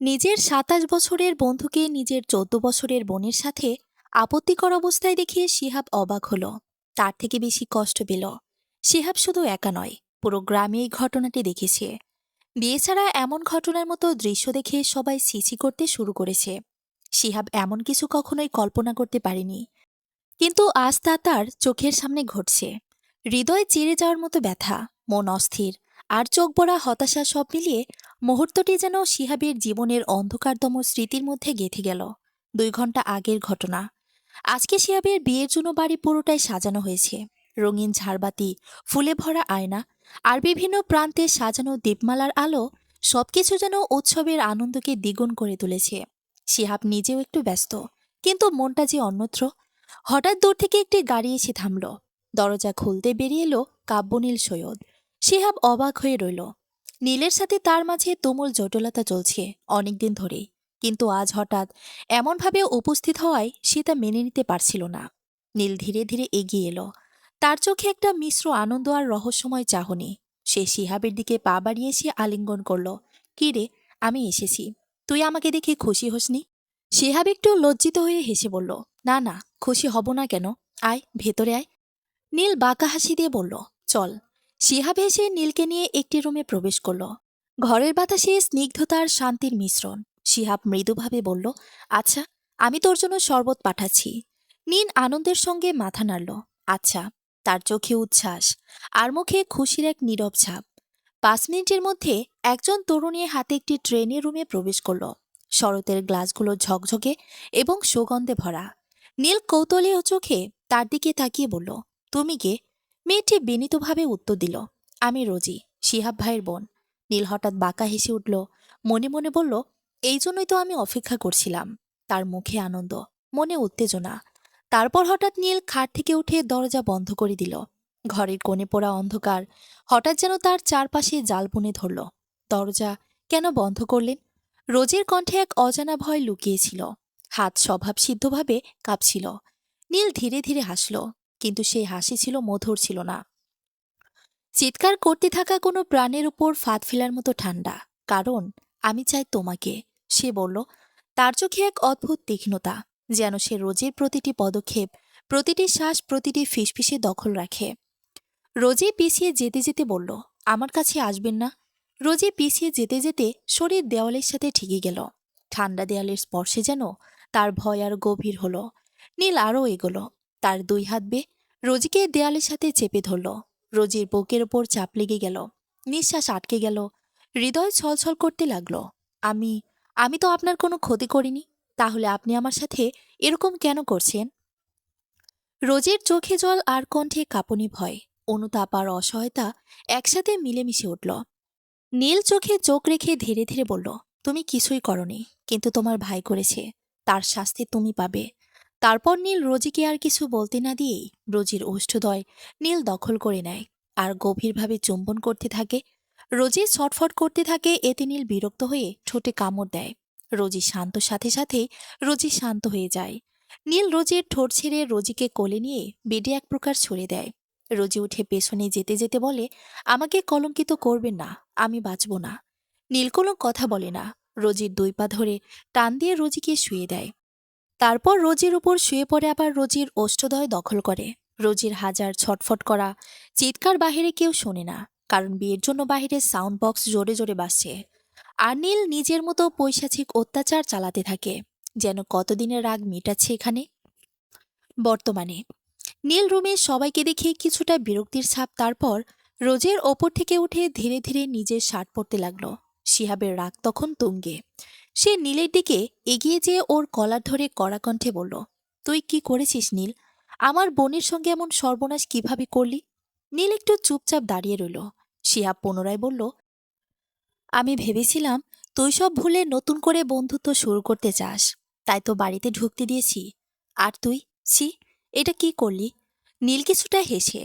নিজের ২৭ বছরের বন্ধুকে নিজের ১৪ বছরের বোনের সাথে আপত্তিকর অবস্থায় দেখে শিহাব অবাক হলো। তার থেকে বেশি কষ্ট পেল শিহাব শুধু একা নয়, পুরো গ্রামে এই ঘটনাটি দেখেছে। বিয়ে ছাড়া এমন ঘটনার মতো দৃশ্য দেখে সবাই সিসি করতে শুরু করেছে। শিহাব এমন কিছু কখনোই কল্পনা করতে পারেনি, কিন্তু আজ তা তার চোখের সামনে ঘটছে। হৃদয় চিরে যাওয়ার মতো ব্যথা, মন অস্থির, আর চোখ ভরা হতাশা সব মিলিয়ে মুহূর্তটি যেন শিহাবের জীবনের অন্ধকারতম স্মৃতির মধ্যে গেঁথে গেল। ২ ঘন্টা আগের ঘটনা। আজকে শিহাবের বিয়ের জন্য বাড়ি পুরোটাই সাজানো হয়েছে। রঙিন ঝাড়বাতি, ফুলে ভরা আয়না, আর বিভিন্ন প্রান্তে সাজানো দীপমালার আলো সবকিছু যেন উৎসবের আনন্দকে দ্বিগুণ করে তুলেছে। শিহাব নিজেও একটু ব্যস্ত, কিন্তু মনটা যে অন্যত্র। হঠাৎ দূর থেকে একটি গাড়ি এসে থামল। দরজা খুলতে বেরিয়ে এলো কাব্যনীল সৈয়দ। শিহাব অবাক হয়ে রইল। নীলের সাথে তার মাঝে তুমুল জটিলতা চলছে অনেকদিন ধরেই, কিন্তু আজ হঠাৎ এমনভাবে উপস্থিত হওয়ায় সে তা মেনে নিতে পারছিল না। নীল ধীরে ধীরে এগিয়ে এলো। তার চোখে একটা মিশ্র আনন্দ আর রহস্যময় চাহনি। সে শিহাবের দিকে পা বাড়িয়ে সে আলিঙ্গন করল। কি রে, আমি এসেছি, তুই আমাকে দেখে খুশি হসনি? শিহাব একটু লজ্জিত হয়ে হেসে বলল, না না, খুশি হব না কেন? আয়, ভেতরে আয়। নীল বাঁকা হাসি দিয়ে বলল, চল। শিহাব হেসে নীলকে নিয়ে একটি রুমে প্রবেশ করল। ঘরের বাতাসে স্নিগ্ধতার শান্তির মিশ্রণ। শিহাব মৃদুভাবে বলল, আচ্ছা, আমি তোর জন্য শরবত পাঠাচ্ছি। নীল আনন্দের সঙ্গে মাথা নাড়ল। আচ্ছা। তার চোখে উচ্ছ্বাস, আর মুখে খুশির এক নীরব ছাপ। ৫ মিনিটের মধ্যে একজন তরুণী হাতে একটি ট্রেনের রুমে প্রবেশ করল। শরতের গ্লাসগুলো ঝকঝকে এবং সুগন্ধে ভরা। নীল কৌতূহলী চোখে তার দিকে তাকিয়ে বলল, তুমি কে? মেয়েটি বিনীতভাবে উত্তর দিল, আমি রোজি, শিহাব ভাইয়ের বোন। নীল হঠাৎ বাঁকা হেসে উঠল। মনে মনে বলল, এই জন্যই তো আমি অপেক্ষা করছিলাম। তার মুখে আনন্দ, মনে উত্তেজনা। তারপর হঠাৎ নীল খাট থেকে উঠে দরজা বন্ধ করে দিল। ঘরের কোণে পড়া অন্ধকার হঠাৎ যেন তার চারপাশে জাল বুনে ধরল। দরজা কেন বন্ধ করলেন? রোজের কণ্ঠে এক অজানা ভয় লুকিয়েছিল। হাত স্বভাবসিদ্ধভাবে কাঁপছিল। নীল ধীরে ধীরে হাসল, কিন্তু সেই হাসি ছিল মধুর, ছিল না। চিৎকার করতে থাকা কোনো প্রাণের উপর ফাঁদ ফেলার মতো ঠান্ডা। কারণ আমি চাই তোমাকে, সে বলল। তার চোখে এক অদ্ভুত তীক্ষ্ণতা, যেন সে রোজের প্রতিটি পদক্ষেপ, প্রতিটি শ্বাস, প্রতিটি ফিসফিসে দখল রাখে। রোজে পিছিয়ে যেতে যেতে বলল, আমার কাছে আসবেন না? রোজে পিছিয়ে যেতে যেতে শরীর দেওয়ালের সাথে ঠেকে গেল। ঠান্ডা দেয়ালের স্পর্শে যেন তার ভয় আর গভীর হলো। নীল আরও এগোলো। তার ২ হাত রোজিকে দেয়ালের সাথে চেপে ধরল। রোজির বুকের ওপর চাপ লেগে গেল। নিঃশ্বাস আটকে গেল। হৃদয় ছলছল করতে লাগলো। আমি আমি তো আপনার কোনো ক্ষতি করিনি, তাহলে আপনি আমার সাথে এরকম কেন করছেন? রোজের চোখে জল আর কণ্ঠে কাঁপুনি ভয়, অনুতাপ আর অসহায়তা একসাথে মিলেমিশে উঠল। নীল চোখে চোখ রেখে ধীরে ধীরে বলল, তুমি কিছুই করনি, কিন্তু তোমার ভাই করেছে। তার শাস্তি তুমি পাবে। তারপর নীল রোজিকে আর কিছু বলতে না দিয়েই রোজির ওষ্ঠদ্বয় নীল দখল করে নেয় আর গভীরভাবে চুম্বন করতে থাকে। রোজি ছটফট করতে থাকে, এতে নীল বিরক্ত হয়ে ঠোঁটে কামড় দেয়। রোজি শান্ত সাথে সাথেই রোজি শান্ত হয়ে যায়। নীল রোজির ঠোঁট ছেড়ে রোজিকে কোলে নিয়ে বেডে এক প্রকার ছড়ে দেয়। রোজি উঠে পেছনে যেতে যেতে বলে, আমাকে কলঙ্কিত করবেন না, আমি বাঁচব না। নীল কোনো কথা বলে না। রোজির ২ পা ধরে টান দিয়ে রোজিকে শুয়ে দেয়। তারপর রোজির উপর শুয়ে পড়ে আবার রোজির ওষ্ঠদ্বয় দখল করে। রোজির হাজার ছটফট করা চিৎকার বাহিরে কেউ শোনে না, কারণ বিয়ের জন্য বাহিরে সাউন্ড বক্স জোরে জোরে বাজছে। আর নীল নিজের মতো পৈশাচিক অত্যাচার চালাতে থাকে, যেন কতদিনের রাগ মেটাচ্ছে এখানে। বর্তমানে নীল রুমে সবাইকে দেখে কিছুটা বিরক্তির ছাপ। তারপর রোজের ওপর থেকে উঠে ধীরে ধীরে নিজের শার্ট পরতে লাগলো। শিহাবের রাগ তখন তুঙ্গে। সে নীলের দিকে এগিয়ে যেয়ে ওর কলার ধরে কড়া কণ্ঠে বলল, তুই কি করেছিস নীল? আমার বোনের সঙ্গে এমন সর্বনাশ কিভাবে করলি? নীল একটু চুপচাপ দাঁড়িয়ে রইল। শিহাব পুনরায় বলল, আমি ভেবেছিলাম তুই সব ভুলে নতুন করে বন্ধুত্ব শুরু করতে চাস, তাই তো বাড়িতে ঢুকতে দিয়েছি। আর তুই, ছি, এটা কি করলি? নীল কিছুটা হেসে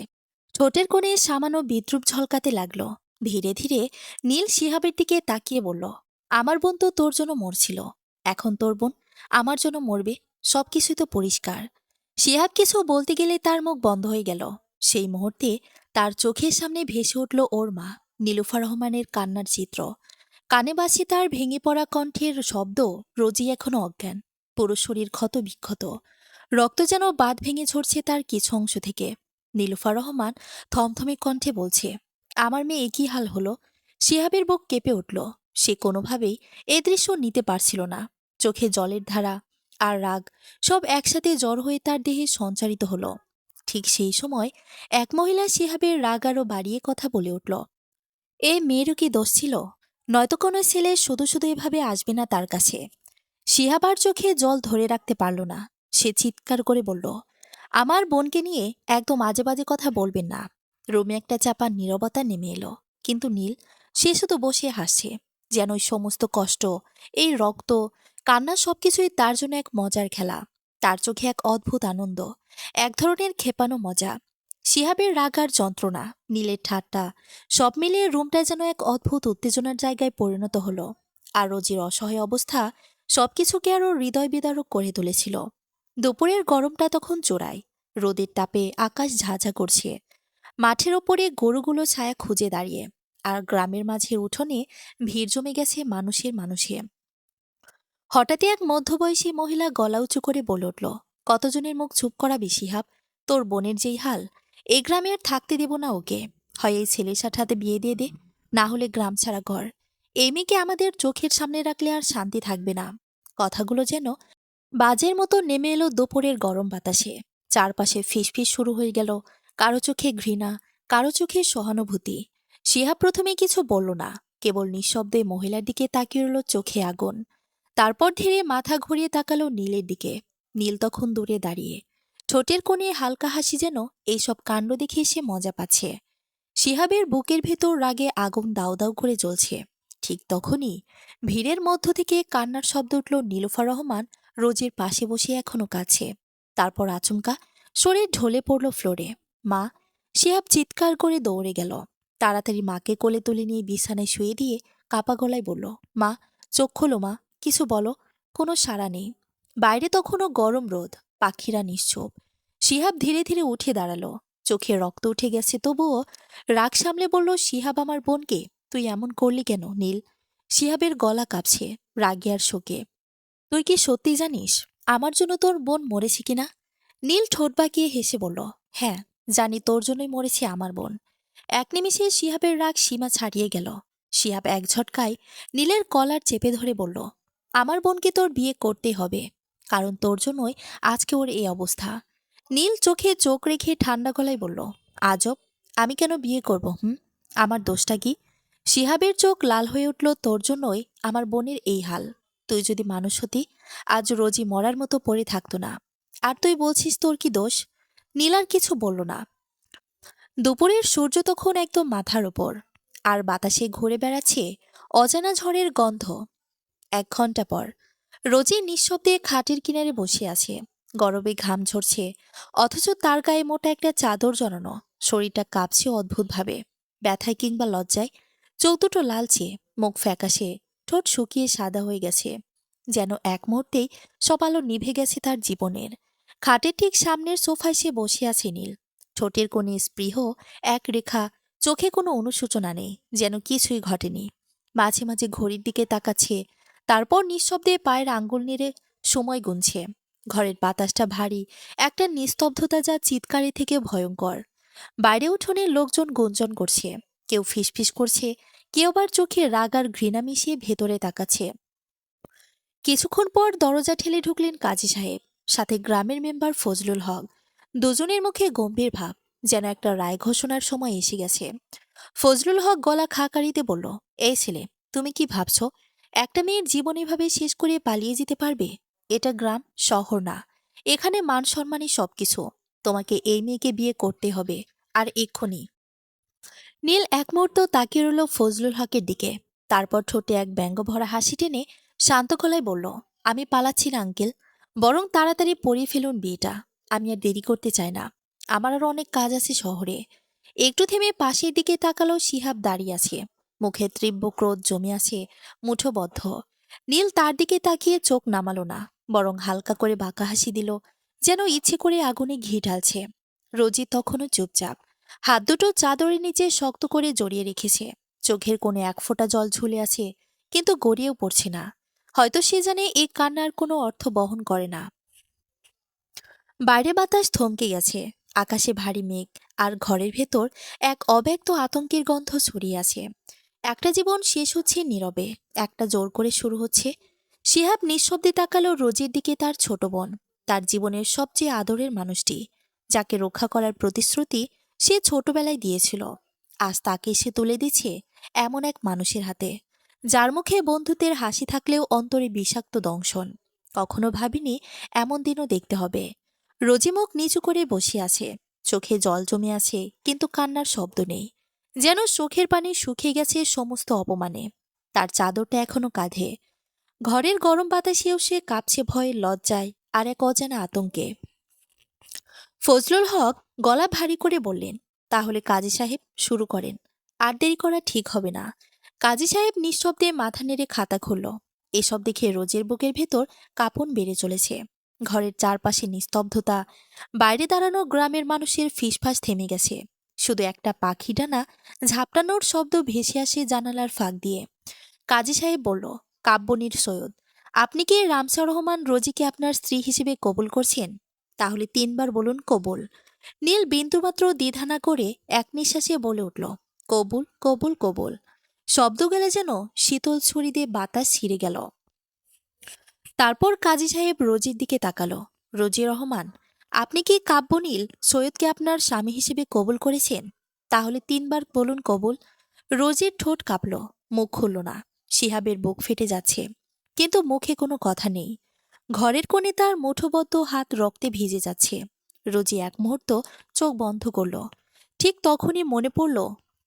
ঠোঁটের কোণে সামান্য বিদ্রুপ ঝলকাতে লাগলো। ধীরে ধীরে নীল শিহাবের দিকে তাকিয়ে বলল, আমার বোন তো তোর জন্য মরছিল, এখন তোর বোন আমার জন্য মরবে। সবকিছুই তো পরিষ্কার। শিহাব কিছু বলতে গেলে তার মুখ বন্ধ হয়ে গেল। সেই মুহূর্তে তার চোখের সামনে ভেসে উঠল ওর মা নীলুফার রহমানের কান্নার চিত্র। কানে বাজছে তার ভেঙে পড়া কণ্ঠের শব্দ। রোজি এখনো অজ্ঞান, পুরো শরীর ক্ষত বিক্ষত, রক্ত যেন বাঁধ ভেঙে ঝরছে তার কিছু অংশ থেকে। নীলুফার রহমান থমথমে কণ্ঠে বলছে, আমার মেয়ে একই হাল হলো। শিহাবের বুক কেঁপে উঠল। সে কোনোভাবেই এ দৃশ্য নিতে পারছিল না। চোখে জলের ধারা আর রাগ সব একসাথে জড় হয়ে তার দেহে সঞ্চারিত হলো। ঠিক সেই সময় এক মহিলা শিহাবের রাগ আরও বাড়িয়ে কথা বলে উঠল, এ মেয়েরও কি দোষ ছিল? নয়তো কোনো ছেলে শুধু শুধু এভাবে আসবে না তার কাছে। শিহাবার চোখে জল ধরে রাখতে পারল না। সে চিৎকার করে বলল, আমার বোনকে নিয়ে একদম আজে বাজে কথা বলবেন না। রুমে একটা চাপা নীরবতা নেমে এলো। কিন্তু নীল, সে শুধু বসে হাসছে, যেন ওই সমস্ত কষ্ট, এই রক্ত, কান্না সবকিছুই তার জন্য এক মজার খেলা। তার চোখে এক অদ্ভুত আনন্দ, এক ধরনের ক্ষেপানো মজা। শিহাবের রাগ আর যন্ত্রণা, নীলের ঠাট্টা, সব মিলিয়ে রুমটা যেন এক অদ্ভুত উত্তেজনার জায়গায় পরিণত হলো। আর রোজির অসহায় অবস্থা সবকিছুকে আরও হৃদয় বিদারক করে তুলেছিল। দুপুরের গরমটা তখন চোরায়। রোদের তাপে আকাশ ঝাঁঝা করছে। মাঠের ওপরে গরুগুলো ছায়া খুঁজে দাঁড়িয়ে। আর গ্রামের মাঝের উঠোনে ভিড় জমে গেছে মানুষের মানুষে। হঠাৎই এক মধ্যবয়সী মহিলা গলা উঁচু করে বলে উঠল, কতজনের মুখ চুপ করাবি শিহাব? তোর বোনের যেই হাল, এই গ্রামে আর থাকতে দেব না ওকে। হয় এই ছেলের সাথে বিয়ে দিয়ে দে, না হলে গ্রাম ছাড়া ঘর। এই মেয়েকে আমাদের চোখের সামনে রাখলে আর শান্তি থাকবে না। কথাগুলো যেন বাজের মতো নেমে এলো দুপুরের গরম বাতাসে। চারপাশে ফিসফিস শুরু হয়ে গেল। কারো চোখে ঘৃণা, কারো চোখে সহানুভূতি। শিহাব প্রথমে কিছু বলল না, কেবল নিঃশব্দে মহিলার দিকে তাকিয়ে রইল, চোখে আগুন। তারপর ধীরে মাথা ঘুরিয়ে তাকালো নীলের দিকে। নীল তখন দূরে দাঁড়িয়ে, ঠোঁটের কোণে হালকা হাসি, যেন এইসব কাণ্ড দেখে সে মজা পাচ্ছে। শিহাবের বুকের ভেতর রাগে আগুন দাউ দাউ করে জ্বলছে। ঠিক তখনই ভিড়ের মধ্য থেকে কান্নার শব্দ উঠল। নীলুফার রহমান রোজের পাশে বসে এখনো কাছে। তারপর আচমকা শরীর ঢলে পড়ল ফ্লোরে। মা! শিহাব চিৎকার করে দৌড়ে গেল। তাড়াতাড়ি মাকে কোলে তুলে নিয়ে বিছানায় শুয়ে দিয়ে কাপা গলায় বলল, মা, চোখ খোলো মা, কিছু বলো। কোনো সাড়া নেই। বাইরে তখনও গরম রোদ, পাখিরা নিশ্চুপ। শিহাব ধীরে ধীরে উঠে দাঁড়ালো। চোখে রক্ত উঠে গেছে, তবুও রাগ সামলে বলল, শিহাব আমার বোনকে তুই এমন করলি কেন নীল? শিহাবের গলা কাঁপছে রাগে আর শোকে। তুই কি সত্যি জানিস আমার জন্য তোর বোন মরেছে কিনা? নীল ঠোঁট বাঁকিয়ে হেসে বলল, হ্যাঁ, জানি, তোর জন্যই মরেছে আমার বোন। এক নিমিষে শিহাবের রাগ সীমা ছাড়িয়ে গেল। শিহাব এক ঝটকায় নীলের কলার চেপে ধরে বলল, আমার বোনকে তোর বিয়ে করতে হবে, কারণ তোর জন্যই আজকে ওর এই অবস্থা। নীল চোখে চোখ রেখে ঠান্ডা গলায় বলল, আজব, আমি কেন বিয়ে করব? আমার দোষটা কি? শিহাবের চোখ লাল হয়ে উঠল, তোর জন্যই আমার বোনের এই হাল। তুই যদি মানুষ হতি, আজ রোজই মরার মতো পড়ে থাকতো না। আর তুই বলছিস তোর কি দোষ? নীল আর কিছু বলল না। দুপুরের সূর্য তখন একদম মাথার ওপর, আর বাতাসে ঘুরে বেড়াচ্ছে অজানা ঝড়ের গন্ধ। 1 ঘন্টা পর রোজি নিঃশব্দে খাটের কিনারে বসে আছে। গরমে ঘাম ঝরছে, অথচ তার গায়ে মোটা একটা চাদর জড়ানো। শরীরটা কাঁপছে অদ্ভুতভাবে, ব্যথায় কিংবা লজ্জায়। চোখ দুটো লালচে, মুখ ফ্যাকাশে, ঠোঁট শুকিয়ে সাদা হয়ে গেছে, যেন এক মুহূর্তেই সব আলো নিভে গেছে তার জীবনের। খাটের ঠিক সামনের সোফায় সে বসে আছে নীল। ঠোঁটের কোণে স্পৃহ এক রেখা, চোখে কোনো অনুশোচনা নেই, যেন কিছুই ঘটেনি। মাঝে মাঝে ঘড়ির দিকে তাকাচ্ছে, তারপর নিঃশব্দে পায়ের আঙ্গুল নেড়ে সময় গুনছে। ঘরের বাতাসটা ভারী, একটা নিস্তব্ধতা যা চিৎকারে থেকে ভয়ঙ্কর। বাইরে উঠোনে লোকজন গুঞ্জন করছে, কেউ ফিসফিস করছে, কেউ আবার চোখে রাগ আর ঘৃণা মিশিয়ে ভেতরে তাকাচ্ছে। কিছুক্ষণ পর দরজা ঠেলে ঢুকলেন কাজী সাহেব, সাথে গ্রামের মেম্বার ফজলুল হক। দুজনের মুখে গম্ভীর ভাব, যেন একটা রায় ঘোষণার সময় এসে গেছে। ফজলুল হক গলা খাকারিতে বলল, এই ছেলে, তুমি কি ভাবছো একটা মেয়ের জীবন এভাবে শেষ করে পালিয়ে যেতে পারবে? এটা গ্রাম, শহর না। এখানে মান সম্মানই সবকিছু। তোমাকে এই মেয়েকে বিয়ে করতে হবে, আর এক্ষুনি। নীল এক মুহূর্ত তাকিয়ে রইল ফজলুল হকের দিকে। তারপর ঠোঁটে এক ব্যঙ্গ ভরা হাসি টেনে শান্ত গলায় বলল, আমি পালাচ্ছি না আঙ্কেল, বরং তাড়াতাড়ি পড়িয়ে ফেলুন বিয়েটা। আমি আর দেরি করতে চাই না, আমার আরো অনেক কাজ আছে শহরে। একটু থেমে পাশের দিকে তাকালো। শিহাব দাঁড়িয়ে আছে, মুখে তীব্র ক্রোধ জমে আছে, মুঠোবদ্ধ। নীল তার দিকে তাকিয়ে চোখ নামালো না, বরং হালকা করে বাঁকা হাসি দিল, যেন ইচ্ছে করে আগুনে ঘি ঢালছে। রোজি তখনও চুপচাপ, হাত দুটো চাদরের নিচে শক্ত করে জড়িয়ে রেখেছে। চোখের কোণে এক ফোঁটা জল ঝুলে আছে, কিন্তু গড়িয়েও পড়ছে না। হয়তো সে জানে এই কান্নার কোনো অর্থ বহন করে না। বাইরে বাতাস থমকে গেছে, আকাশে ভারী মেঘ, আর ঘরের ভেতর এক অব্যক্ত আতঙ্কের গন্ধ ছড়িয়ে আছে। একটা জীবন শেষ হচ্ছে নীরবে, একটা জোর করে শুরু হচ্ছে। শিহাব নিঃশব্দে তাকালো রোজের দিকে, তার ছোট বোন, তার জীবনের সবচেয়ে আদরের মানুষটি, যাকে রক্ষা করার প্রতিশ্রুতি সে ছোটবেলায় দিয়েছিল। আজ তাকে সে তুলে দিচ্ছে এমন এক মানুষের হাতে, যার মুখে বন্ধুত্বের হাসি থাকলেও অন্তরে বিষাক্ত দংশন। কখনো ভাবিনি এমন দিনও দেখতে হবে। রোজি মুখ নিচু করে বসে আছে, চোখে জল জমে আছে, কিন্তু কান্নার শব্দ নেই। যেন চোখের পানি শুকিয়ে গেছে সমস্ত অপমানে। তার চাদরটা এখনো কাঁধে। ঘরের গরম বাতাসেও সে কাঁপছে ভয়ে, লজ্জায়, আর এক অজানা আতঙ্কে। ফজলুল হক গলা ভারী করে বললেন, তাহলে কাজী সাহেব শুরু করেন। আর দেরি করা ঠিক হবে না। কাজী সাহেব নিঃশব্দে মাথা নেড়ে খাতা খুলল। এসব দেখে রোজের বুকের ভেতর কাঁপন বেড়ে চলেছে। ঘরের চারপাশে নিস্তব্ধতা, বাইরে দাঁড়ানো গ্রামের মানুষের ফিসফাস থেমে গেছে। শুধু একটা পাখি ডানা ঝাপটানোর শব্দ ভেসে আসে জানালার ফাঁক দিয়ে। কাজী সাহেব বলল, কাব্যনীর সৈয়দ, আপনি কি রামসা রহমান রোজিকে আপনার স্ত্রী হিসেবে কবুল করছেন? তাহলে 3বার বলুন কবুল। নীল বিন্দুমাত্র দ্বিধা না করে এক নিঃশ্বাসে বলে উঠল, কবুল, কবুল, কবুল। শব্দ গেলে যেন শীতল ছুরি দিয়ে বাতাস ছিঁড়ে গেল। তারপর কাজী সাহেব রোজির দিকে তাকালো। রোজি রহমান, আপনি কি কাব্যনীল সৈয়দকে আপনার স্বামী হিসেবে কবুল করেছেন? তাহলে 3বার বলুন কবুল। রোজির ঠোঁট কাঁপল, মুখ খুলল না। শিহাবের বুক ফেটে যাচ্ছে, কিন্তু মুখে কোনো কথা নেই। ঘরের কোণে তার মুঠোবদ্ধ হাত রক্তে ভিজে যাচ্ছে। রোজি এক মুহূর্ত চোখ বন্ধ করল। ঠিক তখনই মনে পড়ল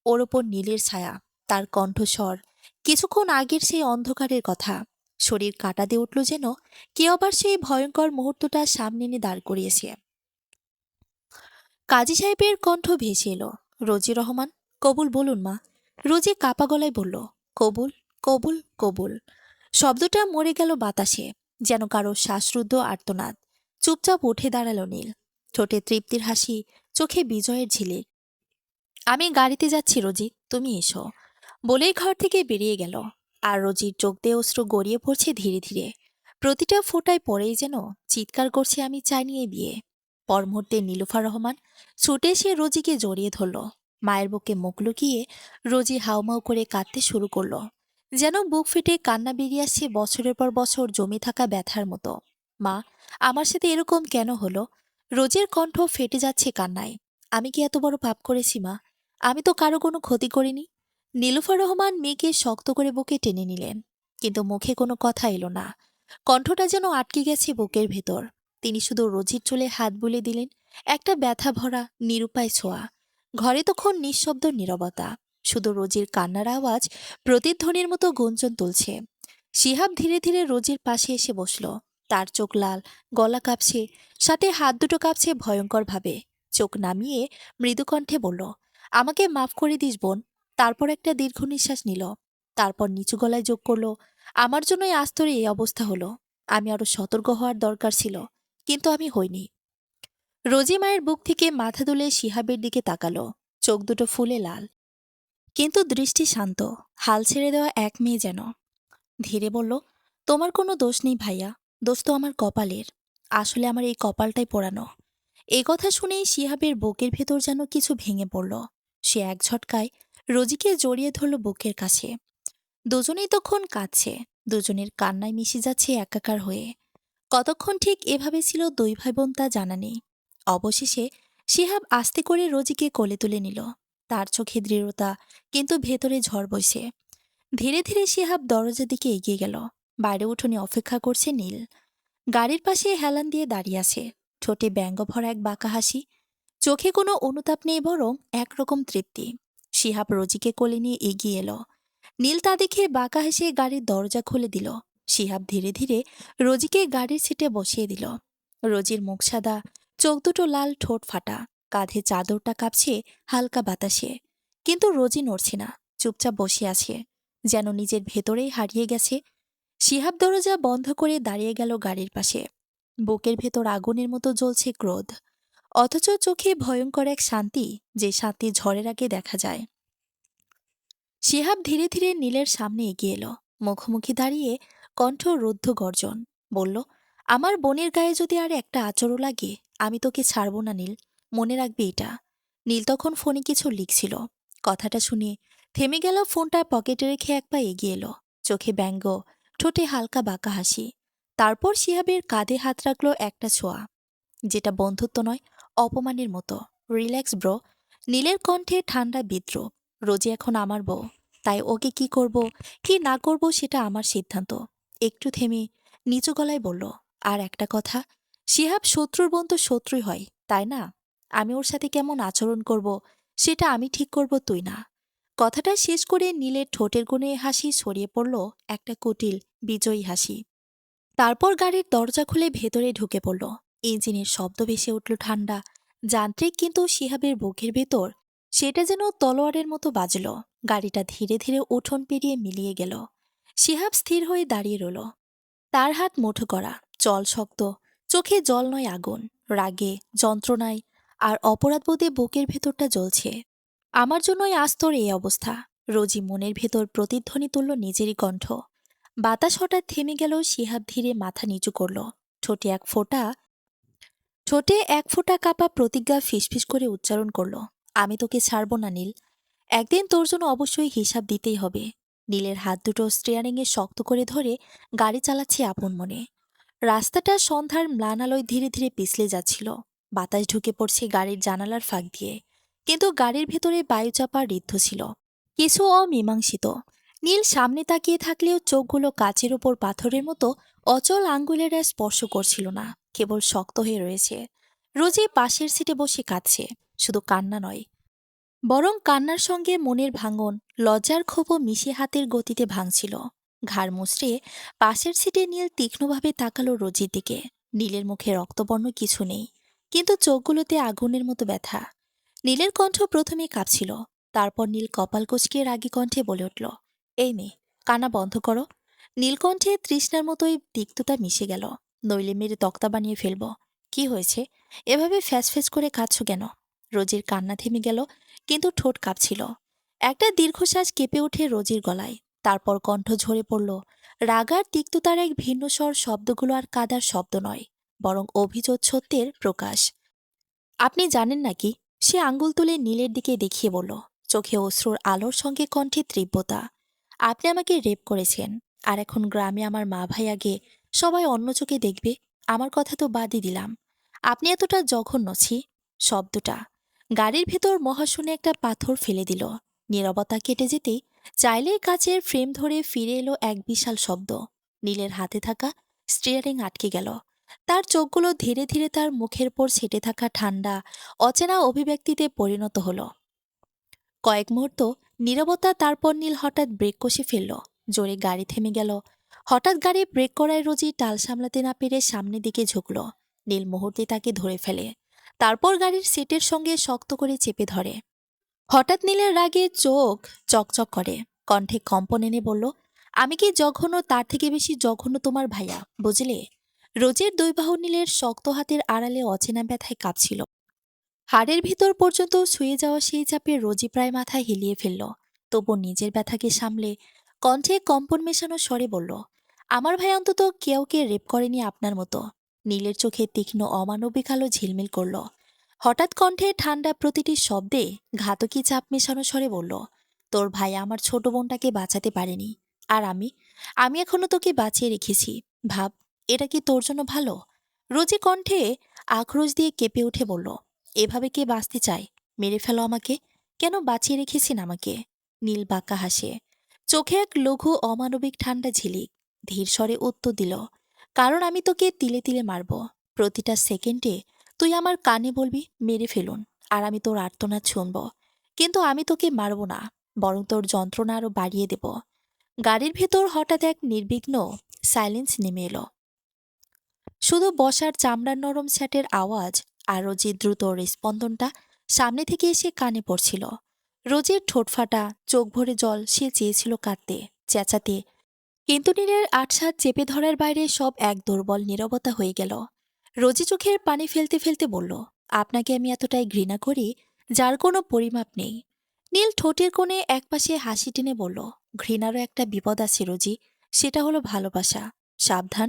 ওর ওপর নীলের ছায়া, তার কণ্ঠস্বর, কিছুক্ষণ আগের সেই অন্ধকারের কথা। শরীর কাঁটা দিয়ে উঠল, যেন কেউ আবার সেই ভয়ঙ্কর মুহূর্তটা সামনে এনে দাঁড় করিয়েছে। কাজী সাহেবের কণ্ঠ ভেসে এলো, রোজি রহমান, কবুল বলুন মা। রোজি কাপা গলায় বলল, কবুল, কবুল, কবুল। শব্দটা মরে গেল বাতাসে, যেন কারো শ্বাসরুদ্ধ আর্তনাদ। চুপচাপ উঠে দাঁড়ালো নীল, ঠোঁটে তৃপ্তির হাসি, চোখে বিজয়ের ঝিলিক। আমি গাড়িতে যাচ্ছি রোজি, তুমি এসো, বলেই ঘর থেকে বেরিয়ে গেল। আর রোজির চোখ দিয়ে অশ্রু গড়িয়ে পড়ছে ধীরে ধীরে। প্রতিটা ফোঁটায় পড়েই যেন চিৎকার করছে, আমি চাইনি এই বিয়ে। পর মুহূর্তে নীলুফার রহমান ছুটে এসে রোজিকে জড়িয়ে ধরল। মায়ের বুকে মুখ লুকিয়ে রোজি হাউমাউ করে কাঁদতে শুরু করলো, যেন বুক ফেটে কান্না বেরিয়ে আসছে বছরের পর বছর জমে থাকা ব্যথার মতো। মা, আমার সাথে এরকম কেন হলো? রোজির কণ্ঠ ফেটে যাচ্ছে কান্নায়। আমি কি এত বড় পাপ করেছি মা? আমি তো কারো কোনো ক্ষতি করিনি। নীলুফার রহমান মেয়েকে শক্ত করে বুকে টেনে নিলেন, কিন্তু মুখে কোনো কথা এলো না। কণ্ঠটা যেন আটকে গেছে বুকের ভেতর। তিনি শুধু রোজির চুলে হাত বুলিয়ে দিলেন, একটা ব্যথা ভরা নিরুপায় ছোঁয়া। ঘরে তখন নিঃশব্দ নীরবতা, শুধু রোজির কান্নার আওয়াজ প্রতিধ্বনির মতো গুঞ্জন তুলছে। শিহাব ধীরে ধীরে রোজির পাশে এসে বসল। তার চোখ লাল, গলা কাঁপছে, সাথে হাত দুটো কাঁপছে ভয়ঙ্করভাবে। চোখ নামিয়ে মৃদুকণ্ঠে বলল, আমাকে মাফ করে দিস বোন। তারপর একটা দীর্ঘ নিঃশ্বাস নিল। তারপর নিচু গলায় যোগ করল, আমার জন্যই আজ তোর এই অবস্থা হলো। আমি আরো সতর্ক হওয়ার দরকার ছিল, কিন্তু আমি হইনি। রোজি মায়ের বুক থেকে মাথা তুলে শিহাবের দিকে তাকালো, চোখ দুটো ফুলে লাল, কিন্তু দৃষ্টি শান্ত। হাল ছেড়ে দেওয়া এক মেয়ে যেন। ধীরে বলল, তোমার কোনো দোষ নেই ভাইয়া, দোষ তো আমার কপালের। আসলে আমার এই কপালটাই পোড়ানো। এই কথা শুনেই শিহাবের বুকের ভেতর যেন কিছু ভেঙে পড়ল। সে এক ঝটকায় রোজিকে জড়িয়ে ধরল বুকের কাছে। দুজনেই তখন কাঁদছে, দুজনের কান্নায় মিশে যাচ্ছে একাকার হয়ে। কতক্ষণ ঠিক এভাবে ছিল দুই ভাই বোন তা জানা নেই। অবশেষে শিহাব আস্তে করে রোজিকে কোলে তুলে নিল। তার চোখে দৃঢ়তা, কিন্তু ভেতরে ঝড় বইছে। ধীরে ধীরে শিহাব দরজার দিকে এগিয়ে গেল। বাইরে উঠোনে অপেক্ষা করছে নীল। গাড়ির পাশে হেলান দিয়ে দাঁড়িয়ে আছে, ঠোঁটে ব্যঙ্গ ভরা এক বাঁকা হাসি। চোখে কোনো অনুতাপ নেই, বরং একরকম তৃপ্তি। শিহাব রোজিকে কোলে নিয়ে এগিয়ে এলো। নীল তা দেখে বাঁকা হেসে গাড়ির দরজা খুলে দিল। শিহাব ধীরে ধীরে রোজিকে গাড়ির সিটে বসিয়ে দিল। রোজির মুখ সাদা, চোখ দুটো লাল, ঠোঁট ফাটা, কাঁধে চাদরটা কাঁপছে হালকা বাতাসে। কিন্তু রোজি নড়ছে না, চুপচাপ বসে আছে, যেন নিজের ভেতরেই হারিয়ে গেছে। শিহাব দরজা বন্ধ করে দাঁড়িয়ে গেল গাড়ির পাশে। বুকের ভেতর আগুনের মতো জ্বলছে ক্রোধ, অথচ চোখে ভয়ঙ্কর এক শান্তি, যে শান্তি ঝড়ের আগে দেখা যায়। শিহাব ধীরে ধীরে নীলের সামনে এগিয়ে এলো। মুখোমুখি দাঁড়িয়ে কণ্ঠ রুদ্ধ গর্জন। বলল, আমার বোনের গায়ে যদি আর একটা আঁচড়ও লাগে, আমি তোকে ছাড়ব না নীল, মনে রাখবি এটা। নীল তখন ফোনে কিছু লিখছিল। কথাটা শুনে থেমে গেল, ফোনটা পকেটে রেখে এক পা এগিয়ে এলো। চোখে ব্যঙ্গ, ঠোঁটে হালকা বাঁকা হাসি। তারপর শিহাবের কাঁধে হাত রাখলো একটা ছোঁয়া, যেটা বন্ধুত্ব নয়, অপমানের মতো। Relax bro. নীলের কণ্ঠে ঠান্ডা বিদ্রোহ। রোজি এখন আমার বউ, তাই ওকে কি করব কি না করব সেটা আমার সিদ্ধান্ত। একটু থেমে নিচু গলায় বলল, আর একটা কথা, শিহাব শত্রুর বোন তো শত্রুই হয়, তাই না? আমি ওর সাথে কেমন আচরণ করব সেটা আমি ঠিক করব, তুই না। কথাটা শেষ করে নীলের ঠোঁটের কোণে হাসি ছড়িয়ে পড়ল, একটা কুটিল বিজয়ী হাসি। তারপর গাড়ির দরজা খুলে ভেতরে ঢুকে পড়ল। ইঞ্জিনের শব্দ ভেসে উঠল ঠান্ডা, যান্ত্রিক, কিন্তু শিহাবের বুকের ভেতর সেটা যেন তলোয়ারের মতো বাজল। গাড়িটা ধীরে ধীরে উঠোন পেরিয়ে মিলিয়ে গেল। শিহাব স্থির হয়ে দাঁড়িয়ে রইল, তার হাত মুঠো করা, জল শক্ত, চোখে জল নয় আগুন, রাগে, যন্ত্রণায় আর অপরাধবোধে বুকের ভেতরটা জ্বলছে। আমার জন্যই আজ তোর এই অবস্থা। রোজি মনের ভেতর প্রতিধ্বনি তুলল নিজেরই কণ্ঠ। বাতাস হঠাৎ থেমে গেল। শিহাব ধীরে মাথা নিচু করল। ঠোঁটে এক ফোঁটা ঠোঁটে এক ফোঁটা কাপা প্রতিজ্ঞা ফিসফিস করে উচ্চারণ করল, আমি তোকে ছাড়ব না নীল। একদিন তোর জন্য অবশ্যই হিসাব দিতেই হবে। নীলের হাত দুটো স্টিয়ারিংয়ে শক্ত করে ধরে গাড়ি চালাচ্ছে আপন মনে। রাস্তাটা সন্ধ্যার ম্লান আলোয় ধীরে ধীরে পিছলে যাচ্ছিল। বাতাস ঢুকে পড়ছে গাড়ির জানালার ফাঁক দিয়ে, কিন্তু গাড়ির ভেতরে বায়ুচাপা ঋদ্ধ ছিল, কিছু অমীমাংসিত। নীল সামনে তাকিয়ে থাকলেও চোখগুলো কাচের ওপর পাথরের মতো অচল, আঙ্গুলেরা স্পর্শ করছিল না, কেবল শক্ত হয়ে রয়েছে। রোজি পাশের সিটে বসে কাঁদছে, শুধু কান্না নয়, বরং কান্নার সঙ্গে মনের ভাঙন, লজ্জার ক্ষোভও মিশে হাতের গতিতে ভাঙছিল। ঘাড় মুচড়ে পাশের সিটে নীল তীক্ষ্ণভাবে তাকালো রোজির দিকে। নীলের মুখে রক্তবর্ণ কিছু নেই, কিন্তু চোখগুলোতে আগুনের মতো ব্যথা। নীলের কণ্ঠ প্রথমে কাঁপছিল, তারপর নীল কপাল কুঁচকে রাগী কণ্ঠে বলে উঠল, এই মেয়ে, কান্না বন্ধ করো। নীলকণ্ঠে তৃষ্ণার মতোই তিক্ততা মিশে গেল, নইলে মেরে তক্তা বানিয়ে ফেলব। কি হয়েছে, এভাবে ফ্যাস ফ্যাস করে কাঁদছ কেন? রোজির কান্না থেমে গেল, কিন্তু ঠোঁট কাঁপছিল। একটা দীর্ঘশ্বাস কেঁপে ওঠে রোজির গলায়, তারপর কণ্ঠ ঝরে পড়ল। রাগার তিক্ততার এক ভিন্ন স্বর, শব্দগুলো আর কাদার শব্দ নয়, বরং অভিযোগ সত্যের প্রকাশ। আপনি জানেন নাকি? সে আঙ্গুল তুলে নীলের দিকে দেখিয়ে বলল, চোখে অশ্রুর আলোর সঙ্গে কণ্ঠে তীব্রতা। আপনি আমাকে রেপ করেছেন, আর এখন গ্রামে আমার মা ভাই আগে সবাই অন্য চোখে দেখবে। আমার কথা তো বাদই দিলাম, আপনি এতটা জঘন্য ছি। শব্দটা গাড়ির ভেতর মহাশূন্যে একটা পাথর ফেলে দিল। নীরবতা কেটে যেতেই চাইলেই কাচের ফ্রেম ধরে ফিরে এলো এক বিশাল শব্দ। নীলের হাতে থাকা স্টিয়ারিং আটকে গেল। তার চোখগুলো ধীরে ধীরে তার মুখের পর ছেটে থাকা ঠান্ডা, অচেনা অভিব্যক্তিতে পরিণত হল। কয়েক মুহূর্ত নীরবতা, তারপর নীল হঠাৎ ব্রেক কষে ফেলল। জোরে গাড়ি থেমে গেল। হঠাৎ গাড়ি ব্রেক করায় রোজি টাল সামলাতে না পেরে সামনের দিকে ঝুঁকল। নীল মুহূর্তে তাকে ধরে ফেলে, তারপর গাড়ির সিটের সঙ্গে শক্ত করে চেপে ধরে। হঠাৎ নীলের রাগে চোখ চকচক করে, কণ্ঠে কম্পন এনে বলল, আমি কি জঘন্য? তার থেকে বেশি জঘন্য তোমার ভাইয়া, বুঝলে? রোজের দুই বাহু নীলের শক্ত হাতের আড়ালে অচেনা ব্যথায় কাঁপছিল। হাড়ের ভিতর পর্যন্ত শুয়ে যাওয়া সেই চাপে রোজি প্রায় মাথা হিলিয়ে ফেলল। তবু নিজের ব্যথাকে সামলে কণ্ঠে কম্পন মেশানো স্বরে বলল, আমার ভাই অন্তত কেউকে রেপ করেনি আপনার মতো। নীলের চোখে তীক্ষ্ণ অমানবিক আলো ঝিলমিল করল। হঠাৎ কণ্ঠে ঠান্ডা প্রতিটি শব্দে ঘাতকী চাপ মেশানো স্বরে বলল, তোর ভাই আমার ছোট বোনটাকে বাঁচাতে পারেনি, আর আমি আমি এখনো তোকে বাঁচিয়ে রেখেছি। ভাব, এটা কি তোর জন্য ভালো? রোজি কণ্ঠে আক্রোশ দিয়ে কেঁপে উঠে বলল, এভাবে কে বাঁচতে চায়? মেরে ফেলো আমাকে, কেন বাঁচিয়ে রেখেছেন আমাকে? নীল বাঁকা হাসে, চোখে এক লঘু অমানবিক ঠান্ডা ঝিলিক। ধীর স্বরে উত্তর দিল, কারণ আমি তোকে তিলে তিলে মারব। প্রতিটা সেকেন্ডে তুই আমার কানে বলবি মেরে ফেলুন, আর আমি তোর আর্তনাদ শুনব। কিন্তু আমি তোকে মারব না, বরং তোর যন্ত্রণা আরও বাড়িয়ে দেব। গাড়ির ভেতর হঠাৎ এক নির্বিঘ্ন সাইলেন্স নেমে এলো। শুধু বসার চামড়ার নরম স্যাটের আওয়াজ আর রোজির দ্রুত হৃস্পন্দনটা সামনে থেকে এসে কানে পড়ছিল। রোজির ঠোঁট ফাটা, চোখ ভরে জল, সে চেয়েছিল কাঁদতে, চেঁচাতে, কিন্তু নীলের আটসাত চেপে ধরার বাইরে সব এক দুর্বল নীরবতা হয়ে গেল। রোজি চোখের পানি ফেলতে ফেলতে বলল, আপনাকে আমি এতটাই ঘৃণা করি যার কোনো পরিমাপ নেই। নীল ঠোঁটের কোণে একপাশে হাসি টেনে বলল, ঘৃণারও একটা বিপদ আছে রোজি, সেটা হলো ভালোবাসা। সাবধান,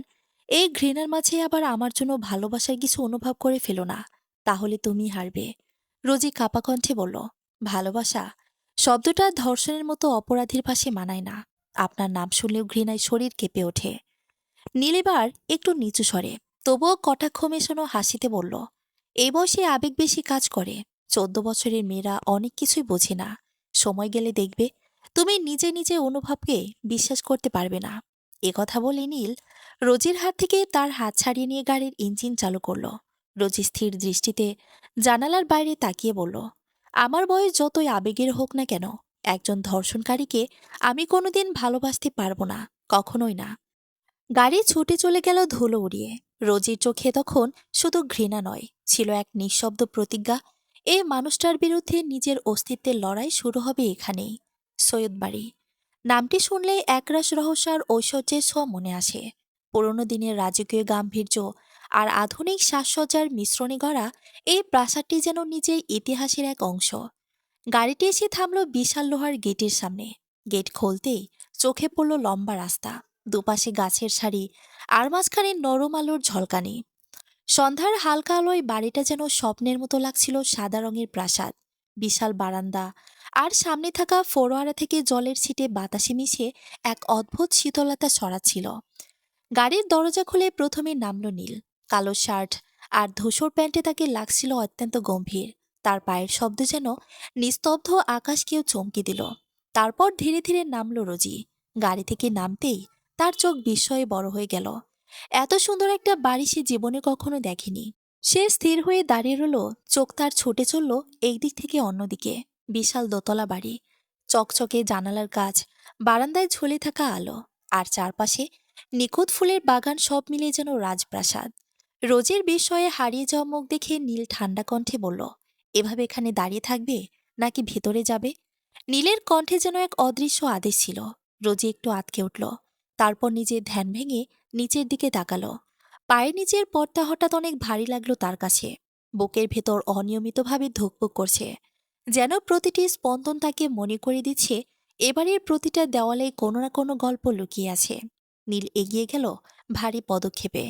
এই ঘৃণার মাঝে আবার আমার জন্য ভালোবাসার কিছু অনুভব করে ফেলো না, তাহলে তুমি হারবে। রোজি কাপা কণ্ঠে বলল, ভালোবাসা শব্দটা ধর্ষণের মতো অপরাধীর পাশে মানায় না। আপনার নাম শুনলেও ঘৃণায় শরীর কেঁপে ওঠে। নীল এবার একটু নিচু স্বরে, তবুও কটাক্ষ মেশানো হাসিতে বলল, এই বয়সে আবেগ বেশি কাজ করে। 14 বছরের মেয়েরা অনেক কিছুই বোঝে না। সময় গেলে দেখবে তুমি নিজে নিজে অনুভবকে বিশ্বাস করতে পারবে না। কথা বলে নীল রোজির হাত থেকে তার হাত ছাড়িয়ে নিয়ে গাড়ির ইঞ্জিন চালু করলো। রোজি স্থির দৃষ্টিতে জানালার বাইরে তাকিয়ে বলল, আমার বয়স যতই আবেগের হোক না কেন, একজন ধর্ষণকারীকে আমি কোনোদিন ভালোবাসতে পারবো না, কখনোই না। গাড়ি ছুটে চলে গেল ধুলো উড়িয়ে। রোজির চোখে তখন শুধু ঘৃণা নয়, ছিল এক নিঃশব্দ প্রতিজ্ঞা, এই মানুষটার বিরুদ্ধে নিজের অস্তিত্বের লড়াই শুরু হবে এখানেই। সৈয়দ বাড়ি নামটি শুনলে একরাশ রহস্য আর ঐশ্বর্যের ছোঁয়া মনে আসে। পুরনো দিনের রাজকীয় গাম্ভীর্য আর আধুনিক সাজসজ্জার মিশ্রণে গড়া এই প্রাসাদটি যেন নিজের ইতিহাসের এক অংশ। গাড়িটি এসে থামল বিশাল লোহার গেটের সামনে। গেট খুলতেই চোখে পড়ল লম্বা রাস্তা, দুপাশে গাছের সারি, আর মাঝখানে নরম আলোর ঝলকানি। সন্ধ্যার হালকা আলোয় বাড়িটা যেন স্বপ্নের মতো লাগছিল। সাদা রঙের প্রাসাদ, বিশাল বারান্দা, আর সামনে থাকা ফোয়ারা থেকে জলের ছিটে বাতাসে মিশে এক অদ্ভুত শীতলতা ছড়াচ্ছিল। গাড়ির দরজা খুলে প্রথমে নামল নীল। কালো শার্ট আর ধূসর প্যান্টে তাকে লাগছিল অত্যন্ত গম্ভীর। তার পায়ের শব্দ যেন নিস্তব্ধ আকাশকেও চমকে দিল। তারপর ধীরে ধীরে নামল রোজি। গাড়ি থেকে নামতেই তার চোখ বিস্ময়ে বড় হয়ে গেল। এত সুন্দর একটা বাড়ি সে জীবনে কখনো দেখেনি। সে স্থির হয়ে দাঁড়িয়ে রইল, চোখ তার ছুটে চলল একদিক থেকে অন্যদিকে। বিশাল দোতলা বাড়ি, চকচকে জানালার কাজ, বারান্দায় ঝুলে থাকা আলো, আর চারপাশে নিখুঁত ফুলের বাগান, সব মিলিয়ে যেন রাজপ্রাসাদ। রোজের বিস্ময়ে হারিয়ে যাওয়া মুখ দেখে নীল ঠান্ডা কণ্ঠে বলল, এভাবে এখানে দাঁড়িয়ে থাকবে নাকি ভেতরে যাবে? নীলের কণ্ঠে যেন এক অদৃশ্য আদেশ ছিল। রোজি একটু আঁতকে উঠল, তারপর নিজের ধ্যান ভেঙে নিচের দিকে তাকালো। পায়ের নিচের পথটা হঠাৎ অনেক ভারী লাগলো তার কাছে। বুকের ভেতর অনিয়মিতভাবে ধুকপুক করছে, যেন প্রতিটি স্পন্দন তাকে মনে করে দিচ্ছে এবারের প্রতিটা দেওয়ালে কোনো না কোনো গল্প লুকিয়ে আছে। নীল এগিয়ে গেল ভারী পদক্ষেপে।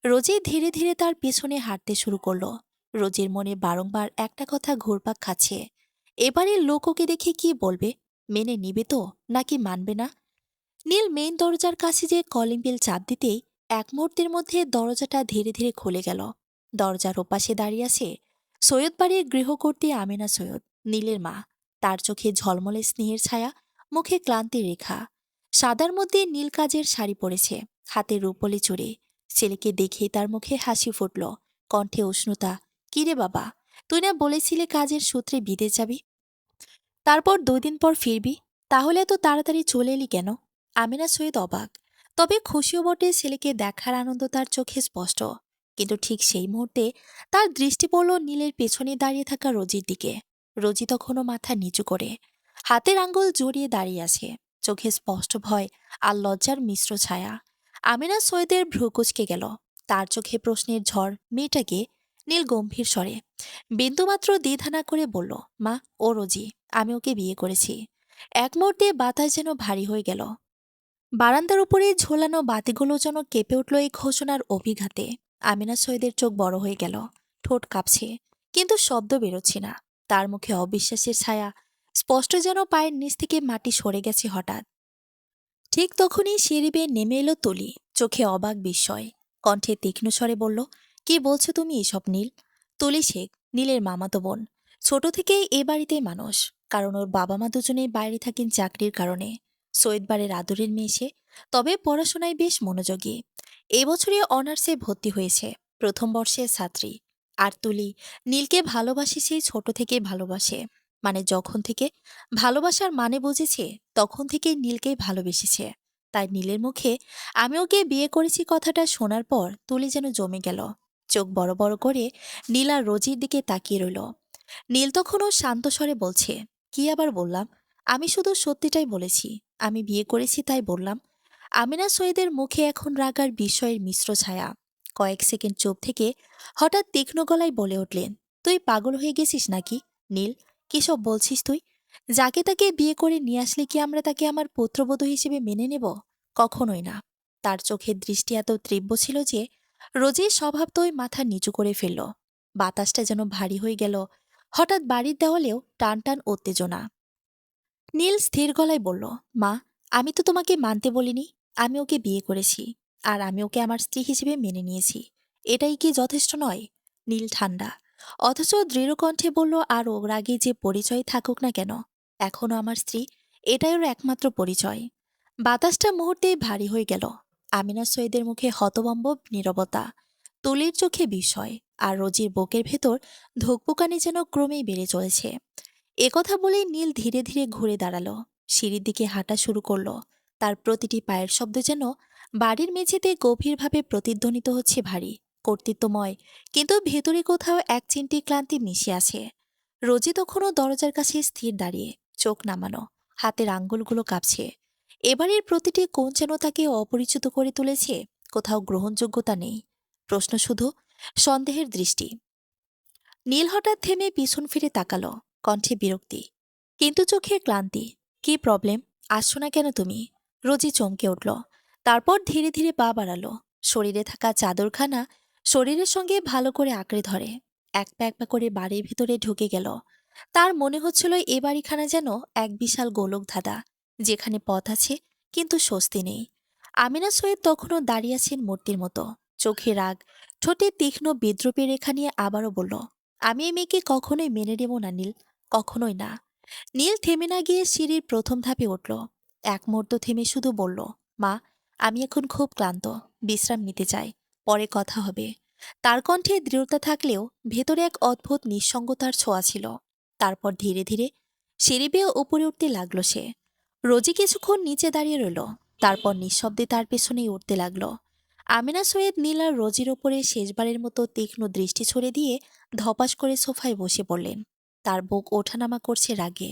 রোজি ধীরে ধীরে তার পেছনে হাঁটতে শুরু করলো। রোজির মনে বারংবার একটা কথা ঘুরপাক খাচ্ছে, এবারের লোক ওকে দেখে কি বলবে? মেনে নিবে তো নাকি মানবে না? নীল মেইন দরজার কাছে যে কলিং বেল চাপ দিতেই এক মুহূর্তের মধ্যে দরজাটা ধীরে ধীরে খুলে গেল। দরজার ওপাশে দাঁড়িয়ে আছে সৈয়দ বাড়ির গৃহকর্ত্রী আমেনা সৈয়দ, নীলের মা। তার চোখে ঝলমলে স্নেহের ছায়া, মুখে ক্লান্তির রেখা। সাদার মধ্যে নীল কাজের শাড়ি পরেছে, হাতে রূপলি চুড়ি। ছেলেকে দেখেই তার মুখে হাসি ফুটল, কণ্ঠে উষ্ণতা। কিরে বাবা, তুই না বলেছিলে কাজের সূত্রে বিদেশ যাবি, তারপর 2 দিন পর ফিরবি, তাহলে এত তাড়াতাড়ি চলে এলি কেন? আমিনা সৈয়দ অবাক, তবে খুশিও বটে। ছেলেকে দেখার আনন্দ তার চোখে স্পষ্ট। কিন্তু ঠিক সেই মুহূর্তে তার দৃষ্টি পড়ল নীলের পেছনে দাঁড়িয়ে থাকা রোজির দিকে। রোজি তখনও মাথা নিচু করে হাতের আঙ্গুল জড়িয়ে দাঁড়িয়ে আছে, চোখে স্পষ্ট ভয় আর লজ্জার মিশ্র ছায়া। আমিনা সৈয়দের ভ্রু কুঁচকে গেল, তার চোখে প্রশ্নের ঝড়। মেয়েটাকে? নীল গম্ভীর স্বরে, বিন্দুমাত্র দ্বিধা না করে বলল, মা, ও রোজি, আমি ওকে বিয়ে করেছি। এক মুহূর্তে বাতাস যেন ভারী হয়ে গেল। বারান্দার উপরে ঝোলানো বাতিগুলো যেন কেঁপে উঠল এই ঘোষণার অভিঘাতে। আমিনা সৈয়দের চোখ বড় হয়ে গেল, ঠোঁট কাঁপছে, কিন্তু শব্দ বেরোচ্ছে না। তার মুখে অবিশ্বাসের ছায়া, স্পষ্ট যেন পায়ের নিচ থেকে মাটি সরে গেছে হঠাৎ। ঠিক তখনই সিঁড়ি বেয়ে নেমে এলো তুলি, চোখে অবাক বিস্ময়, কণ্ঠে তীক্ষ্ণ স্বরে বলল, কি বলছো তুমি এসব নীল? তুলি শেখ, নীলের মামাতো বোন। ছোট থেকেই এ বাড়িতেই মানুষ, কারণ ওর বাবা মা দুজনেই বাইরে থাকেন চাকরির কারণে। সৈয়দবাড়ির আদরের মেয়ে সে, তবে পড়াশোনায় বেশ মনোযোগী। এবছরে অনার্সে ভর্তি হয়েছে, প্রথম বর্ষের ছাত্রী। আর তুলি নীলকে ভালোবাসে, সেই ছোট থেকেই ভালোবাসে। মানে যখন থেকে ভালোবাসার মানে বুঝেছে, তখন থেকেই নীলকেই ভালোবেসেছে। তাই নীলের মুখে আমি ওকে বিয়ে করেছি কথাটা শোনার পর তুলি যেন জমে গেল। চোখ বড় বড় করে নীল আর রোজির দিকে তাকিয়ে রইল। নীল তখনও শান্ত স্বরে বলছে, কি আবার বললাম? আমি শুধু সত্যিটাই বলেছি, আমি বিয়ে করেছি তাই বললাম। আমিনা সৈয়দের মুখে এখন রাগ আর বিস্ময়ের মিশ্র ছায়া। কয়েক সেকেন্ড চুপ থেকে হঠাৎ তীক্ষ্ণ গলায় বলে উঠলেন, তুই পাগল হয়ে গেছিস নাকি নীল? কিসব বলছিস তুই? যাকে তাকে বিয়ে করে নিয়ে আসলে কি আমরা তাকে আমার পুত্রবধূ হিসেবে মেনে নেব? কখনোই না। তার চোখের দৃষ্টি এত তীব্র ছিল যে রোজির স্বভাবতই মাথা নিচু করে ফেলল। বাতাসটা যেন ভারী হয়ে গেল। হঠাৎ বাড়ির দেওয়ালেও টান টান উত্তেজনা। নীল স্থির গলায় বলল, মা, আমি তো তোমাকে মানতে বলিনি। আমি ওকে বিয়ে করেছি। আর আমি ওকে আমার স্ত্রী হিসেবে মেনে নিয়েছি। এটাই কি যথেষ্ট নয়? নীল ঠান্ডা, অথচ দৃঢ় কণ্ঠে বলল, আর ওর আগে যে পরিচয় থাকুক না কেন, এখনও আমার স্ত্রী। এটাই ওর একমাত্র পরিচয়। বাতাসটা মুহূর্তেই ভারী হয়ে গেল। আমিনা সৈয়দের মুখে হতবম্ব নীরবতা, তুলির চোখে বিস্ময়, আর রোজির বুকের ভেতর ধুকপুকানি যেন ক্রমেই বেড়ে চলেছে। একথা বলেই নীল ধীরে ধীরে ঘুরে দাঁড়ালো। সিঁড়ির দিকে হাঁটা শুরু করলো। তার প্রতিটি পায়ের শব্দ যেন বাড়ির মেঝেতে গভীরভাবে প্রতিধ্বনিত হচ্ছে, ভারী, কর্তৃত্বময়, কিন্তু ভেতরে কোথাও এক চিমটি ক্লান্তি মিশে আছে। রোজি তখনও দরজার কাছে স্থির দাঁড়িয়ে, চোখ নামানো, হাতের আঙ্গুলগুলো কাঁপছে। এবারের প্রতিটি কোণ যেন তাকে অপরিচিত করে তুলেছে। কোথাও গ্রহণযোগ্যতা নেই। প্রশ্ন শুধু, সন্দেহের দৃষ্টি। নীল হঠাৎ থেমে পিছন ফিরে তাকালো, কণ্ঠে বিরক্তি, কিন্তু চোখে ক্লান্তি। কি প্রবলেম? আসছো না কেন তুমি? রোজি চমকে উঠল। তারপর ধীরে ধীরে পা বাড়ালো। শরীরে থাকা চাদরখানা শরীরের সঙ্গে ভালো করে আঁকড়ে ধরে এক পা এক পা করে বাড়ির ভিতরে ঢুকে গেল। তার মনে হচ্ছিল এ বাড়িখানা যেন এক বিশাল গোলক ধাঁধা, যেখানে পথ আছে কিন্তু স্বস্তি নেই। আমিনা সৈয়দ তখনও দাঁড়িয়ে আছেন মূর্তির মতো, চোখে রাগ, ঠোঁটে তীক্ষ্ণ বিদ্রুপের রেখা নিয়ে আবারও বলল, আমি এই মেয়েকে কখনোই মেনে নেব না নীল, কখনোই না। নীল থেমে না গিয়ে সিঁড়ির প্রথম ধাপে উঠল। এক মুহূর্ত থেমে শুধু বলল, মা, আমি এখন খুব ক্লান্ত, বিশ্রাম নিতে চাই, পরে কথা হবে। তার কণ্ঠে দৃঢ়তা থাকলেও ভেতরে এক অদ্ভুত নিঃসঙ্গতার ছোঁয়া ছিল। তারপর ধীরে ধীরে সিঁড়ি বেয়ে উপরে উঠতে লাগলো সে। রোজি কিছুক্ষণ নিচে দাঁড়িয়ে রইল। তারপর নিঃশব্দে তার পেছনেই উঠতে লাগলো। আমিনা সৈয়দ নীল আর রোজির ওপরে শেষবারের মতো তীক্ষ্ণ দৃষ্টি ছড়ে দিয়ে ধপাস করে সোফায় বসে পড়লেন। তার বুক ওঠানামা করছে রাগে,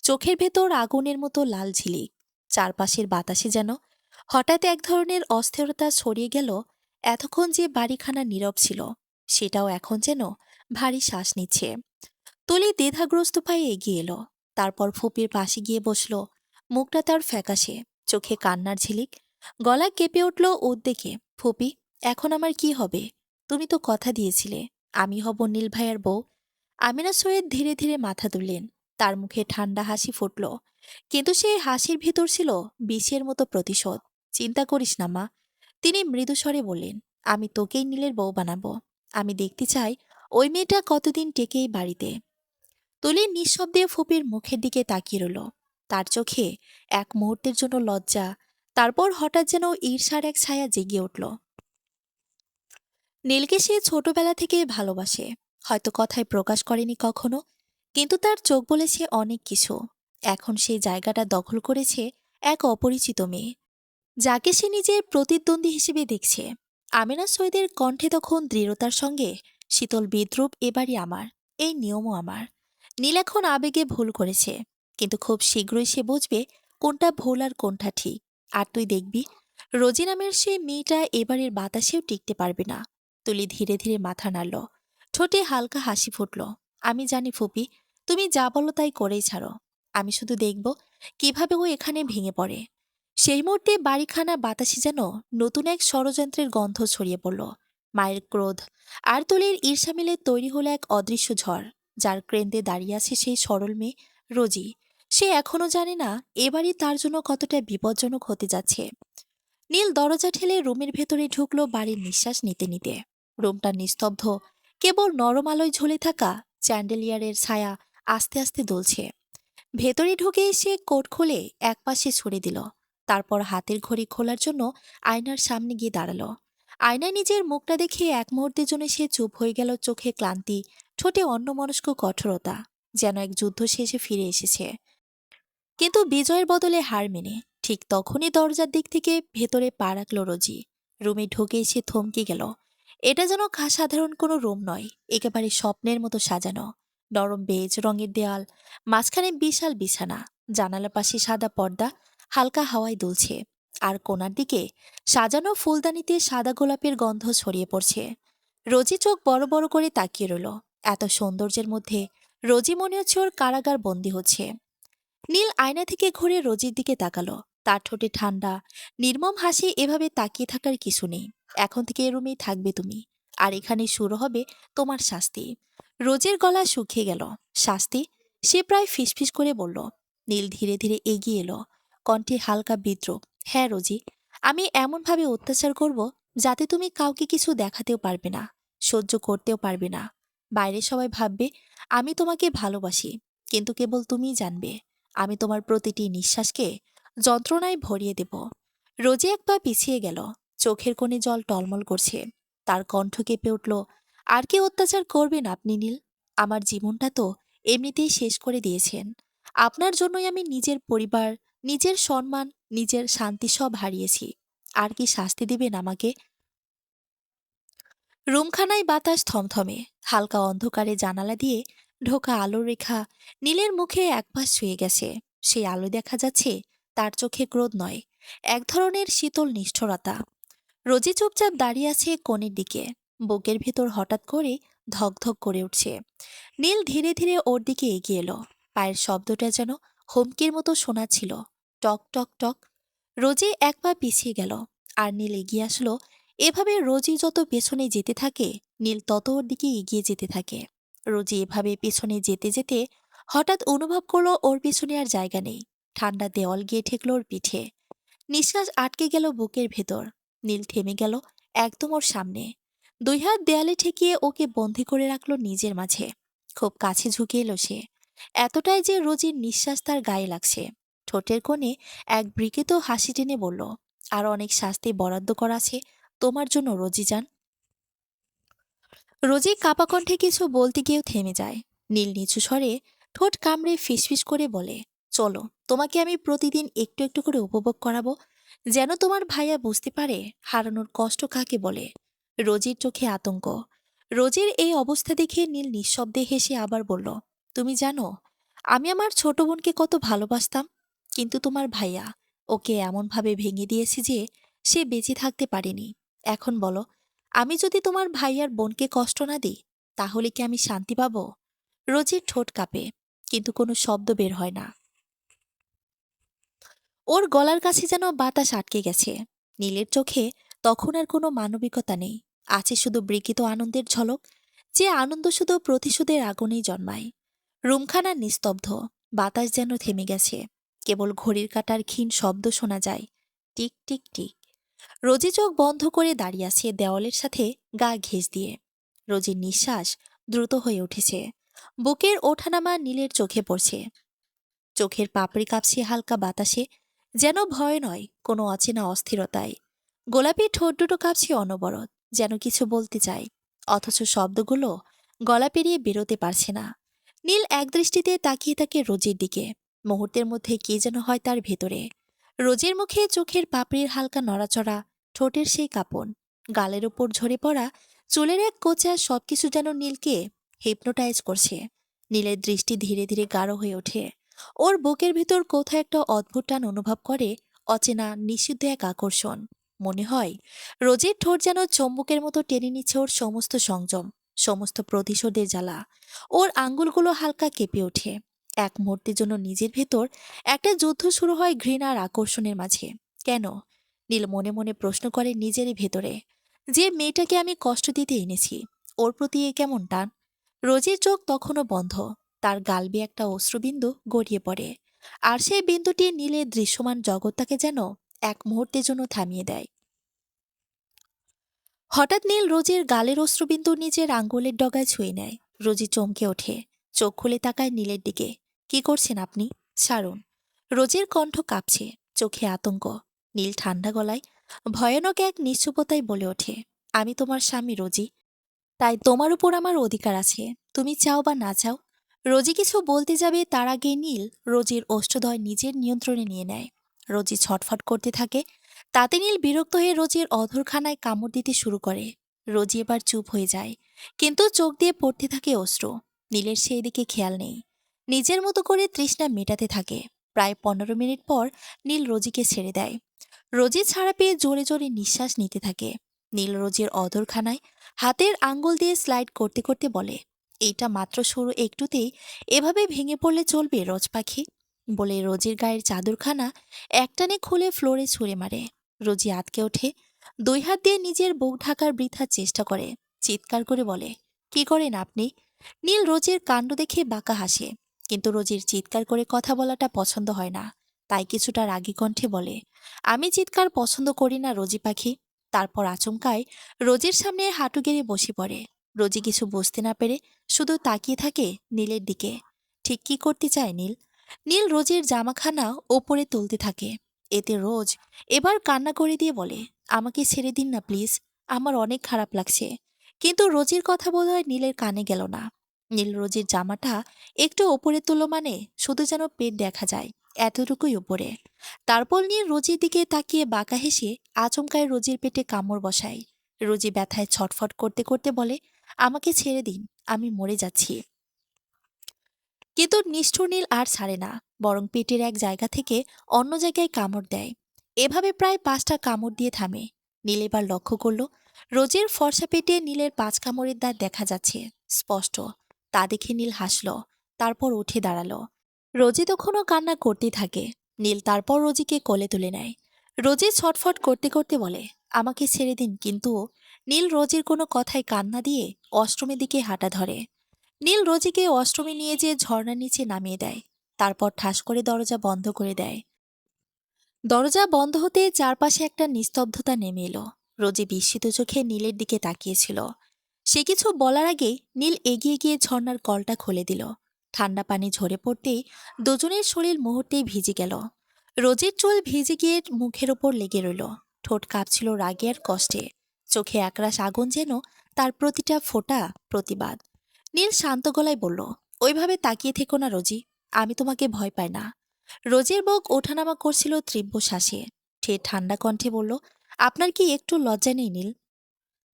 চোখের ভেতর আগুনের মতো লাল ঝিলিক। চারপাশের বাতাসে যেন হঠাৎ এক ধরনের অস্থিরতা ছড়িয়ে গেল। এতক্ষণ যে বাড়িখানা নীরব ছিল, সেটাও এখন যেন ভারী শ্বাস নিচ্ছে। তুলি দ্বিধাগ্রস্ত পায়ে এগিয়ে এলো। তারপর ফুপির পাশে গিয়ে বসল। মুখটা তার ফ্যাকাশে, চোখে কান্নার ঝিলিক, গলা কেঁপে উঠল উদ্বেগে। ফুপি, এখন আমার কি হবে? তুমি তো কথা দিয়েছিলে আমি হব নীল ভাইয়ার বউ। আমিনা সৈয়দ ধীরে ধীরে মাথা তুললেন। তার মুখে ঠান্ডা হাসি ফুটল, কিন্তু সেই হাসির ভিতর ছিল বিষের মতো প্রতিশোধ। চিন্তা করিস না মা, তিনি মৃদুস্বরে বললেন, আমি তোকেই নীলের বউ বানাবো। আমি দেখতে চাই ওই মেয়েটা কতদিন টেকে এই বাড়িতে। তুলি নিঃশব্দে ফুপির মুখের দিকে তাকিয়ে রইল। তার চোখে এক মুহূর্তের জন্য লজ্জা, তারপর হঠাৎ যেন ঈর্ষার এক ছায়া জেগে উঠল। নীলকে সে ছোটবেলা থেকে ভালোবাসে, হয়তো কথায় প্রকাশ করেনি কখনো, কিন্তু তার চোখ বলেছে অনেক কিছু। এখন সেই জায়গাটা দখল করেছে এক অপরিচিত মেয়ে, যাকে সে নিজের প্রতিদ্বন্দ্বী হিসেবে দেখছে। আমিনা সৈয়দের কণ্ঠে তখন দৃঢ়তার সঙ্গে শীতল বিদ্রুপ, এবারই আমার, এই নিয়মও আমার। নীল এখন আবেগে ভুল করেছে, কিন্তু খুব শীঘ্রই সে বুঝবে কোনটা ভুল আর কোনটা ঠিক। আর তুই দেখবি, রোজি নামের সে মেয়েটা এবারের বাতাসেও টিকতে পারবে না। তুলি ধীরে ধীরে মাথা নাড়ল, ঠোঁটে হালকা হাসি ফুটল। আমি জানি ফুপি, তুমি যা বলো তাই করেই ছাড়ো। আমি শুধু দেখব কিভাবে ও এখানে ভেঙে পড়ে। সেই মুহূর্তে বাড়িখানা বাতাসে যেন নতুন এক ষড়যন্ত্রের গন্ধ ছড়িয়ে পড়ল। মায়ের ক্রোধ আর তুলির ঈর্ষা মিলে তৈরি হলো এক অদৃশ্য ঝড়, যার কেন্দ্রে দাঁড়িয়ে আছে সেই সরল মেয়ে রোজি। সে এখনো জানে না এবারই তার জন্য কতটা বিপজ্জনক হতে যাচ্ছে। নীল দরজা ঠেলে রুমের ভেতরে ঢুকলো বাড়ির নিঃশ্বাস নিতে নিতে। রুমটা নিস্তব্ধ, কেবল নরম আলোয় ঝুলে থাকা চ্যান্ডেলিয়ারের ছায়া আস্তে আস্তে দুলছে। ভেতরে ঢুকে এসে কোট খুলে একপাশে ছুড়ে দিল। তারপর হাতের ঘড়ি খোলার জন্য আয়নার সামনে গিয়ে দাঁড়ালো। আয়নায় নিজের মুখটা দেখে এক মুহূর্তের জন্য সে চুপ হয়ে গেল। চোখে ক্লান্তি, ঠোঁটে অন্যমনস্ক কঠোরতা, যেন এক যুদ্ধ শেষে ফিরে এসেছে, কিন্তু বিজয়ের বদলে হার মেনে। ঠিক তখনই দরজার দিক থেকে ভেতরে পা রাখল রোজি। রুমে ঢুকে এসে থমকে গেল। এটা যেন সাধারণ কোনো রুম নয়, একেবারে স্বপ্নের মতো সাজানো। নরম বেজ রঙের দেয়াল, মাঝখানে বিশাল বিছানা, জানালার পাশে সাদা পর্দা হালকা হাওয়ায় দুলছে, আর কোণার দিকে সাজানো ফুলদানিতে সাদা গোলাপের গন্ধ ছড়িয়ে পড়ছে। রোজি চোখ বড় বড় করে তাকিয়ে রইল। এত সৌন্দর্যের মধ্যে রোজি মনে হচ্ছে ওর কারাগার বন্দী হচ্ছে। নীল আয়না থেকে ঘুরে রোজির দিকে তাকালো। তার ঠোঁটে ঠান্ডা নির্মম হাসি। এভাবে তাকিয়ে থাকার কিছু নেই। এখন থেকে এ রুমেই থাকবে তুমি। আর এখানে শুরু হবে তোমার শাস্তি। রোজের গলা শুকিয়ে গেল। শাস্তি? সে প্রায় ফিসফিস করে বলল। নীল ধীরে ধীরে এগিয়ে এলো, কণ্ঠে হালকা বিদ্রোহ। হ্যাঁ রোজি, আমি এমনভাবে অত্যাচার করব যাতে তুমি কাউকে কিছু দেখাতেও পারবে না, সহ্য করতেও পারবে না। বাইরে সবাই ভাববে আমি তোমাকে ভালোবাসি, কিন্তু কেবল তুমিই জানবে আমি তোমার প্রতিটি নিঃশ্বাসকে যন্ত্রণায় ভরিয়ে দেব। রোজে এক পা পিছিয়ে গেল, চোখের কোণে জল টলমল করছে। তার কণ্ঠ কেঁপে উঠল। আর কি অত্যাচার করবেন আপনি নীল? আমার জীবনটা তো এমনিতেই শেষ করে দিয়েছেন। আপনার জন্যই আমি নিজের পরিবার, নিজের সম্মান, নিজের শান্তি সব হারিয়েছি। আর কি শাস্তি দিবেন আমাকে? রুমখানায় বাতাস থমথমে। হালকা অন্ধকারে জানালা দিয়ে ঢোকা আলোর রেখা নীলের মুখে একপাশ ছুঁয়ে গেছে। সেই আলো দেখা যাচ্ছে তার চোখে ক্রোধ নয়, এক ধরনের শীতল নিষ্ঠুরতা। রোজি চুপচাপ দাঁড়িয়ে আছে কোণের দিকে। বুকের ভেতর হঠাৎ করে ধকধক করে উঠছে। নীল ধীরে ধীরে ওর দিকে এগিয়ে এলো। পায়ের শব্দটা যেন হুমকির মতো শোনাচ্ছিল। টক টক টক। রোজি এক পা পিছিয়ে গেল, আর নীল এগিয়ে আসলো। এভাবে রোজি যত পেছনে যেতে থাকে, নীল তত ওর দিকে এগিয়ে যেতে থাকে। রোজি এভাবে পেছনে যেতে যেতে হঠাৎ অনুভব করলো ওর পেছনে আর জায়গা নেই। ঠান্ডা দেওয়াল গিয়ে ঠেকলো ওর পিঠে। নিঃশ্বাস আটকে গেল বুকের ভেতর। নীল থেমে গেল একদম ওর সামনে। দুই হাত দেয়ালে ঠেকিয়ে ওকে বন্দি করে রাখলো নিজের মাঝে। খুব কাছে ঝুঁকে এলো সে, এতটাই যে রোজির নিঃশ্বাস তার গায়ে লাগছে। ঠোঁটের কোণে এক বিকৃত হাসি টেনে বলল, আর অনেক শাস্তি বরাদ্দ করা আছে তোমার জন্য রোজি যান। রোজি কাপা কণ্ঠে কিছু বলতে গিয়েও থেমে যায়। নীল নিচু স্বরে ঠোঁট কামড়ে ফিসফিস করে বলে, চলো, তোমাকে আমি প্রতিদিন একটু একটু করে উপভোগ করাবো, যেন তোমার ভাইয়া বুঝতে পারে হারানোর কষ্ট কাকে বলে। রোজির চোখে আতঙ্ক। রোজির এই অবস্থা দেখে নীল নিঃশব্দে হেসে আবার বলল, তুমি জানো আমি আমার ছোট বোনকে কত ভালোবাসতাম, কিন্তু তোমার ভাইয়া ওকে এমনভাবে ভেঙে দিয়েছে যে সে বেঁচে থাকতে পারেনি। এখন বলো, আমি যদি তোমার ভাইয়ার বোনকে কষ্ট না দিই, তাহলে কি আমি শান্তি পাবো? রোজির ঠোঁট কাঁপে, কিন্তু কোনো শব্দ বের হয় না। ওর গলার কাছে যেন বাতাস আটকে গেছে। নীলের চোখে তখন আর কোনো মানবিকতা নেই, আছে শুধু বিকৃত আনন্দের ঝলক, যে আনন্দ শুধু প্রতিশোধের আগুনেই জন্মায়। রুমখানা নিস্তব্ধ, বাতাস যেন থেমে গেছে। কেবল ঘড়ির কাঁটার ক্ষীণ শব্দ শোনা যায়, টিক টিক টিক। রোজি চোখ বন্ধ করে দাঁড়িয়ে আছে দেওয়ালের সাথে গা ঘেঁষ দিয়ে। রোজির নিঃশ্বাস দ্রুত হয়ে উঠেছে। বুকের ওঠানামা নীলের চোখে পড়ছে। চোখের পাপড়ি কাঁপছে হালকা বাতাসে, যেন ভয় নয়, কোনো অচেনা অস্থিরতায়। গোলাপি ঠোঁট দুটো কাঁপছে অনবরত, যেন কিছু বলতে চায়, অথচ শব্দগুলো গলা পেরিয়ে বেরোতে পারছে না। নীল একদৃষ্টিতে তাকিয়ে থাকে রোজির দিকে। মুহূর্তের মধ্যে কে যেন হয় তার ভেতরে। রোজের মুখে চোখের পাপড়ির হালকা নড়াচড়া, ঠোঁটের সেই কাঁপন, গালের উপর ঝরে পড়া চুলের এক কোঁচা, সবকিছু যেন নীলকে হিপনোটাইজ করছে। নীলের দৃষ্টি ধীরে ধীরে গাঢ় হয়ে ওঠে। ওর বুকের ভিতর কোথাও একটা অদ্ভুত টান অনুভব করে, অচেনা নিষিদ্ধ এক আকর্ষণ। মনে হয় রোজের ঠোঁট যেন চম্বুকের মতো টেনে নিচ্ছে ওর সমস্ত সংযম, সমস্ত প্রতিশোধের জ্বালা। ওর আঙ্গুলগুলো হালকা কেঁপে ওঠে। এক মুহূর্তের জন্য নিজের ভেতর একটা যুদ্ধ শুরু হয় ঘৃণা আর আকর্ষণের মাঝে। কেন? নীল মনে মনে প্রশ্ন করে নিজেরই ভেতরে। যে মেয়েটাকে আমি কষ্ট দিতে এনেছি, ওর প্রতি এ কেমন টান? রোজের চোখ তখনও বন্ধ। তার গাল বেয়ে একটা অশ্রুবিন্দু গড়িয়ে পড়ে। আর সেই বিন্দুটি নীলের দৃশ্যমান জগৎটাকে যেন এক মুহূর্তের জন্য থামিয়ে দেয়। হঠাৎ নীল রোজির গালের অশ্রুবিন্দু নিজের আঙ্গুলের ডগায় ছুঁয়ে নেয়। রোজি চমকে ওঠে, চোখ খুলে তাকায় নীলের দিকে। কি করছেন আপনি? ছাড়ুন। রোজির কণ্ঠ কাঁপছে, চোখে আতঙ্ক। নীল ঠান্ডা গলায় ভয়ানক এক নিশ্চুপতায় বলে ওঠে, আমি তোমার স্বামী রোজি, তাই তোমার উপর আমার অধিকার আছে, তুমি চাও বা না চাও। রোজি কিছু বলতে যাবে তার আগে নীল রোজির ওষ্ঠদয় নিজের নিয়ন্ত্রণে নিয়ে নেয়। রোজি ছটফট করতে থাকে। তাতে নীল বিরক্ত হয়ে রোজির অধরখানায় কামড় দিতে শুরু করে। রোজি এবার চুপ হয়ে যায়, কিন্তু চোখ দিয়ে পড়তে থাকে অশ্রু। নীলের সেই দিকে খেয়াল নেই, নিজের মতো করে তৃষ্ণা মেটাতে থাকে। প্রায় 15 মিনিট পর নীল রোজিকে ছেড়ে দেয়। রোজি ছাড়া পেয়ে জোরে জোরে নিঃশ্বাস নিতে থাকে। নীল রোজির অধরখানায় হাতের আঙ্গুল দিয়ে স্লাইড করতে করতে বলে, এইটা মাত্র শুরু, একটুতেই এভাবে ভেঙে পড়লে চলবে রোজ পাখি? বলে রোজির গায়ের চাদরখানা একটানে খুলে ফ্লোরে ছুঁড়ে মারে। রোজি আঁতকে ওঠে, দুই হাত দিয়ে নিজের বুক ঢাকার বৃথা চেষ্টা করে, চিৎকার করে বলে, কি করেন আপনি? নীল রোজির কাণ্ড দেখে বাঁকা হাসে, কিন্তু রোজির চিৎকার করে কথা বলাটা পছন্দ হয় না। তাই কিছুটা রাগী কণ্ঠে বলে, আমি চিৎকার পছন্দ করি না রোজি পাখি। তারপর আচমকায় রোজির সামনে হাঁটু গেড়ে বসে পড়ে। রোজি কিছু বুঝতে না পেরে শুধু তাকিয়ে থাকে নীলের দিকে। ঠিক কি করতে চায় নীল? নীল রোজের জামাখানা ওপরে তুলতে থাকে। এতে রোজ এবার কান্না করে দিয়ে বলে, আমাকে ছেড়ে দিন না প্লিজ, আমার অনেক খারাপ লাগছে। কিন্তু রোজির কথা বোধহয় নীলের কানে গেল না। নীল রোজির জামাটা একটু ওপরে তুলো, মানে শুধু যেন পেট দেখা যায়, এতটুকুই উপরে। তারপর নীল রোজির দিকে তাকিয়ে বাঁকা হেসে আচমকায় রোজির পেটে কামড় বসায়। রোজি ব্যথায় ছটফট করতে করতে বলে, আমাকে ছেড়ে দিন, আমি মরে যাচ্ছি। কিন্তু নিষ্ঠুর নীল আর ছাড়ে না, বরং পেটের এক জায়গা থেকে অন্য জায়গায় কামড় দেয়। এভাবে প্রায় 5টা কামড় দিয়ে থামে। নীল এবার লক্ষ্য করল, রোজের ফর্সা পেটে নীলের 5 কামড়ের দাঁত দেখা যাচ্ছে স্পষ্ট। তা দেখে নীল হাসল, তারপর উঠে দাঁড়ালো। রোজি তখনও কান্না করতেই থাকে। নীল তারপর রোজিকে কোলে তুলে নেয়। রোজি ছটফট করতে করতে বলে, আমাকে ছেড়ে দিন, কিন্তু নীল রোজির কোনো কথায় কান না দিয়ে অষ্টমের দিকে হাঁটা ধরে। নীল রোজিকে অষ্টমী নিয়ে যেয়ে ঝর্ণার নিচে নামিয়ে দেয়। তারপর ঠাস করে দরজা বন্ধ করে দেয়। দরজা বন্ধ হতে চারপাশে একটা নিস্তব্ধতা নেমে এলো। রোজি বিস্মিত চোখে নীলের দিকে তাকিয়েছিল। সে কিছু বলার আগেই নীল এগিয়ে গিয়ে ঝর্ণার কলটা খুলে দিল। ঠান্ডা পানি ঝরে পড়তেই দুজনের শরীর মুহূর্তেই ভিজে গেল। রোজির চুল ভিজে গিয়ে মুখের ওপর লেগে রইল। ঠোঁট কাঁপছিল রাগে আর কষ্টে। চোখে একরাশ আগুন, যেন তার প্রতিটা ফোঁটা প্রতিবাদ। নীল শান্ত গলায় বলল, ওইভাবে তাকিয়ে থেকো না রোজি, আমি তোমাকে ভয় পাই না। রোজের বুক ওঠানামা করছিল তীব্র শ্বাসে। সে ঠান্ডা কণ্ঠে বলল, আপনার কি একটু লজ্জা নেই নীল?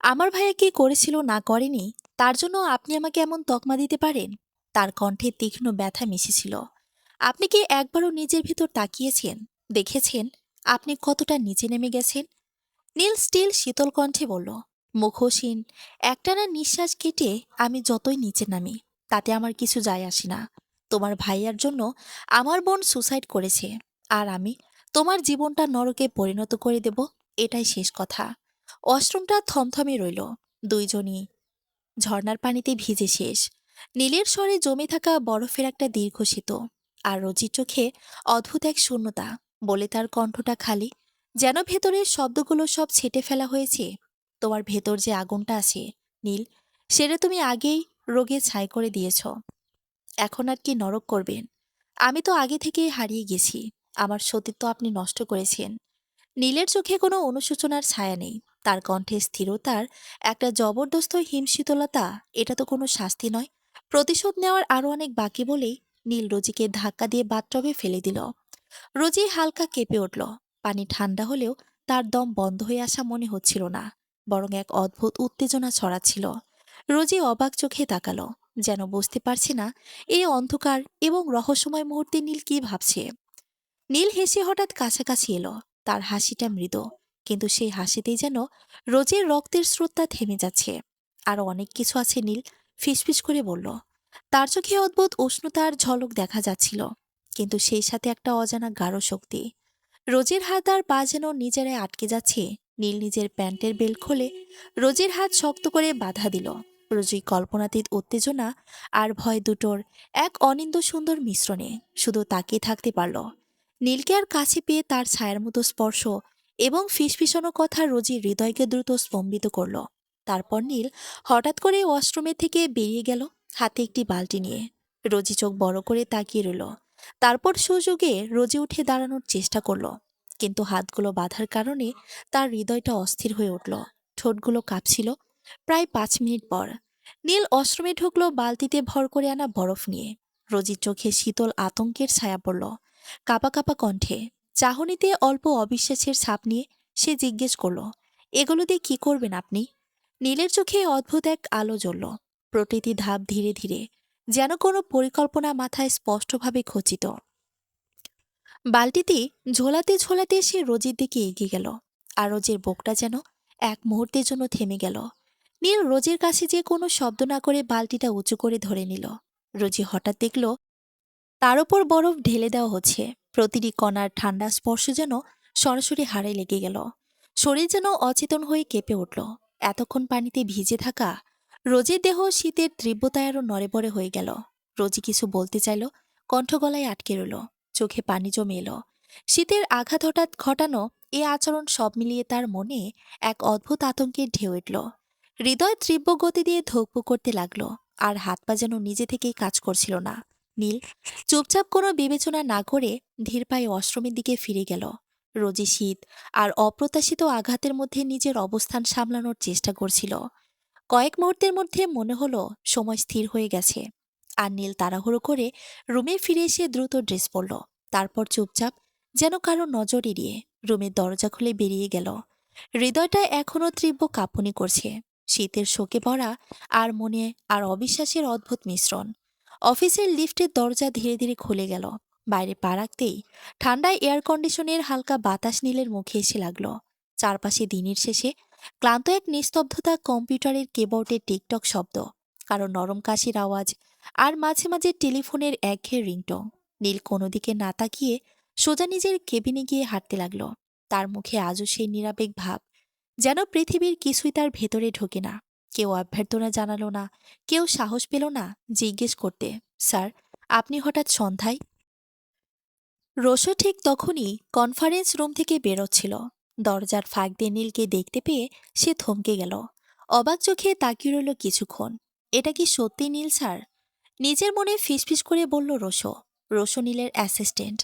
আমার ভাইয়া কি করেছিল না করেনি, তার জন্য আপনি আমাকে এমন তকমা দিতে পারেন? তার কণ্ঠে তীক্ষ্ণ ব্যথা মিশেছিল। আপনি কি একবারও নিজের ভিতর তাকিয়েছেন, দেখেছেন আপনি কতটা নিচে নেমে গেছেন? নীল স্টিল শীতল কণ্ঠে বলল, মুখোশহীন একটানা নিঃশ্বাস কেটে আমি যতই নিচে নামি, তাতে আমার কিছু যায় আসে না। তোমার ভাইয়ার জন্য আমার বোন সুসাইড করেছে, আর আমি তোমার জীবনটা নরকে পরিণত করে দেব, এটাই শেষ কথা। অশ্রমটা থমথমে রইল। দুইজনই ঝর্ণার পানিতে ভিজে শেষ। নীলের স্বরে জমে থাকা বরফের একটা দীর্ঘশীত, আর রোজির চোখে অদ্ভুত এক শূন্যতা। বলে তার কণ্ঠটা খালি, যেন ভেতরের শব্দগুলো সব ছেঁটে ফেলা হয়েছে। তোমার ভেতর যে আগুনটা আছে নীল, সেটা তুমি আগেই রোগে ছাই করে দিয়েছ। এখন আর কি নরক করবেন? আমি তো আগে থেকেই হারিয়ে গেছি। আমার সতীত্ব আপনি নষ্ট করেছেন। নীলের চোখে কোনো অনুশোচনার ছায়া নেই। তার কণ্ঠে স্থিরতার একটা জবরদস্ত হিমশীতলতা। এটা তো কোনো শাস্তি নয়, প্রতিশোধ নেওয়ার আরো অনেক বাকি বলেই নীল রোজিকে ধাক্কা দিয়ে বাথটবে ফেলে দিল। রোজি হালকা কেঁপে উঠল। পানি ঠান্ডা হলেও তার দম বন্ধ হয়ে আসা মনে হচ্ছিল না, বরং এক অদ্ভুত উত্তেজনা ছড়াচ্ছিল। রোজি অবাক চোখে তাকালো, যেন বুঝতে পারছে না এই অন্ধকার এবং রহস্যময় মুহূর্তে নীল কি ভাবছে। নীল হেসে হঠাৎ কাছাকাছি এলো। তার হাসিটা মৃদু, কিন্তু সেই হাসিতেই যেন রোজের রক্তের স্রোতটা থেমে যাচ্ছে। আরো অনেক কিছু আছে নীল ফিসফিস করে বলল। তার চোখে অদ্ভুত উষ্ণতার ঝলক দেখা যাচ্ছিল, কিন্তু সেই সাথে একটা অজানা গাঢ় শক্তি। রোজের হাত আর পা যেন নিজেরাই আটকে যাচ্ছে। নীল নিজের প্যান্টের বেল খুলে রোজের হাত শক্ত করে বাধা দিল। রোজি কল্পনাতীত উত্তেজনা আর ভয় দুটোর এক অনিন্দ সুন্দর মিশ্রণে শুধু তাকিয়ে থাকতে পারল। নীলকে আর কাছে পেয়ে তার ছায়ার মতো স্পর্শ এবং ফিসফিসানো কথা রোজির হৃদয়কে দ্রুত স্তম্ভিত করল। তারপর নীল হঠাৎ করে ওয়াশরুমের থেকে বেরিয়ে গেল, হাতে একটি বালতি নিয়ে। রোজি চোখ বড় করে তাকিয়ে রইল। তারপর সুযোগে রোজি উঠে দাঁড়ানোর চেষ্টা করল, কিন্তু হাতগুলো বাঁধার কারণে তার হৃদয়টা অস্থির হয়ে উঠল। ঠোঁটগুলো কাঁপছিল। প্রায় 5 মিনিট পর নীল ওয়াশরুমে ঢুকলো বালতিতে ভর করে আনা বরফ নিয়ে। রোজির চোখে শীতল আতঙ্কের ছায়া পড়ল। কাঁপা কাঁপা কণ্ঠে, চাহনিতে অল্প অবিশ্বাসের ছাপ নিয়ে সে জিজ্ঞেস করল, এগুলো দিয়ে কি করবেন আপনি? নীলের চোখে অদ্ভুত এক আলো জ্বলল। প্রতিটি ধাপ ধীরে ধীরে, যেন কোনো পরিকল্পনা মাথায় স্পষ্টভাবে খচিত। বালতিতে ঝোলাতে ঝোলাতে সে রোজির দিকে এগিয়ে গেল, আর রোজের বুকটা যেন এক মুহূর্তের জন্য থেমে গেল। নীল রোজের কাছে যে কোনো শব্দ না করে বালতিটা উঁচু করে ধরে নিল। রোজি হঠাৎ দেখল তার উপর বরফ ঢেলে দেওয়া হচ্ছে। প্রতিটি কণার ঠান্ডা স্পর্শ যেন সরাসরি হাড়ে লেগে গেল। শরীর যেন অচেতন হয়ে কেঁপে উঠল। এতক্ষণ পানিতে ভিজে থাকা রোজির দেহ শীতের তীব্রতায় আরো নড়েবড়ে হয়ে গেল। রোজি কিছু বলতে চাইল, কণ্ঠ গলায় আটকে রইল, চোখে পানি জমে এলো। শীতের আঘাত হঠাৎ ঘটানো এ আচরণ সব মিলিয়ে তার মনে এক অদ্ভুত আতঙ্কের ঢেউ উঠল। হৃদয় তীব্র গতি দিয়ে ধুকপুক করতে লাগলো, আর হাত পা যেন নিজে থেকেই কাজ করছিল না। নীল চুপচাপ কোনো বিবেচনা না করে ধীর পায়ে অশ্রমের দিকে ফিরে গেল। রোজি শীত আর অপ্রত্যাশিত আঘাতের মধ্যে নিজের অবস্থান সামলানোর চেষ্টা করছিল। কয়েক মুহূর্তের মধ্যে মনে হলো সময় স্থির হয়ে গেছে। আর নীল তাড়াহুড়ো করে রুমে ফিরে এসে দ্রুত ড্রেস পরল। তারপর চুপচাপ, যেন কারো নজর এড়িয়ে, রুমের দরজা খুলে বেরিয়ে গেল। হৃদয়টা এখনো তীব্র কাঁপুনি করছে। শীতের শোকে ভরা আর মনে আর অবিশ্বাসের অদ্ভুত মিশ্রণ। অফিসের লিফটের দরজা ধীরে ধীরে খুলে গেল। বাইরে পা রাখতেই ঠান্ডায় এয়ার কন্ডিশনের হালকা বাতাস নীলের মুখে এসে লাগলো। চারপাশে দিনের শেষে ক্লান্ত এক নিস্তব্ধতা, কম্পিউটারের কিবোর্ডের টিকটক শব্দ, কারো নরম কাশির আওয়াজ, আর মাঝে মাঝে টেলিফোনের একঘেয়ে রিংটোন। নীল কোনো দিকে না তাকিয়ে সোজা নিজের কেবিনে গিয়ে হাঁটতে লাগলো। তার মুখে আজও সেই নিরাবেগ ভাব, যেন পৃথিবীর কিছুই তার ভেতরে ঢোকে না। কেউ অভ্যর্থনা জানালো না, কেউ সাহস পেল না জিজ্ঞেস করতে, স্যার, আপনি হঠাৎ সন্ধ্যায়? রোশো ঠিক তখনই কনফারেন্স রুম থেকে বেরোচ্ছিল। দরজার ফাঁক দিয়ে নীলকে দেখতে পেয়ে সে থমকে গেল। অবাক চোখে তাকিয়ে রইল কিছুক্ষণ। এটা কি সত্যি নীল স্যার? নিজের মনে ফিসফিস করে বলল রোশো। রোশো নীলের অ্যাসিস্ট্যান্ট।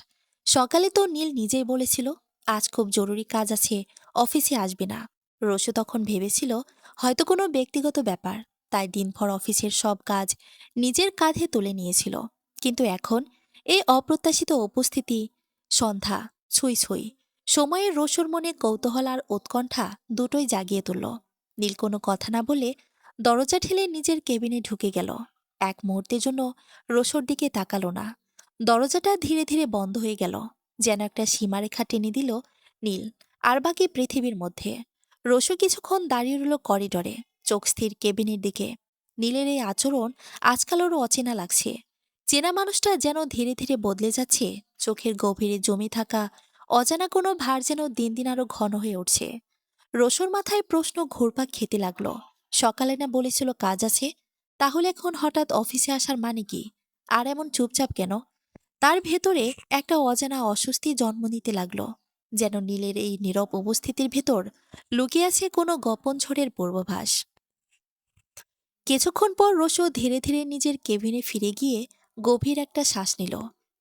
সকালে তো নীল নিজেই বলেছিল আজ খুব জরুরি কাজ আছে, অফিসে আসবে না। রোশো তখন ভেবেছিল হয়তো কোনো ব্যক্তিগত ব্যাপার, তাই দিনভর অফিসের সব কাজ নিজের কাঁধে তুলে নিয়েছিল। কিন্তু এখন এই অপ্রত্যাশিত উপস্থিতি, সন্ধ্যা, ছুঁই ছুঁই, সময়ের রোশোর মনে কৌতূহল আর উৎকণ্ঠা দুটোই জাগিয়ে তুলল। নীল কোনো কথা না বলে দরজা ঠেলে নিজের কেবিনে ঢুকে গেল। এক মুহূর্তের জন্য রোশোর দিকে তাকালো না। দরজাটা ধীরে ধীরে বন্ধ হয়ে গেল, যেন একটা সীমারেখা টেনে দিল নীল আর বাকি পৃথিবীর মধ্যে। রোশো কিছুক্ষণ দাঁড়িয়ে রইল করিডরে, চোখ স্থির কেবিনের দিকে। নীলের এই আচরণ আজকাল ওর অচেনা লাগছে। চেনা মানুষটা যেন ধীরে ধীরে বদলে যাচ্ছে। চোখের গভীরে জমে থাকা অজানা কোনো ভার যেন দিন দিন আরো ঘন হয়ে উঠছে। রোশোর মাথায় প্রশ্ন ঘুরপাক খেতে লাগলো। সকালে না বলেছিল কাজ আছে, তাহলে এখন হঠাৎ অফিসে আসার মানে কি? আর এমন চুপচাপ কেন? তার ভেতরে একটা অজানা অস্বস্তি জন্ম নিতে লাগলো, যেন নীলের এই নীরব উপস্থিতির ভেতর লুকিয়ে আছে কোনো গোপন ঝড়ের পূর্বাভাস। কিছুক্ষণ পর রোশো ধীরে ধীরে নিজের কেবিনে ফিরে গিয়ে গভীর একটা শ্বাস নিল।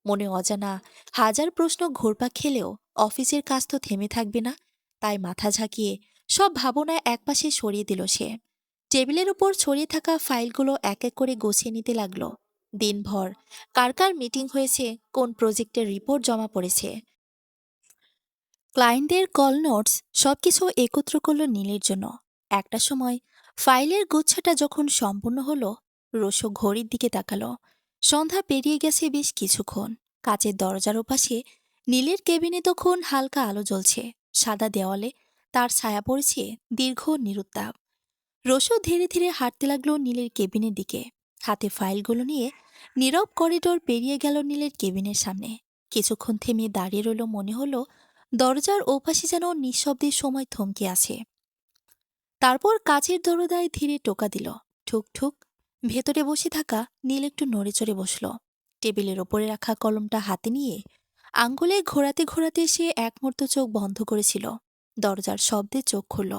মনে অজানা হাজার প্রশ্ন ঘুরপাক খেলেও অফিসের কাজ তো থেমে থাকবে না। তাই মাথা ঝাঁকিয়ে সব ভাবনা একপাশে সরিয়ে দিল সে। টেবিলের উপর ছড়িয়ে থাকা ফাইলগুলো এক এক করে গুছিয়ে নিতে লাগলো। দিনভর কার কার মিটিং হয়েছে, কোন প্রজেক্টের রিপোর্ট জমা পড়েছে, ক্লায়েন্টদের কল নোটস, সবকিছু একত্র করল নীলের জন্য। একটা সময় ফাইলের গুচ্ছটা যখন সম্পূর্ণ হলো, রোশো ঘড়ির দিকে তাকালো। সন্ধ্যা পেরিয়ে গেছে বেশ কিছুক্ষণ। কাচের দরজার ওপাশে নীলের কেবিনে তখন হালকা আলো জ্বলছে। সাদা দেওয়ালে তার ছায়া পড়েছে দীর্ঘ নিরুত্তাপ। রোশো ধীরে ধীরে হাঁটতে লাগলো নীলের কেবিনের দিকে। হাতে ফাইলগুলো নিয়ে নীরব করিডোর পেরিয়ে গেল নীলের কেবিনের সামনে। কিছুক্ষণ থেমে দাঁড়িয়ে রইল, মনে হলো দরজার ওপাশে যেন নিঃশব্দে সময় থমকে আছে। তারপর কাচের দরজায় ধীরে টোকা দিল, ঠুক ঠুক। ভেতরে বসে থাকা নীল একটু নড়ে চড়ে বসল। টেবিলের ওপরে রাখা কলমটা হাতে নিয়ে আঙ্গুলে ঘোরাতে ঘোরাতে সে এক মুহূর্ত চোখ বন্ধ করেছিল। দরজার শব্দে চোখ খুলল।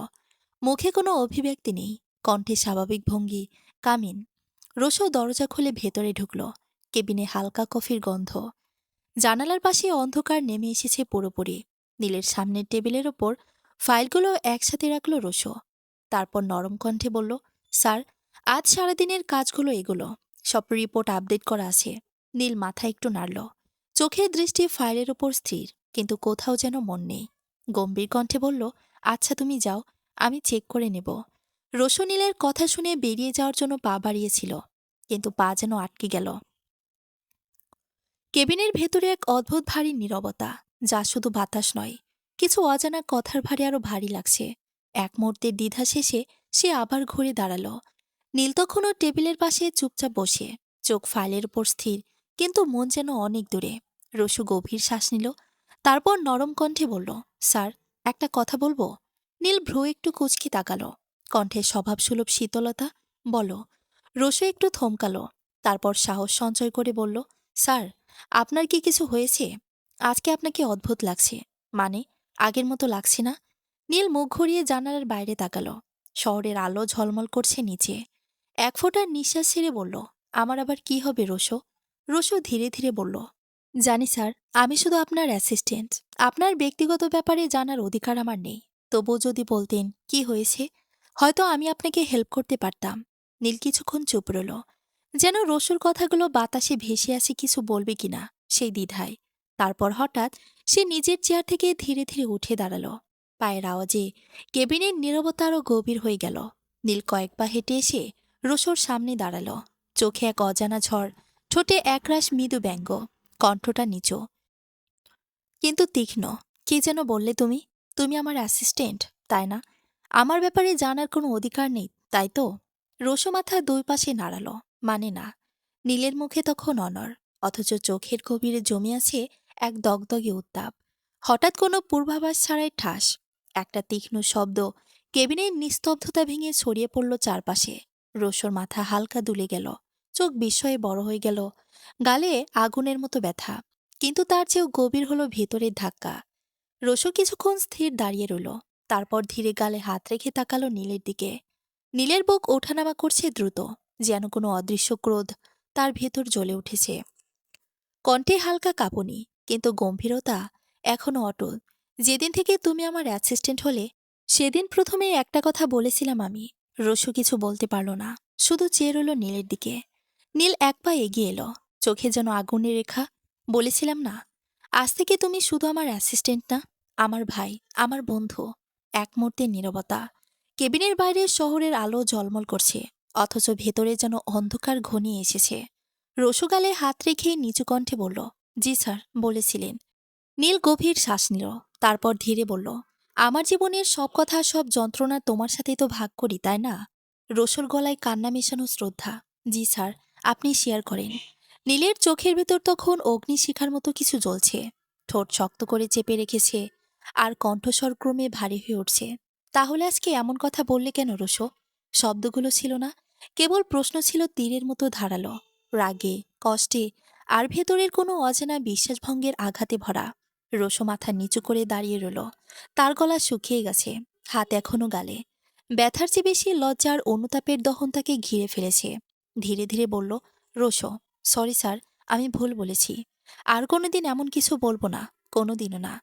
মুখে কোনো অভিব্যক্তি নেই, কণ্ঠে স্বাভাবিক ভঙ্গি, কামিন। রোশো দরজা খুলে ভেতরে ঢুকল। কেবিনে হালকা কফির গন্ধ। জানালার পাশে অন্ধকার নেমে এসেছে পুরোপুরি। নীলের সামনের টেবিলের ওপর ফাইলগুলো একসাথে রাখল রোশো। তারপর নরম কণ্ঠে বলল, স্যার, আজ সারাদিনের কাজগুলো এগুলো, সব রিপোর্ট আপডেট করা আছে। নীল মাথা একটু নাড়ল। চোখের দৃষ্টি ফাইলের ওপর স্থির, কিন্তু কোথাও যেন মন নেই। গম্ভীর কণ্ঠে বলল, আচ্ছা তুমি যাও, আমি চেক করে নেব। রোশো নীলের কথা শুনে বেরিয়ে যাওয়ার জন্য পা বাড়িয়েছিল, কিন্তু পা যেন আটকে গেল। কেবিনের ভেতরে এক অদ্ভুত ভারী নীরবতা, যা শুধু বাতাস নয়, কিছু অজানা কথার ভারে আরো ভারী লাগছে। এক মুহূর্তের দ্বিধা শেষে সে আবার ঘুরে দাঁড়ালো। নীল তখনও টেবিলের পাশে চুপচাপ বসে, চোখ ফাইলের উপর স্থির, কিন্তু মন যেন অনেক দূরে। রসু গভীর শ্বাস নিল, তারপর নরম কণ্ঠে বলল, স্যার, একটা কথা বলবো? নীল ভ্রু একটু কুঁচকি তাকালো, কণ্ঠে স্বভাবসুলভ শীতলতা। বলো। রসু একটু থমকালো, তারপর সাহস সঞ্চয় করে বলল, স্যার, আপনার কি কিছু হয়েছে? আজকে আপনাকে অদ্ভুত লাগছে। মানে, আগের মতো লাগছে না। নীল মুখ ঘুরিয়ে জানালার বাইরে তাকালো। শহরের আলো ঝলমল করছে নিচে। এক ফোঁটা নিঃশ্বাস ছেড়ে বলল, আমার আবার কি হবে রসু? রসু ধীরে ধীরে বলল, জানি স্যার, আমি শুধু আপনার অ্যাসিস্ট্যান্ট। আপনার ব্যক্তিগত ব্যাপারে জানার অধিকার আমার নেই। তবুও যদি বলতেন কি হয়েছে, হয়তো আমি আপনাকে হেল্প করতে পারতাম। নীল কিছুক্ষণ চুপ রইল, যেন রসুর কথাগুলো বাতাসে ভেসে আসে কিছু বলবে কিনা সেই দ্বিধায়। তারপর হঠাৎ সে নিজের চেয়ার থেকে ধীরে ধীরে উঠে দাঁড়ালো। পায়ের আওয়াজে কেবিনের নীরবতা আরও গভীর হয়ে গেল। নীল কয়েক পা হেঁটে এসে রসুর সামনে দাঁড়ালো। চোখে এক অজানা ঝড়, ঠোঁটে একরাশ মৃদু ব্যঙ্গ, কণ্ঠটা নিচু কিন্তু তীক্ষ্ণ। কি যেন বললে তুমি? তুমি আমার অ্যাসিস্ট্যান্ট, তাই না? আমার ব্যাপারে জানার কোনো অধিকার নেই, তাই তো? রসু মাথা দুই পাশে নাড়ালো, মানে না। নীলের মুখে তখন অনর, অথচ চোখের গভীরে জমে আছে এক দগদগে উত্তাপ। হঠাৎ কোনো পূর্বাভাস ছাড়াই ঠাস একটা তীক্ষ্ণ শব্দ কেবিনের নিস্তব্ধতা ভেঙে ছড়িয়ে পড়ল চারপাশে। রসুর মাথা হালকা দুলে গেল, চোখ বিস্ময়ে বড় হয়ে গেল, গালে আগুনের মতো ব্যথা। কিন্তু তার চেয়েও গভীর হলো ভেতরের ধাক্কা। রসু কিছুক্ষণ স্থির দাঁড়িয়ে রইল, তারপর ধীরে গালে হাত রেখে তাকালো নীলের দিকে। নীলের বুক ওঠানামা করছে দ্রুত, যেন কোনো অদৃশ্য ক্রোধ তার ভেতর জ্বলে উঠেছে। কণ্ঠে হালকা কাঁপুনি, কিন্তু গম্ভীরতা এখনো অটল। যেদিন থেকে তুমি আমার অ্যাসিস্ট্যান্ট হলে, সেদিন প্রথমে একটা কথা বলেছিলাম আমি। রসু কিছু বলতে পারল না, শুধু চেয়ে রইল নীলের দিকে। নীল এক পা এগিয়ে এলো, চোখে যেন আগুনের রেখা। বলেছিলাম না, আজ থেকে তুমি শুধু আমার অ্যাসিস্ট্যান্ট না, আমার ভাই, আমার বন্ধু। এক মুহূর্তের নীরবতা। কেবিনের বাইরে শহরের আলো ঝলমল করছে, অথচ ভেতরে যেন অন্ধকার ঘনিয়ে এসেছে। রসুগালে হাত রেখে নিচু কণ্ঠে বলল, জি স্যার, বলেছিলেন। নীল গভীর শ্বাস নিল, তারপর ধীরে বলল, আমার জীবনের সব কথা, সব যন্ত্রণা তোমার সাথেই তো ভাগ করি, তাই না? রসুর গলায় কান্না মেশানো শ্রদ্ধা। জি স্যার, আপনি শেয়ার করেন। নীলের চোখের ভেতর তখন অগ্নিশিখার মতো কিছু জ্বলছে। ঠোঁট শক্ত করে চেপে রেখেছে, আর কণ্ঠস্বর ক্রমে ভারী হয়ে উঠছে। তাহলে আজকে এমন কথা বললে কেন রসু? শব্দগুলো ছিল না, কেবল প্রশ্ন ছিল তীরের মতো ধারালো, রাগে, কষ্টে, আর ভেতরের কোনো অজানা বিশ্বাসভঙ্গের আঘাতে ভরা। রসু মাথা নিচু করে দাঁড়িয়ে রইল, তার গলা শুকিয়ে গেছে, হাত এখনো গালে। ব্যথার চেয়ে বেশি লজ্জা আর অনুতাপের দহন তাকে ঘিরে ফেলেছে। ধীরে ধীরে বলল, রসু, সরি স্যার, আমি ভুল বলেছি। আর কোনোদিন এমন কিছু বলবো না, কোনোদিনও না।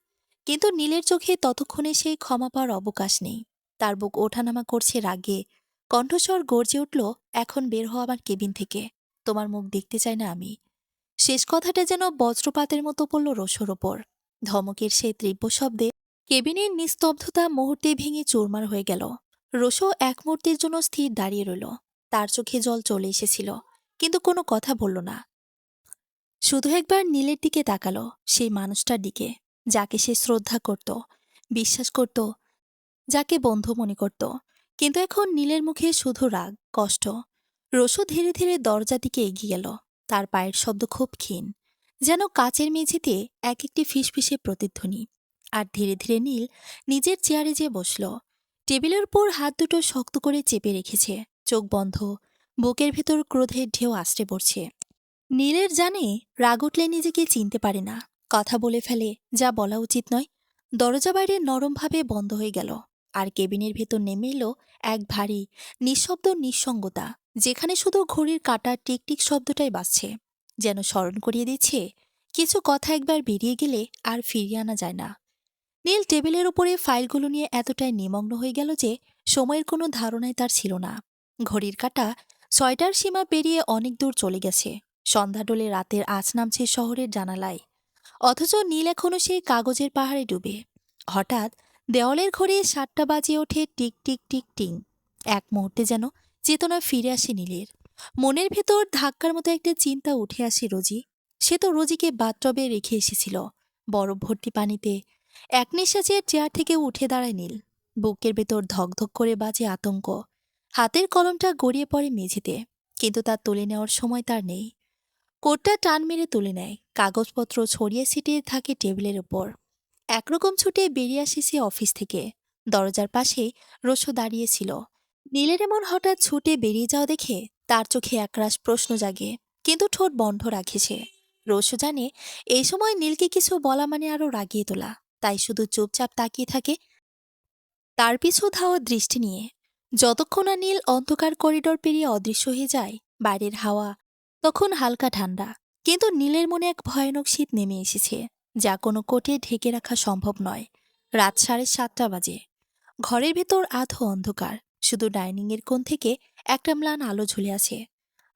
কিন্তু নীলের চোখে ততক্ষণে সেই ক্ষমা পাওয়ার অবকাশ নেই। তার বুক ওঠানামা করছে রাগে, কণ্ঠস্বর গর্জে উঠল, এখন বের হও আমার কেবিন থেকে। তোমার মুখ দেখতে চাই না আমি। শেষ কথাটা যেন বজ্রপাতের মতো পড়ল রসুর ওপর। ধমকের সেই তীব্র শব্দে কেবিনের নিস্তব্ধতা মুহূর্তে ভেঙে চুরমার হয়ে গেল। রসু এক মুহূর্তের জন্য স্থির দাঁড়িয়ে রইল। তার চোখে জল চলে এসেছিল, কিন্তু কোনো কথা বলল না। শুধু একবার নীলের দিকে তাকালো, সেই মানুষটার দিকে, যাকে সে শ্রদ্ধা করত, বিশ্বাস করত, যাকে বন্ধু মনে করত। কিন্তু এখন নীলের মুখে শুধু রাগ, কষ্ট। রসু ধীরে ধীরে দরজা দিকে এগিয়ে গেল, তার পায়ের শব্দ খুব ক্ষীণ, যেন কাচের মেঝেতে এক একটি ফিসফিসে প্রতিধ্বনি। আর ধীরে ধীরে নীল নিজের চেয়ারে যেয়ে বসল। টেবিলের উপর হাত দুটো শক্ত করে চেপে রেখেছে, চোখ বন্ধ, বুকের ভেতর ক্রোধের ঢেউ আছড়ে পড়ছে। নীলের জানে, রাগ উঠলে নিজেকে চিনতে পারে না, কথা বলে ফেলে যা বলা উচিত নয়। দরজা বাইরে নরমভাবে বন্ধ হয়ে গেল, আর কেবিনের ভেতর নেমে এলো এক ভারী, নিঃশব্দ নিঃসঙ্গতা, যেখানে শুধু ঘড়ির কাঁটার টিকটিক শব্দটাই বাজছে, যেন স্মরণ করিয়ে দিচ্ছে কিছু কথা একবার বেরিয়ে গেলে আর ফিরিয়ে আনা যায় না। নীল টেবিলের উপরে ফাইলগুলো নিয়ে এতটাই নিমগ্ন হয়ে গেল যে সময়ের কোনো ধারণাই তার ছিল না। ঘড়ির কাঁটা ৬টার সীমা পেরিয়ে অনেক দূর চলে গেছে। সন্ধ্যা ডোলে রাতের আঁচ নামছে শহরের জানালায়, অথচ নীল এখনো সেই কাগজের পাহাড়ে ডুবে। হঠাৎ দেওয়ালের ঘড়ি ৭টা বাজিয়ে ওঠে, টিক টিক টিক টিং। এক মুহূর্তে যেন চেতনা ফিরে আসে নীলের। মনের ভেতর ধাক্কার মতো একটা চিন্তা উঠে আসে রোজি। সে তো রোজিকে বাথটবে রেখে এসেছিল, বরফ ভর্তি পানিতে। এক নিঃশ্বাসে চেয়ার থেকে উঠে দাঁড়ায় নীল। বুকের ভেতর ধকধক করে বাজে আতঙ্ক। হাতের কলমটা গড়িয়ে পড়ে মেঝেতে, কিন্তু তা তুলে নেওয়ার সময় তার নেই। কোটটা টান মেরে তুলে নেয়, কাগজপত্র ছড়িয়ে ছিটিয়ে থাকে টেবিলের উপর। একরকম ছুটে বেরিয়ে আসে সে অফিস থেকে। দরজার পাশে রোশো দাঁড়িয়েছিল। নীলের এমন হঠাৎ ছুটে বেরিয়ে যাওয়া দেখে তার চোখে একরাশ প্রশ্ন জাগে, কিন্তু ঠোঁট বন্ধ রাখে সে। রোশো জানে এই সময় নীলকে কিছু বলা মানে আরো রাগিয়ে তোলা, তাই শুধু চুপচাপ তাকিয়ে থাকে তার পিছু ধাওয়া দৃষ্টি নিয়ে। যতক্ষণ না নীল অন্ধকার করিডোর পেরিয়ে অদৃশ্য হয়ে যায়, বাইরের হাওয়া তখন হালকা ঠান্ডা, কিন্তু নীলের মনে এক ভয়ানক শীত নেমে এসেছে, যা কোনো কোটে ঢেকে রাখা সম্ভব নয়। রাত 7:30 বাজে। ঘরের ভেতর আধো অন্ধকার, শুধু ডাইনিংয়ের কোণ থেকে একটা ম্লান আলো ঝুলে আছে।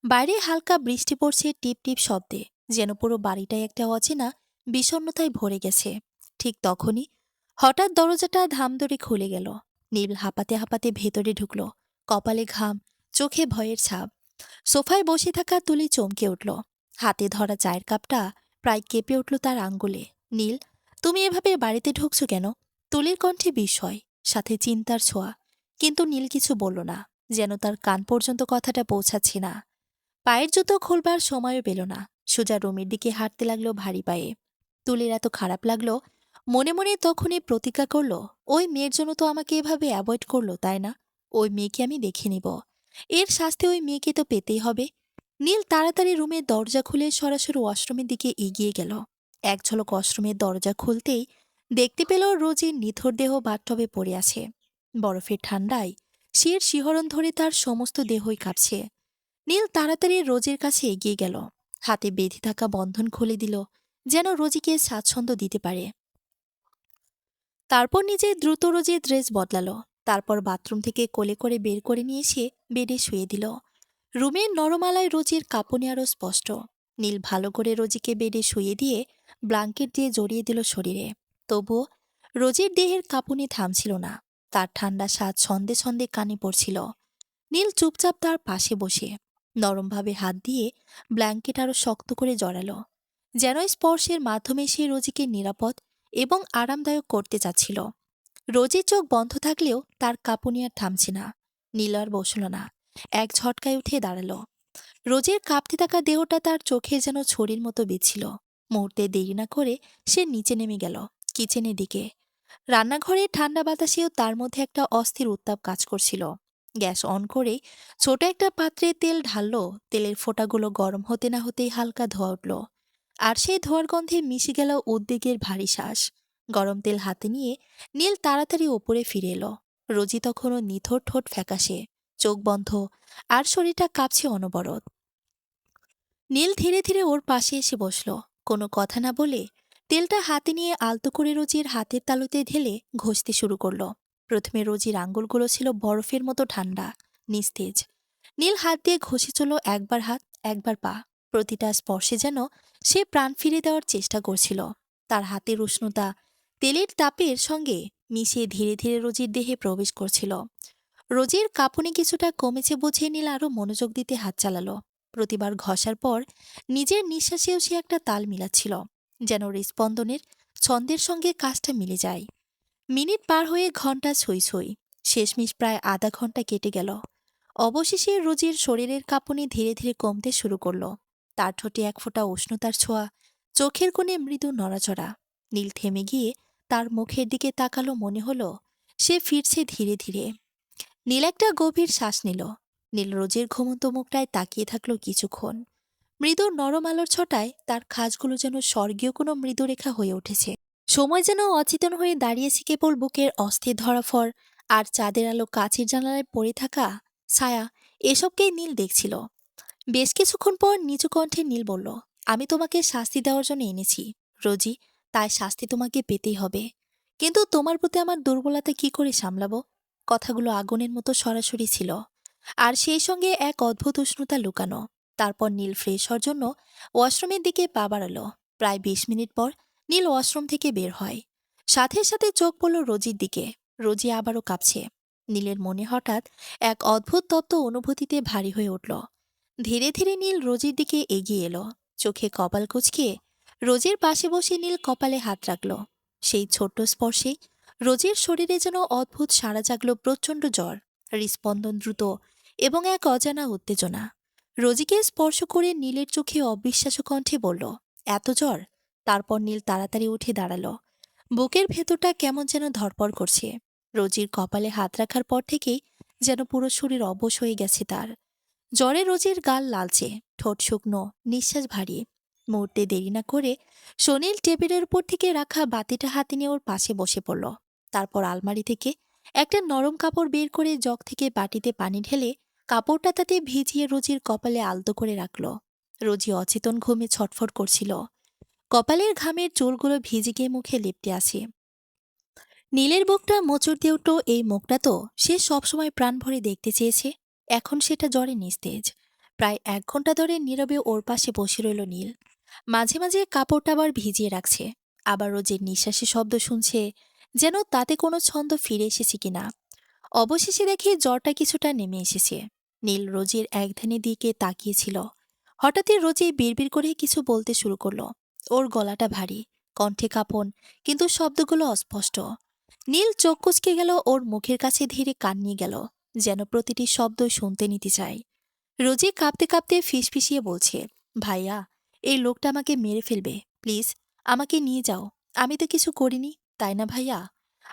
বাইরে হালকা বৃষ্টি পড়ছে টিপ টিপ শব্দে, যেন পুরো বাড়িটাই একটা অচেনা বিষণ্ণতায় ভরে গেছে। ঠিক তখনই হঠাৎ দরজাটা ধাম ধরে খুলে গেল। নীল হাঁপাতে হাঁপাতে ভেতরে ঢুকল, কপালে ঘাম, চোখে ভয়ের ছাপ। সোফায় বসে থাকা তুলি চমকে উঠল। হাতে ধরা চায়ের কাপটা প্রায় কেঁপে উঠল তার আঙ্গুলে। নীল, তুমি এভাবে বাড়িতে ঢুকছো কেন? তুলির কণ্ঠে বিস্ময়, সাথে চিন্তার ছোঁয়া। কিন্তু নীল কিছু বলল না, যেন তার কান পর্যন্ত কথাটা পৌঁছাচ্ছে না। পায়ের জুতো খুলবার সময়ও পেল না, সোজা রুমের দিকে হাঁটতে লাগলো ভারী পায়ে। তুলির এত খারাপ লাগলো, মনে মনে তখনই প্রতিজ্ঞা করল, ওই মেয়ের জন্য তো আমাকে এভাবে অ্যাভয়েড করলো, তাই না? ওই মেয়েকে আমি দেখে নিব, এর শাস্তি ওই মেয়েকে তো পেতেই হবে। নীল তাড়াতাড়ি রুমের দরজা খুলে সরাসরি ওয়াশরুমের দিকে এগিয়ে গেল। এক ঝলক ওয়াশরুমের দরজা খুলতেই দেখতে পেল রোজির নিথর দেহ বাথটবে পড়ে আছে। বরফের ঠান্ডায় শির শিহরণ ধরে তার সমস্ত দেহই কাঁপছে। নীল তাড়াতাড়ি রোজির কাছে এগিয়ে গেল, হাতে বেঁধে থাকা বন্ধন খুলে দিল, যেন রোজিকে স্বাচ্ছন্দ্য দিতে পারে। তারপর নিজে দ্রুত রোজির ড্রেস বদলালো। তারপর বাথরুম থেকে কোলে করে বের করে নিয়ে এসে বেডে শুয়ে দিল। রুমের নরমালায় রোজির কাঁপুনি আরও স্পষ্ট। নীল ভালো করে রোজিকে বেডে শুয়ে দিয়ে ব্লাঙ্কেট দিয়ে জড়িয়ে দিল শরীরে। তবুও রোজির দেহের কাঁপুনি থামছিল না, তার ঠান্ডা স্বাদ ছন্দে ছন্দে কানে পড়ছিল। নীল চুপচাপ তার পাশে বসে নরমভাবে হাত দিয়ে ব্ল্যাঙ্কেট আরো শক্ত করে জড়ালো, যেন স্পর্শের মাধ্যমে সে রোজিকে নিরাপদ এবং আরামদায়ক করতে চাচ্ছিল। রোজির চোখ বন্ধ থাকলেও তার কাঁপুনি আর থামছে না। নীল আর বসল না, এক ঝটকায় উঠে দাঁড়ালো। রোজির কাঁপতে থাকা দেহটা তার চোখে যেন ছড়ির মতো বিছিল। মুহূর্তে দেরি না করে সে নিচে নেমে গেল কিচেনের দিকে। রান্নাঘরে ঠান্ডা বাতাসেও তার মধ্যে একটা অস্থির উত্তাপ কাজ করছিল। গ্যাস অন করে ছোট একটা পাত্রে তেল ঢাললো। তেলের ফোঁটাগুলো গরম হতে না হতেই হালকা ধোঁয়া উঠল, আর সেই ধোঁয়ার গন্ধে মিশে গেল উদ্বেগের ভারী শ্বাস। গরম তেল হাতে নিয়ে নীল তাড়াতাড়ি ওপরে ফিরে এলো। রোজি তখনও নিথর, ঠোঁট ফ্যাকাশে, চোখ বন্ধ, আর শরীরটা কাঁপছে অনবরত। নীল ধীরে ধীরে ওর পাশে এসে বসল, কোনো কথা না বলে তেলটা হাতে নিয়ে আলতো করে রোজির হাতের তালুতে ঢেলে ঘষতে শুরু করলো। প্রথমে রোজির আঙ্গুলগুলো ছিল বরফের মতো ঠান্ডা, নিস্তেজ। নীল হাত দিয়ে ঘষে চলল, একবার হাত, একবার পা। প্রতিটা স্পর্শে যেন সে প্রাণ ফিরে দেওয়ার চেষ্টা করছিল। তার হাতের উষ্ণতা তেলের তাপের সঙ্গে মিশিয়ে ধীরে ধীরে রোজির দেহে প্রবেশ করছিল। রোজির কাঁপুনি কিছুটা কমেছে বুঝে নীল আরো মনোযোগ দিতে হাত চালালো। প্রতিবার ঘষার পর নিজের নিঃশ্বাসেও সে একটা তাল মিলাচ্ছিল, যেন হৃস্পন্দনের ছন্দের সঙ্গে কাজটা মিলে যায়। মিনিট পার হয়ে ঘন্টা ছই ছই, শেষমেশ প্রায় আধা ঘন্টা কেটে গেল। অবশেষে রোজির শরীরের কাঁপুনি ধীরে ধীরে কমতে শুরু করলো। তার ঠোঁটে এক ফোঁটা উষ্ণতার ছোঁয়া, চোখের কোণে মৃদু নড়াচড়া। নীল থেমে গিয়ে তার মুখের দিকে তাকালো, মনে হলো সে ফিরছে ধীরে ধীরে। নীল একটা গভীর শ্বাস নিল। নীল রোজের ঘুমন্ত মুখটায় তাকিয়ে থাকলো কিছুক্ষণ। মৃদু নরম আলোর ছটায় তার খাজগুলো যেন স্বর্গীয় কোনো মৃদুরেখা হয়ে উঠেছে। সময় যেন অচেতন হয়ে দাঁড়িয়েছে কেবল বুকের অস্থির ধরাফর আর চাঁদের আলো কাছের জানালায় পড়ে থাকা ছায়া, এসবকেই নীল দেখছিল। বেশ কিছুক্ষণ পর নিচু কণ্ঠে নীল বলল, আমি তোমাকে শাস্তি দেওয়ার জন্য এনেছি, রোজি, তাই শাস্তি তোমাকে পেতেই হবে। কিন্তু তোমার প্রতি আমার দুর্বলতা কি করে সামলাবো? কথাগুলো আগুনের মতো সরাসরি ছিল, আর সেই সঙ্গে এক অদ্ভুত উষ্ণতা লুকানো। তারপর নীল ফ্রেশ হওয়ার জন্য ওয়াশরুমের দিকে পা বাড়ালো। প্রায় 20 মিনিট পর নীল ওয়াশরুম থেকে বের হয়। সাথে সাথে চোখ পড়ল রোজির দিকে। রোজি আবারও কাঁপছে। নীলের মনে হঠাৎ এক অদ্ভুত তত্ত্ব অনুভূতিতে ভারী হয়ে উঠল। ধীরে ধীরে নীল রোজির দিকে এগিয়ে এলো, চোখে কপাল কুঁচকে রোজির পাশে বসে নীল কপালে হাত রাখল। সেই ছোট্ট স্পর্শে রোজির শরীরে যেন অদ্ভুত সাড়া জাগল, প্রচণ্ড জ্বর, হৃস্পন্দন দ্রুত এবং এক অজানা উত্তেজনা। রোজিকে স্পর্শ করে নীলের চোখে অবিশ্বাস্য কণ্ঠে বলল, এত জ্বর? তারপর নীল তাড়াতাড়ি উঠে দাঁড়ালো। বুকের ভেতরটা কেমন যেন ধড়পড় করছে। রোজির কপালে হাত রাখার পর থেকেই যেন পুরো শরীর অবশ হয়ে গেছে তার। জ্বরে রোজির গাল লালচে, ঠোঁট শুকনো, নিঃশ্বাস ভারী। মুহূর্তে দেরি না করে সনিল টেবিলের উপর থেকে রাখা বাতিটা হাতে নিয়ে ওর পাশে বসে পড়ল। তারপর আলমারি থেকে একটা নরম কাপড় বের করে জগ থেকে বাটিতে পানি ঢেলে কাপড়টা তাতে ভিজিয়ে রোজির কপালে আলতো করে রাখল। রোজি অচেতন ঘুমে ছটফট করছিল। কপালের ঘামের চুলগুলো ভিজে গিয়ে মুখে লেপ্টে আছে। নীলের বুকটা মোচড় দিয়ে উঠল। এই মুখটা তো সে সবসময় প্রাণ ভরে দেখতে চেয়েছে। এখন সেটা জ্বরে নিস্তেজ। প্রায় 1 ঘন্টা ধরে নীরবে ওর পাশে বসে রইল নীল। মাঝে মাঝে কাপড়টা আবার ভিজিয়ে রাখছে, আবার রোজের নিঃশ্বাসের শব্দ শুনছে, যেন তাতে কোনো ছন্দ ফিরে এসেছে কিনা। অবশেষে দেখে জ্বরটা কিছুটা নেমে এসেছে। নীল রোজের একধানে দিকে তাকিয়েছিল। হঠাৎই রোজি বিড়বিড় করে কিছু বলতে শুরু করলো। ওর গলাটা ভারী, কণ্ঠে কাঁপন, কিন্তু শব্দগুলো অস্পষ্ট। নীল চোখ কুঁচকে গেল, ওর মুখের কাছে ধীরে কান নিয়ে গেল, যেন প্রতিটি শব্দ শুনতে নিতে চায়। রোজি কাঁপতে কাঁপতে ফিসফিসিয়ে বলছে, ভাইয়া, এই লোকটা আমাকে মেরে ফেলবে, প্লিজ আমাকে নিয়ে যাও। আমি তো কিছু করিনি, তাই না ভাইয়া?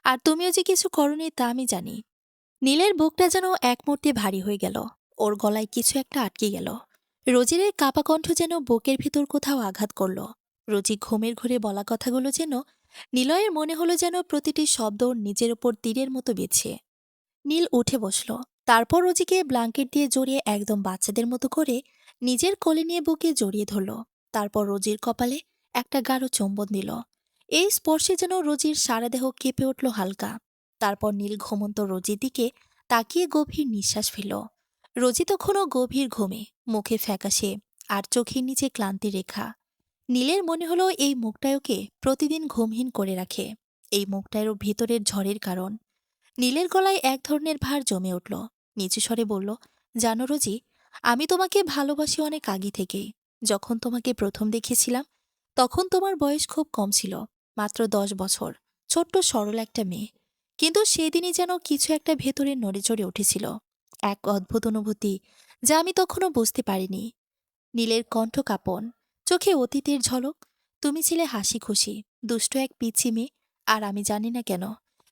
আর তুমিও যে কিছু করনি তা আমি জানি। নীলের বুকটা যেন এক মুহূর্তে ভারী হয়ে গেল। ওর গলায় কিছু একটা আটকে গেল। রোজির এই কাপা কণ্ঠ যেন বুকের ভেতর কোথাও আঘাত করল। রোজি ঘুমের ঘরে বলা কথাগুলো যেন নিলয়ের মনে হলো যেন প্রতিটি শব্দ ওর নিজের ওপর তীরের মতো বিছে। নীল উঠে বসল। তারপর রোজিকে ব্ল্যাঙ্কেট দিয়ে জড়িয়ে একদম বাচ্চাদের মতো করে নিজের কোলে নিয়ে বুকে জড়িয়ে ধরল। তারপর রোজির কপালে একটা গাঢ় চুম্বন দিল। এই স্পর্শে যেন রোজির সারা দেহ কেঁপে উঠল হালকা। তারপর নীল ঘুমন্ত রোজির দিকে তাকিয়ে গভীর নিঃশ্বাস ফেলল। রোজি তখনও গভীর ঘুমে, মুখে ফ্যাকাশে, আর চোখের নিচে ক্লান্তি রেখা। নীলের মনে হলো এই মুখটাই ওকে প্রতিদিন ঘুমহীন করে রাখে। এই মুখটাই ওর ভেতরের ঝড়ের কারণ। নীলের গলায় এক ধরনের ভার জমে উঠল। নিচু স্বরে বলল, জানো রোজি, আমি তোমাকে ভালোবাসি অনেক আগে থেকেই। যখন তোমাকে প্রথম দেখেছিলাম তখন তোমার বয়স খুব কম ছিল, মাত্র 10 বছর। ছোট্ট সরল একটা মেয়ে। কিন্তু সেদিনই যেন কিছু একটা ভেতরে নড়ে চড়ে উঠেছিল। এক অদ্ভুত অনুভূতি, যা আমি তখনও বুঝতে পারিনি। নীলের কণ্ঠ কাঁপন, চোখে অতীতের ঝলক। তুমি ছিলে হাসি খুশি, দুষ্ট এক পিচ্ছি মেয়ে। আর আমি জানি না কেন,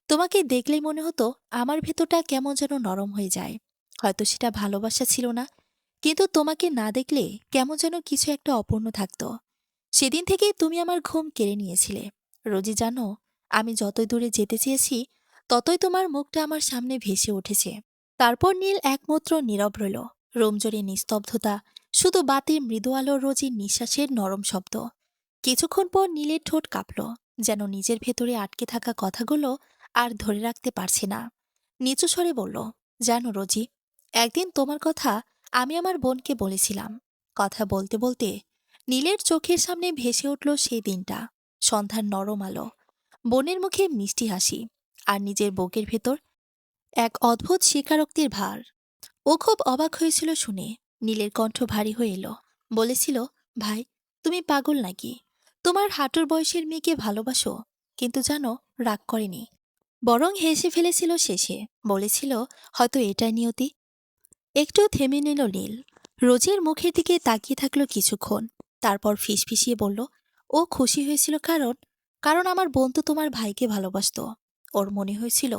তোমাকে দেখলেই মনে হতো আমার ভেতরটা কেমন যেন নরম হয়ে যায়। হয়তো সেটা ভালোবাসা ছিল না, কিন্তু তোমাকে না দেখলে কেমন যেন কিছু একটা অপূর্ণ থাকতো। সেদিন থেকেই তুমি আমার ঘুম কেড়ে নিয়েছিলে। রোজি জানো, আমি যতই দূরে যেতে চেয়েছি ততই তোমার মুখটা আমার সামনে ভেসে উঠেছে। তারপর নীল একমাত্র নীরব রইল। রোমজোরে নিস্তব্ধতা, শুধু বাতির মৃদু আলো, রোজির নিঃশ্বাসের নরম শব্দ। কিছুক্ষণ পর নীলের ঠোঁট কাঁপল, যেন নিজের ভেতরে আটকে থাকা কথাগুলো আর ধরে রাখতে পারছে না। নিচু স্বরে বলল, জানো রোজি, একদিন তোমার কথা আমি আমার বোনকে বলেছিলাম। কথা বলতে বলতে নীলের চোখের সামনে ভেসে উঠল সেই দিনটা। সন্ধ্যার নরম আলো, বোনের মুখে মিষ্টি হাসি, আর নিজের বুকের ভেতর এক অদ্ভুত স্বীকারোক্তির ভার। ও খুব অবাক হয়েছিল শুনে। নীলের কণ্ঠ ভারী হয়ে এলো। বলেছিল, ভাই, তুমি পাগল নাকি? তোমার হাঁটুর বয়সের মেয়েকে ভালোবাসো? কিন্তু জানো, রাগ করেনি, বরং হেসে ফেলেছিল শেষে। বলেছিল, হয়তো এটাই নিয়তি। একটু থেমে নিল নীল। রোজির মুখের দিকে তাকিয়ে থাকলো কিছুক্ষণ। তারপর ফিসফিসিয়ে বলল, ও খুশি হয়েছিল কারণ কারণ আমার বোন তো তোমার ভাইকে ভালোবাসতো। ওর মনে হয়েছিল,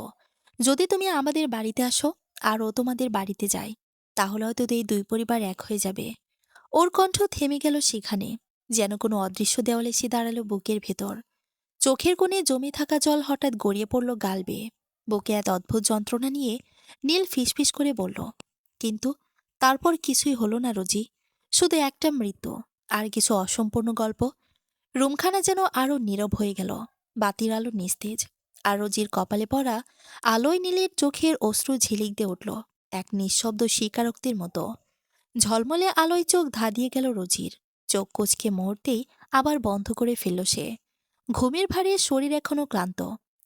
যদি তুমি আমাদের বাড়িতে আসো আর ও তোমাদের বাড়িতে যায়, তাহলে হয়তো এই দুই পরিবার এক হয়ে যাবে। ওর কণ্ঠ থেমে গেল সেখানে, যেন কোনো অদৃশ্য দেওয়ালে এসে দাঁড়ালো বুকের ভেতর। চোখের কোণে জমে থাকা জল হঠাৎ গড়িয়ে পড়ল গাল বেয়ে। বুকে এক অদ্ভুত যন্ত্রণা নিয়ে নীল ফিসফিস করে বলল, কিন্তু তারপর কিছুই হলো না রোজি, শুধু একটা মৃত্যু আর কিছু অসম্পূর্ণ গল্প। রুমখানা যেন আরো নীরব হয়ে গেল। বাতির আলো নিস্তেজ, আর রোজির কপালে পড়া আলোয় নীলের চোখের অশ্রু ঝিলিক দিয়ে উঠল, এক নিঃশব্দ স্বীকারোক্তির মতো। ঝলমলে আলোয় চোখ ধাঁধিয়ে গেল রোজির। চোখ কুঁচকে মুহূর্তেই আবার বন্ধ করে ফেলল সে। ঘুমের ভারে শরীর এখনো ক্লান্ত,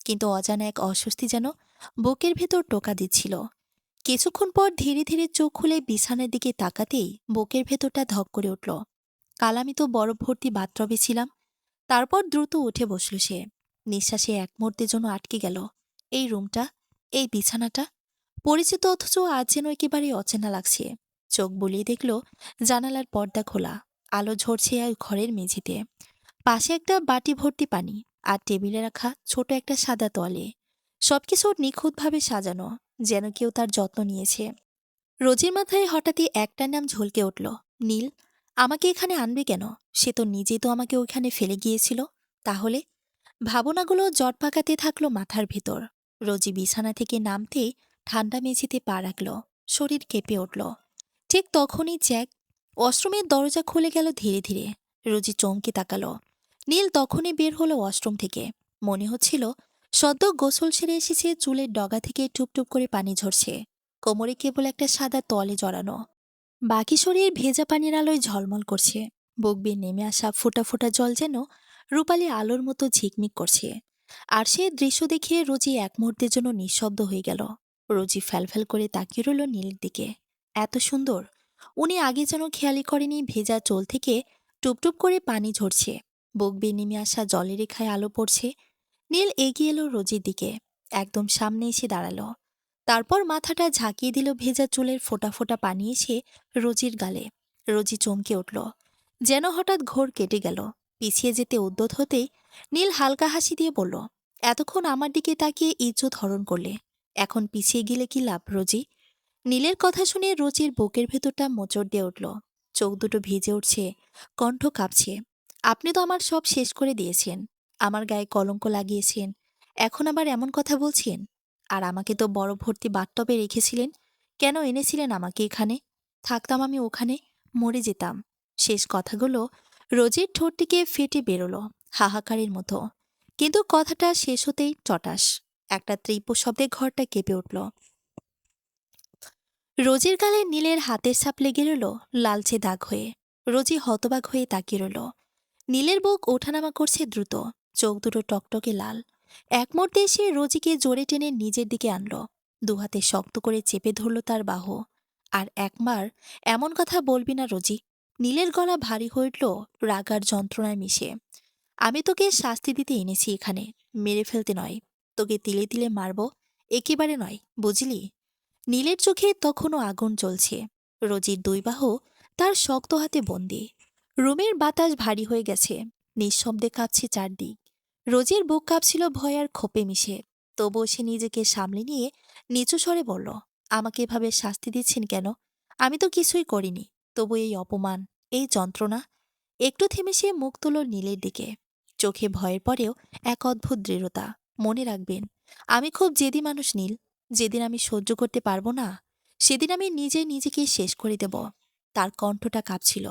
কিন্তু অজানা এক অস্বস্তি যেন বুকের ভেতর টোকা দিচ্ছিল। কিছুক্ষণ পর ধীরে ধীরে চোখ খুলে বিছানার দিকে তাকাতেই বুকের ভেতরটা ধক করে উঠল। কাল আমি তো বরফ ভর্তি বাথটবে ছিলাম। তারপর দ্রুত উঠে বসল সে। নিঃশ্বাসে এক মুহূর্তের জন্য আটকে গেল। এই রুমটা, এই বিছানাটা, পরিচিত অথচ আজ যেন একেবারে অচেনা লাগছে। চোখ বুলিয়ে দেখল জানালার পর্দা খোলা, আলো ঝরছে আর ঘরের মেঝেতে। পাশে একটা বাটি ভর্তি পানি, আর টেবিলে রাখা ছোট একটা সাদা তোয়ালে। সবকিছু নিখুঁতভাবে সাজানো, যেন কেউ তার যত্ন নিয়েছে। রোজির মাথায় হঠাৎই একটা নাম ঝলকে উঠল। নীল। আমাকে এখানে আনবে কেন? সে তো নিজেই তো আমাকে ওইখানে ফেলে গিয়েছিল। তাহলে ভাবনাগুলো জট পাকাতে থাকলো মাথার ভেতর। রোজি বিছানা থেকে নামতেই ঠান্ডা মেঝেতে পা রাখল। শরীর কেঁপে উঠল। ঠিক তখনই জ্যাক ওয়াশরুমের দরজা খুলে গেল ধীরে ধীরে। রোজি চমকে তাকালো। নীল তখনই বের হলো ওয়াশরুম থেকে। মনে হচ্ছিল সদ্য গোসল সেরে এসেছে, চুলের ডগা থেকে টুপটুপ করে পানি ঝরছে। কোমরে কেবল একটা সাদা তলে জড়ানো, বাকি শরীর ভেজা পানির আলোয় ঝলমল করছে। বুক বেয়ে নেমে আসা ফোঁটা ফোঁটা জল যেন রূপালি আলোর মতো ঝিকমিক করছে। আর সে দৃশ্য দেখে রোজি এক মুহূর্তের জন্য নিঃশব্দ হয়ে গেল। রোজি ফ্যালফ্যাল করে তাকিয়ে রইল নীলের দিকে। এত সুন্দর! উনি আগে যেন খেয়ালই করেনি ভেজা চোল থেকে টুপটুপ করে পানি ঝরছে, বুক বেয়ে নেমে আসা জলের রেখায় আলো পড়ছে। নীল এগিয়ে এলো রোজির দিকে, একদম সামনে এসে দাঁড়ালো। তারপর মাথাটা ঝাঁকিয়ে দিল ভেজা চুলের ফোঁটা ফোঁটা পানি এসে রোজির গালে। রোজি চমকে উঠল, যেন হঠাৎ ঘোর কেটে গেল। পিছিয়ে যেতে উদ্যত হতেই নীল হালকা হাসি দিয়ে বলল, এতক্ষণ আমার দিকে তাকিয়ে ইজ্জত হরণ করলে, এখন পিছিয়ে গেলে কি লাভ রোজি? নীলের কথা শুনে রোজির বুকের ভেতরটা মোচড় দিয়ে উঠল। চোখ দুটো ভিজে উঠছে, কণ্ঠ কাঁপছে। আপনি তো আমার সব শেষ করে দিয়েছেন, আমার গায়ে কলঙ্ক লাগিয়েছেন, এখন আবার এমন কথা বলছেন? আর আমাকে তো বড় ভর্তি বাথটবে রেখেছিলেন, কেন এনেছিলেন আমাকে এখানে? থাকতাম আমি ওখানে, মরে যেতাম। শেষ কথাগুলো রোজির ঠোঁটটিকে ফেটে বেরোলো হাহাকারের মতো। কিন্তু কথাটা শেষ হতেই টটাস একটা তীব্র শব্দে ঘরটা কেঁপে উঠল। রোজির গালে নীলের হাতের ছাপ লেগে রইল লালচে দাগ হয়ে। রোজি হতবাক হয়ে তাকিয়ে রইল। নীলের বুক ওঠানামা করছে দ্রুত, চোখ দুটো টকটকে লাল। এক মুহূর্তে সে রোজিকে জোরে টেনে নিজের দিকে আনল, দুহাতে শক্ত করে চেপে ধরল তার বাহু। আর একবার এমন কথা বলবি না রোজি। নীলের গলা ভারী হয়ে উঠল রাগ আর যন্ত্রণায় মিশে। আমি তোকে শাস্তি দিতে এনেছি এখানে, মেরে ফেলতে নয়। তোকে তিলে তিলে মারব, একেবারে নয়, বুঝলি? নীলের চোখে তখনও আগুন জ্বলছে। রোজির দুই বাহু তার শক্ত হাতে বন্দি। রুমের বাতাস ভারী হয়ে গেছে, নিঃশব্দে কাঁপছে চারদিক। রোজির বুক কাঁপছিল ভয় আর ক্ষোভে মিশে। তবুও সে নিজেকে সামলে নিয়ে নিচু স্বরে বলল, আমাকে এভাবে শাস্তি দিচ্ছেন কেন? আমি তো কিছুই করিনি, তবু এই অপমান, এই যন্ত্রণা। একটু থেমে সে মুখ তুলল নীলের দিকে, চোখে ভয়ের পরেও এক অদ্ভুত দৃঢ়তা। মনে রাখবেন, আমি খুব জেদি মানুষ নীল। যেদিন আমি সহ্য করতে পারবো না, সেদিন আমি নিজে নিজেকে শেষ করে দেব। তার কণ্ঠটা কাঁপছিল,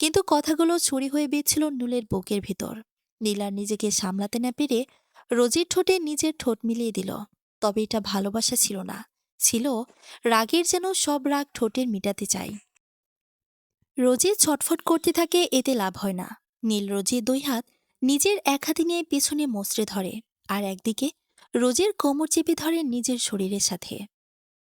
কিন্তু কথাগুলো ছুরি হয়ে বেঁধছিল নীলের বুকের ভিতর। নীল আর নিজেকে সামলাতে না পেরে রোজির ঠোঁটে নিজের ঠোঁট মিলিয়ে দিল। তবে এটা ভালোবাসা ছিল না, ছিল রাগের, যেন সব রাগ ঠোঁটের মিটাতে চাই। রোজি ছটফট করতে থাকে, এতে লাভ হয় না। নীল রোজির দুই হাত নিজের এক হাতে নিয়ে পেছনে মোচড়ে ধরে, আর একদিকে রোজির কোমর চেপে ধরে নিজের শরীরের সাথে।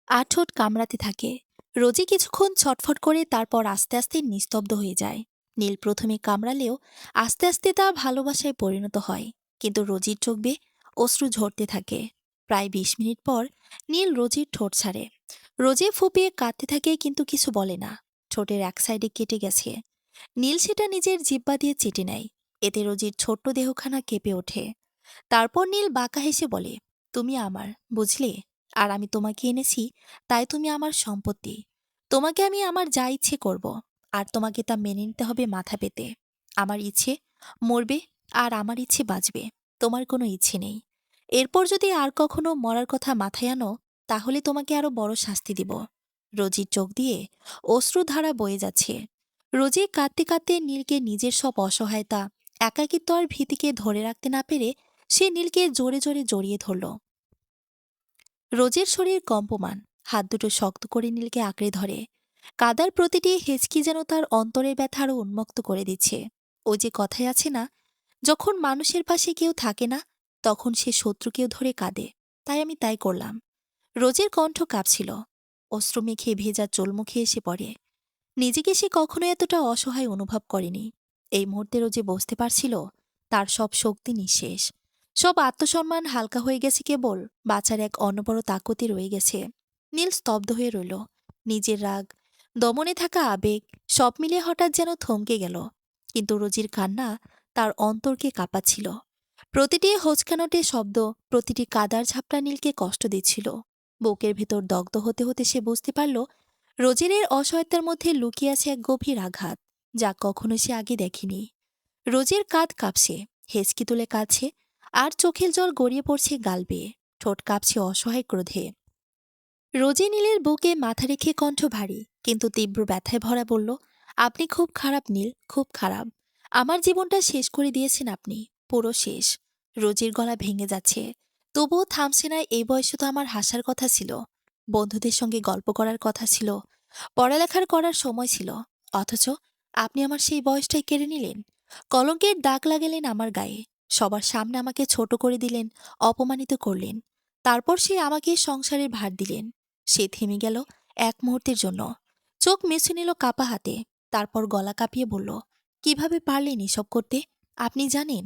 আর ঠোঁট কামড়াতে থাকে। রোজি কিছুক্ষণ ছটফট করে তারপর আস্তে আস্তে নিস্তব্ধ হয়ে যায়। নীল প্রথমে কামড়ালেও আস্তে আস্তে তা ভালোবাসায় পরিণত হয়। কিন্তু রোজির চোখ বেয়ে অশ্রু ঝরতে থাকে। প্রায় ২০ মিনিট পর নীল রোজির ঠোঁট ছাড়ে। রোজি ফুপিয়ে কাঁদতে থাকে, কিন্তু কিছু বলে না। ঠোঁটের এক সাইডে কেটে গেছে। নীল সেটা নিজের জিহ্বা দিয়ে চেটে নেয়। এতে রোজির ছোট্ট দেহখানা কেঁপে ওঠে। তারপর নীল বাঁকা হেসে বলে, তুমি আমার, বুঝলে? আর আমি তোমাকে এনেছি, তাই তুমি আমার সম্পত্তি। তোমাকে আমি আমার যা ইচ্ছে করব, আর তোমাকে তা মেনে নিতে হবে মাথা পেতে। আমার ইচ্ছে মরবে, আর আমার ইচ্ছে বাঁচবে। তোমার কোনো ইচ্ছে নেই। এরপর যদি আর কখনো মরার কথা মাথায় আনো, তাহলে তোমাকে আরো বড় শাস্তি দিব। রোজির চোখ দিয়ে অশ্রুধারা বয়ে যাচ্ছে। রোজি কাঁদতে কাঁদতে নীলকে নিজের সব অসহায়তা, একাকিত্ব আর ভীতিকে ধরে রাখতে না পেরে সে নীলকে জোরে জোরে জড়িয়ে ধরল। রোজের শরীর কম্পমান, হাত দুটো শক্ত করে নীলকে আঁকড়ে ধরে। কাদার প্রতিটি হেঁচকি যেন তার অন্তরের ব্যথা আরও উন্মুক্ত করে দিচ্ছে। ওই যে কথায় আছে না, যখন মানুষের পাশে কেউ থাকে না, তখন সে শত্রুকেও ধরে কাঁদে। তাই আমি তাই করলাম। রোজের কণ্ঠ কাঁপছিল, অশ্রু মেখে ভেজা চোল মুখে এসে পড়ে। নিজেকে সে কখনো এতটা অসহায় অনুভব করেনি। এই মুহূর্তে রোজে বুঝতে পারছিল তার সব শক্তি নিঃশেষ, সব আত্মসম্মান হালকা হয়ে গেছে, কেবল বাঁচার এক অনবরত তাকতি রয়ে গেছে। নীল স্তব্ধ হয়ে রইল। নিজের রাগ, দমনে থাকা আবেগ সব মিলিয়ে হঠাৎ যেন থমকে গেল। কিন্তু রোজির কান্না তার অন্তরকে কাঁপাচ্ছিল। প্রতিটি হোঁচকানোটে শব্দ, প্রতিটি কাদার ঝাপটা নীলকে কষ্ট দিচ্ছিল। বুকের ভেতর দগ্ধ হতে হতে সে বুঝতে পারল রোজির এর অসহায়তার মধ্যে লুকিয়ে আছে এক গভীর আঘাত, যা কখনো সে আগে দেখেনি। রোজির কাঁধ কাঁপছে, হেঁচকি তুলে কাঁদছে, আর চোখের জল গড়িয়ে পড়ছে গাল বেয়ে। ঠোঁট কাঁপছে অসহায় ক্রোধে। রোজি নীলের বুকে মাথা রেখে কণ্ঠ ভারী কিন্তু তীব্র ব্যথায় ভরা বলল, আপনি খুব খারাপ নীল, খুব খারাপ। আমার জীবনটা শেষ করে দিয়েছেন আপনি, পুরো শেষ। রোজির গলা ভেঙে যাচ্ছে, তবুও থামছে না। এই বয়সে তো আমার হাসার কথা ছিল, বন্ধুদের সঙ্গে গল্প করার কথা ছিল, পড়ালেখার করার সময় ছিল। অথচ আপনি আমার সেই বয়সটাই কেড়ে নিলেন। কলঙ্কের দাগ লাগালেন আমার গায়ে। সবার সামনে আমাকে ছোট করে দিলেন, অপমানিত করলেন। তারপর সে আমাকে সংসারের ভার দিলেন। সে থেমে গেল এক মুহূর্তের জন্য, চোখ মুছে নিল কাপা হাতে। তারপর গলা কাঁপিয়ে বলল, কিভাবে পারলেন এসব করতে? আপনি জানেন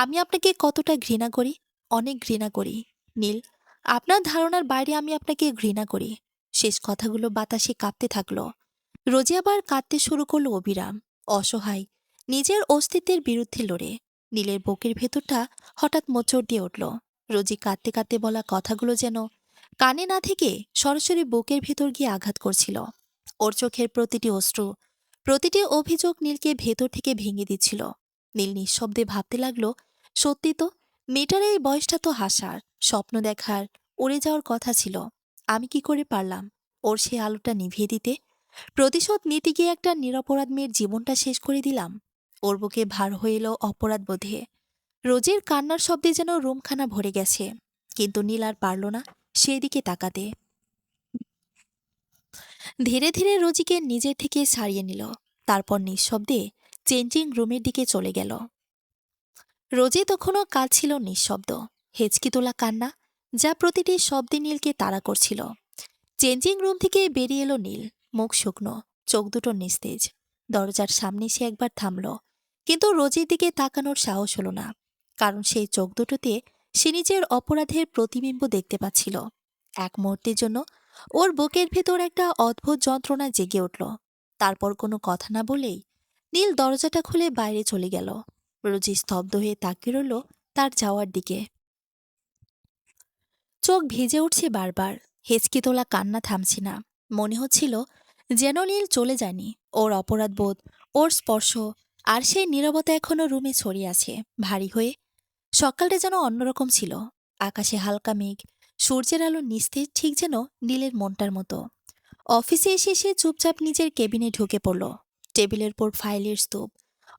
আমি আপনাকে কতটা ঘৃণা করি, অনেক ঘৃণা করি নীল। আপনার ধারণার বাইরে আমি আপনাকে ঘৃণা করি। শেষ কথাগুলো বাতাসে কাঁপতে থাকলো। রোজি আবার কাঁদতে শুরু করলো অবিরাম, অসহায়, নিজের অস্তিত্বের বিরুদ্ধে লড়ে। নীলের বুকের ভেতরটা হঠাৎ মোচড় দিয়ে উঠল। রোজি কাঁদতে কাঁদতে বলা কথাগুলো যেন কানে না থেকে সরাসরি বুকের ভেতর গিয়ে আঘাত করছিল। ওর চোখের প্রতিটি অশ্রু, প্রতিটি অভিযোগ নীলকে ভেতর থেকে ভেঙে দিচ্ছিল। নীল নিঃশব্দে ভাবতে লাগলো, সত্যি তো, মেয়েটার এই বয়সটা তো হাসার, স্বপ্ন দেখার, উড়ে যাওয়ার কথা ছিল। আমি কি করে পারলাম ওর সে আলোটা নিভিয়ে দিতে? প্রতিশোধ নিতে গিয়ে একটা নিরপরাধ মেয়ের জীবনটা শেষ করে দিলাম। ওর বুকে ভার হয়ে এলো অপরাধ বোধে। রোজের কান্নার শব্দে যেন রুমখানা ভরে গেছে, কিন্তু নীল আর পারল না সেদিকে তাকাতে। ধীরে ধীরে রোজিকে নিজের থেকে ছাড়িয়ে নিল। তারপর নিঃশব্দে চেঞ্জিং রুমের দিকে চলে গেল। রোজি তখনও কাঁদছিল নিঃশব্দ, হেঁচকি তোলা কান্না, যা প্রতিটি শব্দে নীলকে তাড়া করছিল। চেঞ্জিং রুম থেকে বেরিয়ে এলো নীল, মুখ শুকনো, চোখ দুটো নিস্তেজ। দরজার সামনে সে একবার থামল, কিন্তু রোজির দিকে তাকানোর সাহস হলো না। কারণ সেই চোখ দুটোতে সে নিজের অপরাধের প্রতিবিম্ব দেখতে পাচ্ছিল। এক মুহূর্তের জন্য ওর বুকের ভেতর একটা অদ্ভুত যন্ত্রণা জেগে উঠল। তারপর কোনো কথা না বলেই নীল দরজাটা খুলে বাইরে চলে গেল। রোজি স্তব্ধ হয়ে তাকিয়ে রইল তার যাওয়ার দিকে। চোখ ভিজে উঠছে বারবার, হেঁচকি তোলা কান্না থামছে না। মনে হচ্ছিল যেন নীল চলে যায়নি। ওর অপরাধবোধ, ওর স্পর্শ, আর সেই নীরবতা এখনো রুমে ছড়িয়ে আছে ভারী হয়ে। সকালটা যেন অন্যরকম ছিল। আকাশে হালকা মেঘ, সূর্যের আলো নিস্তেজ, ঠিক যেন নীলের মনটার মতো। অফিসে এসে সে চুপচাপ নিজের কেবিনে ঢুকে পড়ল। টেবিলের পর ফাইলের স্তূপ,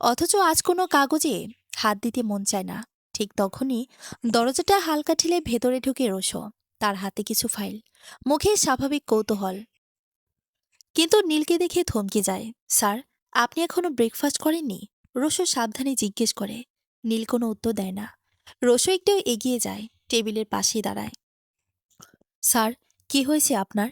অথচ আজ কোনো কাগজে হাত দিতে মন চায় না। ঠিক তখনই দরজাটা হালকা ঠেলে ভেতরে ঢুকে রোশো, তার হাতে কিছু ফাইল, মুখে স্বাভাবিক কৌতূহল। কিন্তু নীলকে দেখে থমকে যায়। স্যার, আপনি এখনো ব্রেকফাস্ট করেননি? রোশো সাবধানে জিজ্ঞেস করে। নীল কোনো উত্তর দেয় না। রোশো একটু এগিয়ে যায়, টেবিলের পাশেই দাঁড়ায়। স্যার, কি হয়েছে আপনার?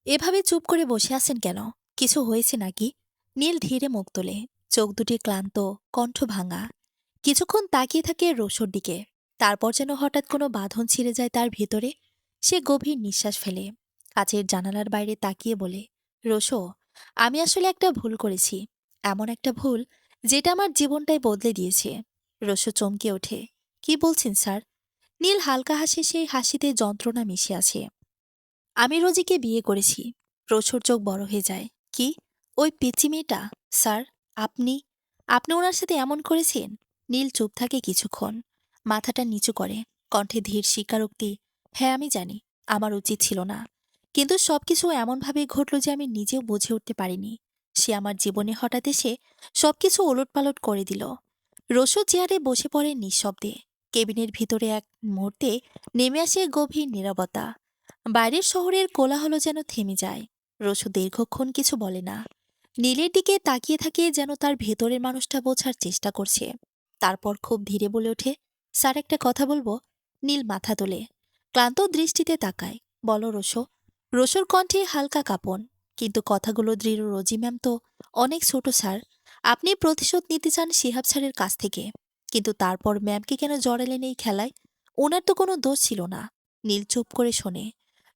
এভাবে চুপ করে বসে আছেন কেন? কিছু হয়েছে নাকি? নীল ধীরে মুখ তোলে, চোখ দুটি ক্লান্ত, কণ্ঠ ভাঙা। কিছুক্ষণ তাকিয়ে থাকে রোশোর দিকে। তারপর যেন হঠাৎ কোনো বাঁধন ছিঁড়ে যায় তার ভেতরে। সে গভীর নিঃশ্বাস ফেলে, কাছের জানালার বাইরে তাকিয়ে বলে, রোশো, আমি আসলে একটা ভুল করেছি। এমন একটা ভুল যেটা আমার জীবনটাই বদলে দিয়েছে। রোশো চমকে ওঠে। কি বলছেন স্যার? নীল হালকা হাসে, সেই হাসিতে যন্ত্রণা মিশে আছে। আমি রোজিকে বিয়ে করেছি। রোশোর চোখ বড় হয়ে যায়। কি? ওই পিচ্চি মেয়েটা? স্যার, আপনি আপনি ওনার সাথে এমন করেছেন? নীল চুপ থাকে কিছুক্ষণ, মাথাটা নিচু করে, কণ্ঠে ধীর স্বীকারোক্তি। হ্যাঁ, আমি জানি আমার উচিত ছিল না, কিন্তু সবকিছু এমনভাবে ঘটল যে আমি নিজেও বুঝে উঠতে পারিনি। সে আমার জীবনে হঠাৎ এসে সবকিছু ওলটপালট করে দিল। রোশো চেয়ারে বসে পড়ে নিঃশব্দে। কেবিনের ভিতরে এক মুহূর্তে নেমে আসে গভীর নীরবতা। বাইরের শহরের কোলাহল যেন থেমে যায়। রোশো দীর্ঘক্ষণ কিছু বলে না। নীলের দিকে তাকিয়ে থাকে, যেন তার ভেতরের মানুষটা বোঝার চেষ্টা করছে। তারপর খুব ধীরে বলে ওঠে, স্যার, একটা কথা বলবো? নীল মাথা তোলে, ক্লান্ত দৃষ্টিতে তাকায়। বলো রোশো। রোশোর কণ্ঠে হালকা কাঁপন, কিন্তু কথাগুলো দৃঢ়। রোজি ম্যাম তো অনেক ছোট স্যার। আপনি প্রতিশোধ নিতে চান শিহাব স্যারের কাছ থেকে, কিন্তু তারপর ম্যামকে কেন জড়ালেন এই খেলায়? ওনার তো কোনো দোষ ছিল না। নীল চুপ করে শোনে।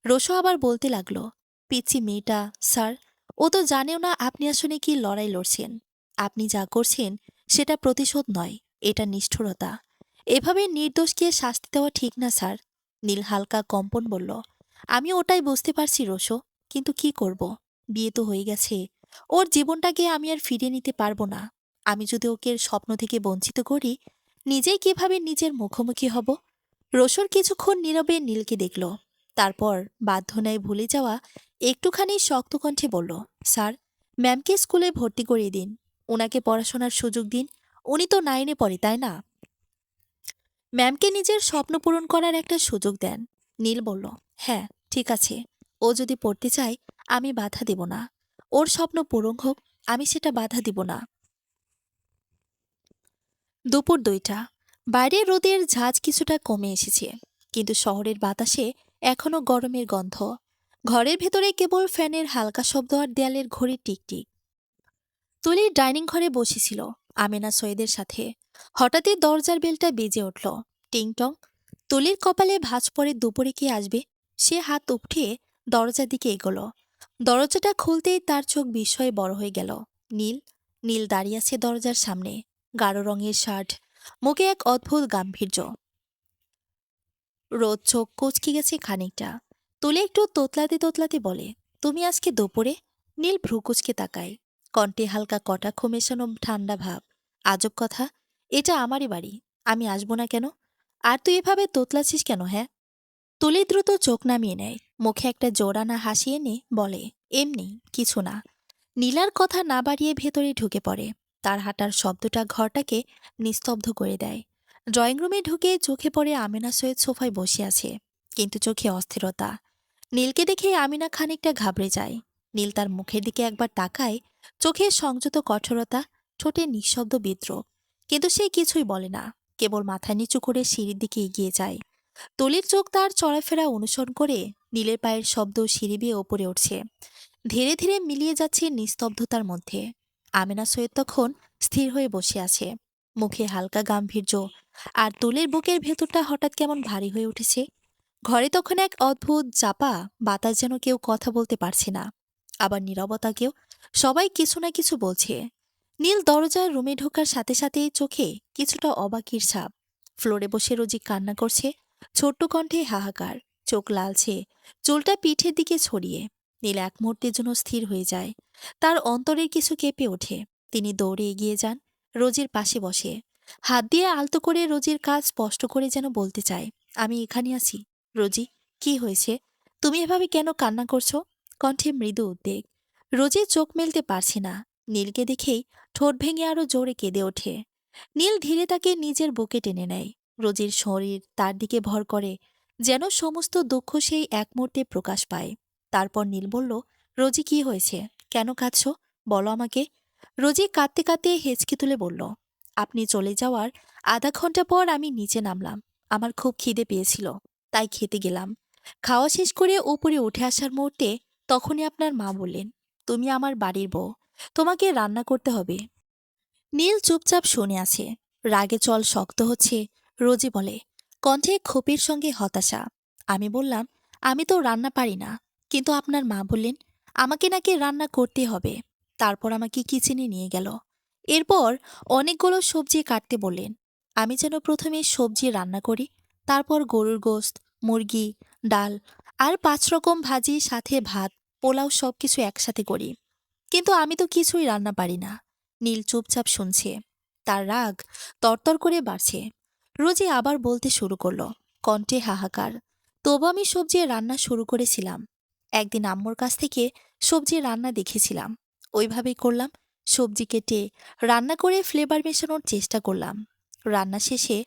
রোশো আবার বলতে লাগলো, পিচ্চি মেয়েটা স্যার, ও তো জানেও না আপনি আসলে কি লড়াই লড়ছেন। আপনি যা করছেন সেটা প্রতিশোধ নয়, এটা নিষ্ঠুরতা। এভাবে নির্দোষকে শাস্তি দেওয়া ঠিক না স্যার। নীল হালকা কম্পন বলল, আমি ওটাই বুঝতে পারছি রোশো, কিন্তু কি করব? বিয়ে তো হয়ে গেছে। ওর জীবনটাকে আমি আর ফিরিয়ে নিতে পারবো না। আমি যদি ওকে স্বপ্ন থেকে বঞ্চিত করি, নিজেই কিভাবে নিজের মুখোমুখি হব? রোশোর কিছুক্ষণ নীরবে নীলকে দেখল। তারপর বাধ্য ন্যায় ভুলে যাওয়া একটুখানি শক্ত কণ্ঠে বলল, স্যার, ম্যামকে স্কুলে ভর্তি করিয়ে দিন। ওনাকে পড়াশোনার সুযোগ দিন। উনি তো 9-এ পড়ে, তাই না? ম্যামকে নিজের স্বপ্ন পূরণ করার একটা সুযোগ দেন। নীল বলল, হ্যাঁ, ঠিক আছে। ও যদি পড়তে চায়, আমি বাধা দেব না। ওর স্বপ্ন পূরণ হোক, আমি সেটা বাধা দিব না। দুপুর 2টা। বাইরে রোদের ঝাঁজ কিছুটা কমে এসেছে, কিন্তু শহরের বাতাসে এখনো গরমের গন্ধ। ঘরের ভেতরে কেবল ফ্যানের হালকা শব্দ আর দেয়ালের ঘড়ির টিকটিক। তুলি ডাইনিং ঘরে বসেছিল আমেনা সৈয়দের সাথে। হঠাৎই দরজার বেলটা বেজে উঠল, টিং টং। তুলির কপালে ভাঁজ পড়ে দুপুরে কে আসবে। সে হাত উঠিয়ে দরজার দিকে এগোলো। দরজাটা খুলতেই তার চোখ বিস্ময়ে বড় হয়ে গেল। নীল। নীল দাঁড়িয়ে আছে দরজার সামনে, গাঢ় রঙের শার্ট, মুখে এক অদ্ভুত গাম্ভীর্য। রোদ চোখ কুঁচকে গেছে খানিকটা। তুলে একটু তোতলাতে তোতলাতে বলে, তুমি আজকে দুপুরে? নীল ভ্রু কুঁচকে তাকায়, কণ্ঠে হালকা কটাক্ষ মেশানো ঠান্ডা ভাব। আজব কথা, এটা আমারই বাড়ি, আমি আসবো না কেন? আর তুই এভাবে তোতলাছিস কেন, হ্যাঁ? তুলি দ্রুত চোখ নামিয়ে নেয়, মুখে একটা জোরানা হাসি এনে বলে, এমনি কিছু না। নীলার কথা না বাড়িয়ে ভেতরে ঢুকে পড়ে। তার হাঁটার শব্দটা ঘরটাকে নিস্তব্ধ করে দেয়। ড্রয়িং রুমে ঢুকে চোখে পড়ে আমিনা সৈয়দ সোফায় বসে আছে, কিন্তু চোখে অস্থিরতা। নীলকে দেখে আমিনা খানিকটা ঘাবড়ে যায়। নীল তার মুখের দিকে একবার তাকায়, চোখে সংযত কঠোরতা, ঠোঁটে নিঃশব্দ বিদ্রোহ। কিন্তু সে কিছুই বলে না, কেবল মাথা নিচু করে সিঁড়ির দিকে এগিয়ে যায়। তুলির চোখ তার চলাফেরা অনুসরণ করে নীলের পায়ের শব্দ সিঁড়ি বেয়ে ওপরে উঠছে, ধীরে ধীরে মিলিয়ে যাচ্ছে নিস্তব্ধতার মধ্যে। আমেনা সৈয়দ তখন স্থির হয়ে বসে আছে, মুখে হালকা গাম্ভীর্য, আর তুলের বুকের ভেতরটা হঠাৎ কেমন ভারী হয়ে উঠেছে। ঘরে তখন এক অদ্ভুত চাপা বাতাস, যেন কেউ কথা বলতে পারছে না, আবার নীরবতাকেও সবাই কিছু না কিছু বলছে। নীল দরজার রুমে ঢোকার সাথে সাথেই চোখে কিছুটা অবাকির ছাপ। ফ্লোরে বসে রোজি কান্না করছে, ছোট্ট কণ্ঠে হাহাকার, চোখ লালছে, চুলটা পিঠের দিকে ছড়িয়ে। নীল এক মুহূর্তের জন্য স্থির হয়ে যায়, তার অন্তরের কিছু কেঁপে ওঠে। তিনি দৌড়ে এগিয়ে যান, রোজির পাশে বসে, হাত দিয়ে আলতো করে রোজির কাজ স্পষ্ট করে যেন বলতে চায়, আমি এখানে আছি। রোজি, কি হয়েছে? তুমি এভাবে কেন কান্না করছো? কণ্ঠে মৃদু উদ্বেগ। রোজি চোখ মেলতে পারছে না। নীলকে দেখেই ঠোঁট ভেঙে আরো জোরে কেঁদে ওঠে। নীল ধীরে তাকে নিজের বুকে টেনে নেয়। রোজির শরীর তার দিকে ভর করে, যেন সমস্ত দুঃখ সেই এক মুহূর্তে প্রকাশ পায়। তারপর নীল বলল, রোজি, কি হয়েছে? কেন কাঁদছ? বলো আমাকে। রোজি কাঁদতে কাঁদতে হেঁচকি তুলে বলল, আপনি চলে যাওয়ার আধা ঘন্টা পর আমি নিচে নামলাম। আমার খুব খিদে পেয়েছিল, তাই খেতে গেলাম। খাওয়া শেষ করে উপরে উঠে আসার মুহূর্তে তখনই আপনার মা বললেন, তুমি আমার বাড়ির বউ, তোমাকে রান্না করতে হবে। নীল চুপচাপ শুনে আছে, রাগে চল শক্ত হচ্ছে। রোজি বলে, কণ্ঠে ক্ষোভের সঙ্গে হতাশা, আমি বললাম, আমি তো রান্না পারি না। কিন্তু আপনার মা বললেন আমাকে নাকি রান্না করতে হবে। তারপর আমাকে কিচেনে নিয়ে গেল। এরপর অনেকগুলো সবজি কাটতে বললেন। আমি যেন প্রথমে সবজি রান্না করি, তারপর গরুর গোশত, মুরগি, ডাল আর 5 রকম ভাজি, সাথে ভাত, পোলাও, সবকিছু একসাথে করি। কিন্তু আমি তো কিছুই রান্না পারি না। নীল চুপচাপ শুনছে, তার রাগ তরতর করে বাড়ছে। রোজি আবার বলতে শুরু করলো, কণ্ঠে হাহাকার, তবু আমি সবজি রান্না শুরু করেছিলাম। একদিন আম্মুর কাছ থেকে সবজি রান্না দেখেছিলাম, ওইভাবেই করলাম। সবজি কেটে রান্না করে ফ্লেভার মেশানোর চেষ্টা করলাম। রান্না শেষে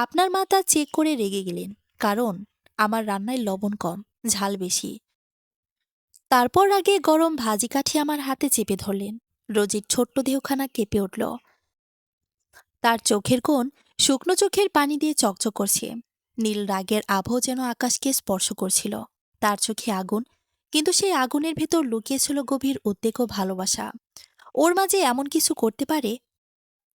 আপনার মা তা চেক করে রেগে গেলেন, কারণ আমার রান্নায় লবণ কম, ঝাল বেশি। তারপর আগে গরম ভাজি কাঠি আমার হাতে চেপে ধরলেন। রোজির ছোট্ট দেহখানা কেঁপে উঠল, তার চোখের কোণ শুকনো চোখের পানি দিয়ে চকচক করছে। নীল রাগের আবহ যেন আকাশকে স্পর্শ করছিল। তার চোখে আগুন, কিন্তু সেই আগুনের ভেতর লুকিয়েছিল গভীর উদ্বেগ ও ভালোবাসা। ওর মাঝে এমন কিছু করতে পারে,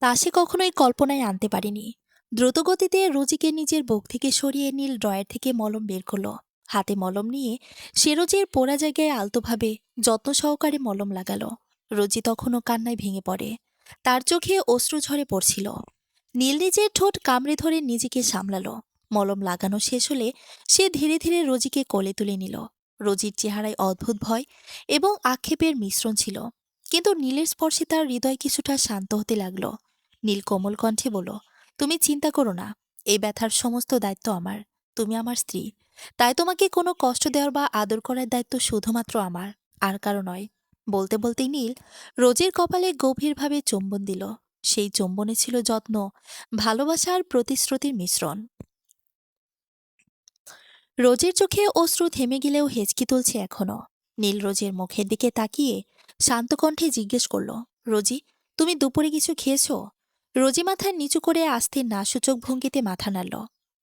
তা সে কখনোই কল্পনায় আনতে পারেনি। দ্রুতগতিতে রোজিকে নিজের বুক থেকে সরিয়ে নীল ড্রয়ার থেকে মলম বের করল। হাতে মলম নিয়ে সে রোজির পোড়া জায়গায় আলতোভাবে যত্ন সহকারে মলম লাগালো। রোজি তখনও কান্নায় ভেঙে পড়ে। তার চোখে অশ্রু ঝরে পড়ছিল। নীল নিজের ঠোঁট কামড়ে ধরে নিজেকে সামলালো। মলম লাগানো শেষ হলে সে ধীরে ধীরে রোজিকে কোলে তুলে নিল। রোজির চেহারায় অদ্ভুত ভয় এবং আক্ষেপের মিশ্রণ ছিল, কিন্তু নীলের স্পর্শে তার হৃদয় কিছুটা শান্ত হতে লাগলো। নীল কোমল কণ্ঠে বলল, তুমি চিন্তা করো না, এই ব্যথার সমস্ত দায়িত্ব আমার। তুমি আমার স্ত্রী, তাই তোমাকে কোনো কষ্ট দেওয়ার বা আদর করার দায়িত্ব শুধুমাত্র আমার, আর কারো নয়। বলতে বলতেই নীল রোজের কপালে গভীরভাবে চুম্বন দিল। সেই চুম্বনে ছিল যত্ন, ভালোবাসা আর প্রতিশ্রুতির মিশ্রণ। রোজের চোখে অশ্রু থেমে গেলেও হেঁচকি তুলছে এখনো। নীল রোজের মুখের দিকে তাকিয়ে শান্ত কণ্ঠে জিজ্ঞেস করল, রোজি, তুমি দুপুরে কিছু খেয়েছ? রোজি মাথা নিচু করে আস্তে নাসূচক ভঙ্গিতে মাথা নাড়ল।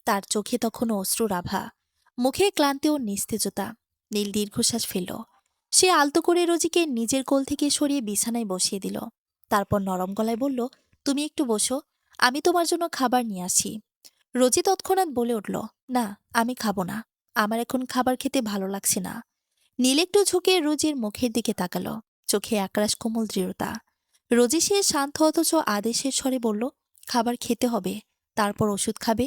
তার চোখে তখনও অশ্রুর আভা, মুখে ক্লান্তি ও নিস্তেজতা। নীল দীর্ঘশ্বাস ফেলল। সে আলতো করে রোজিকে নিজের কোল থেকে সরিয়ে বিছানায় বসিয়ে দিল। তারপর নরম গলায় বলল, তুমি একটু বসো, আমি তোমার জন্য খাবার নিয়ে আসি। রোজি তৎক্ষণাৎ বলে উঠল, না, আমি খাবো না, আমার এখন খাবার খেতে ভালো লাগছে না। নীল একটু ঝুঁকে রোজির মুখের দিকে তাকালো, চোখে একরাশ কোমল দৃঢ়তা। রোজি সে শান্ত অথচ আদেশের স্বরে বলল, খাবার খেতে হবে, তারপর ওষুধ খাবে।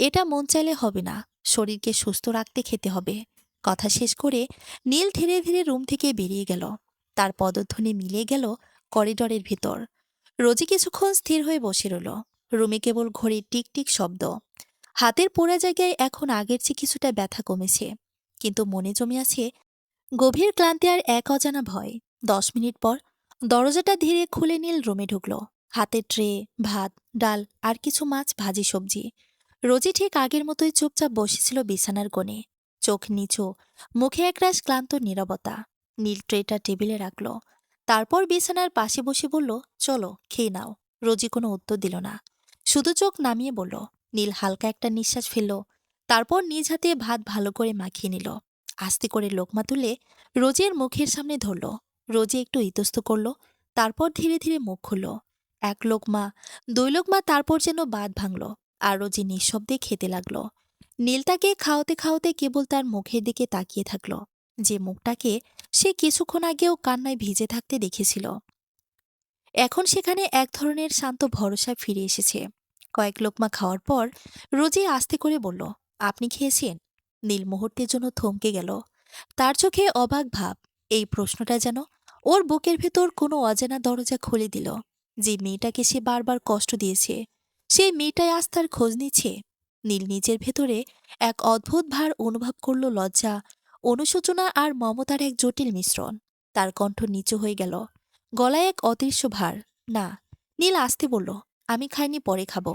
এটা মন চাইলে হবে না, শরীরকে সুস্থ রাখতে খেতে হবে। কথা শেষ করে নীল ধীরে ধীরে রুম থেকে বেরিয়ে গেল। তার পদধ্বনি মিলিয়ে গেল করিডরের ভিতর। রোজি কিছুক্ষণ স্থির হয়ে বসে রইল। রুমে কেবল ঘড়ির টিকটিক শব্দ। হাতের পোড়া জায়গায় এখন আগের চেয়ে কিছুটা ব্যথা কমেছে, কিন্তু মনে জমে আছে গভীর ক্লান্তি আর এক অজানা ভয়। 10 মিনিট পর দরজাটা ধীরে খুলে নীল রুমে ঢুকল। হাতে ট্রে, ভাত, ডাল আর কিছু মাছ ভাজি সবজি। রোজি ঠিক আগের মতোই চুপচাপ বসেছিল বিছানার কোণে, চোখ নিচু, মুখে একরাশ ক্লান্ত নীরবতা। নীল ট্রেটা টেবিলে রাখল, তারপর বিছানার পাশে বসে বলল, চলো খেয়ে নাও। রোজি কোনো উত্তর দিল না, শুধু চোখ নামিয়ে বলল। নীল হালকা একটা নিঃশ্বাস ফেলল, তারপর নিজ হাতে ভাত ভালো করে মাখিয়ে নিল। আস্তে করে লোকমা তুলে রোজের মুখের সামনে ধরল। রোজি একটু ইতস্ত করল, তারপর ধীরে ধীরে মুখ খুলল। 1 লোকমা, 2 লোকমা, তারপর যেন বাঁধ ভাঙল, আর রোজি নিঃশব্দে খেতে লাগল। নীল তাকে খাওয়াতে খাওয়াতে কেবল তার মুখের দিকে তাকিয়ে থাকল, যে মুখটাকে সে কিছুক্ষণ আগেও কান্নায় ভিজে থাকতে দেখেছিল। এখন সেখানে এক ধরনের শান্ত ভরসা ফিরে এসেছে। কয়েক লোকমা খাওয়ার পর রোজি আস্তে করে বলল, আপনি খেয়েছেন? নীল মুহূর্তের জন্য থমকে গেল। তার চোখে অবাক ভাব। এই প্রশ্নটা যেন ওর বুকের ভেতর কোনো অজানা দরজা খুলে দিল। যে মেয়েটাকে সে বারবার কষ্ট দিয়েছে, সেই মেয়েটাই আজ তার খোঁজ নিচ্ছে। নীল নিজের ভেতরে এক অদ্ভুত ভার অনুভব করল, লজ্জা, অনুশোচনা আর মমতার এক জটিল মিশ্রণ। তার কণ্ঠ নিচু হয়ে গেল, গলায় এক অদৃশ্য ভার। না, নীল আস্তে বলল, আমি খাইনি, পরে খাবো।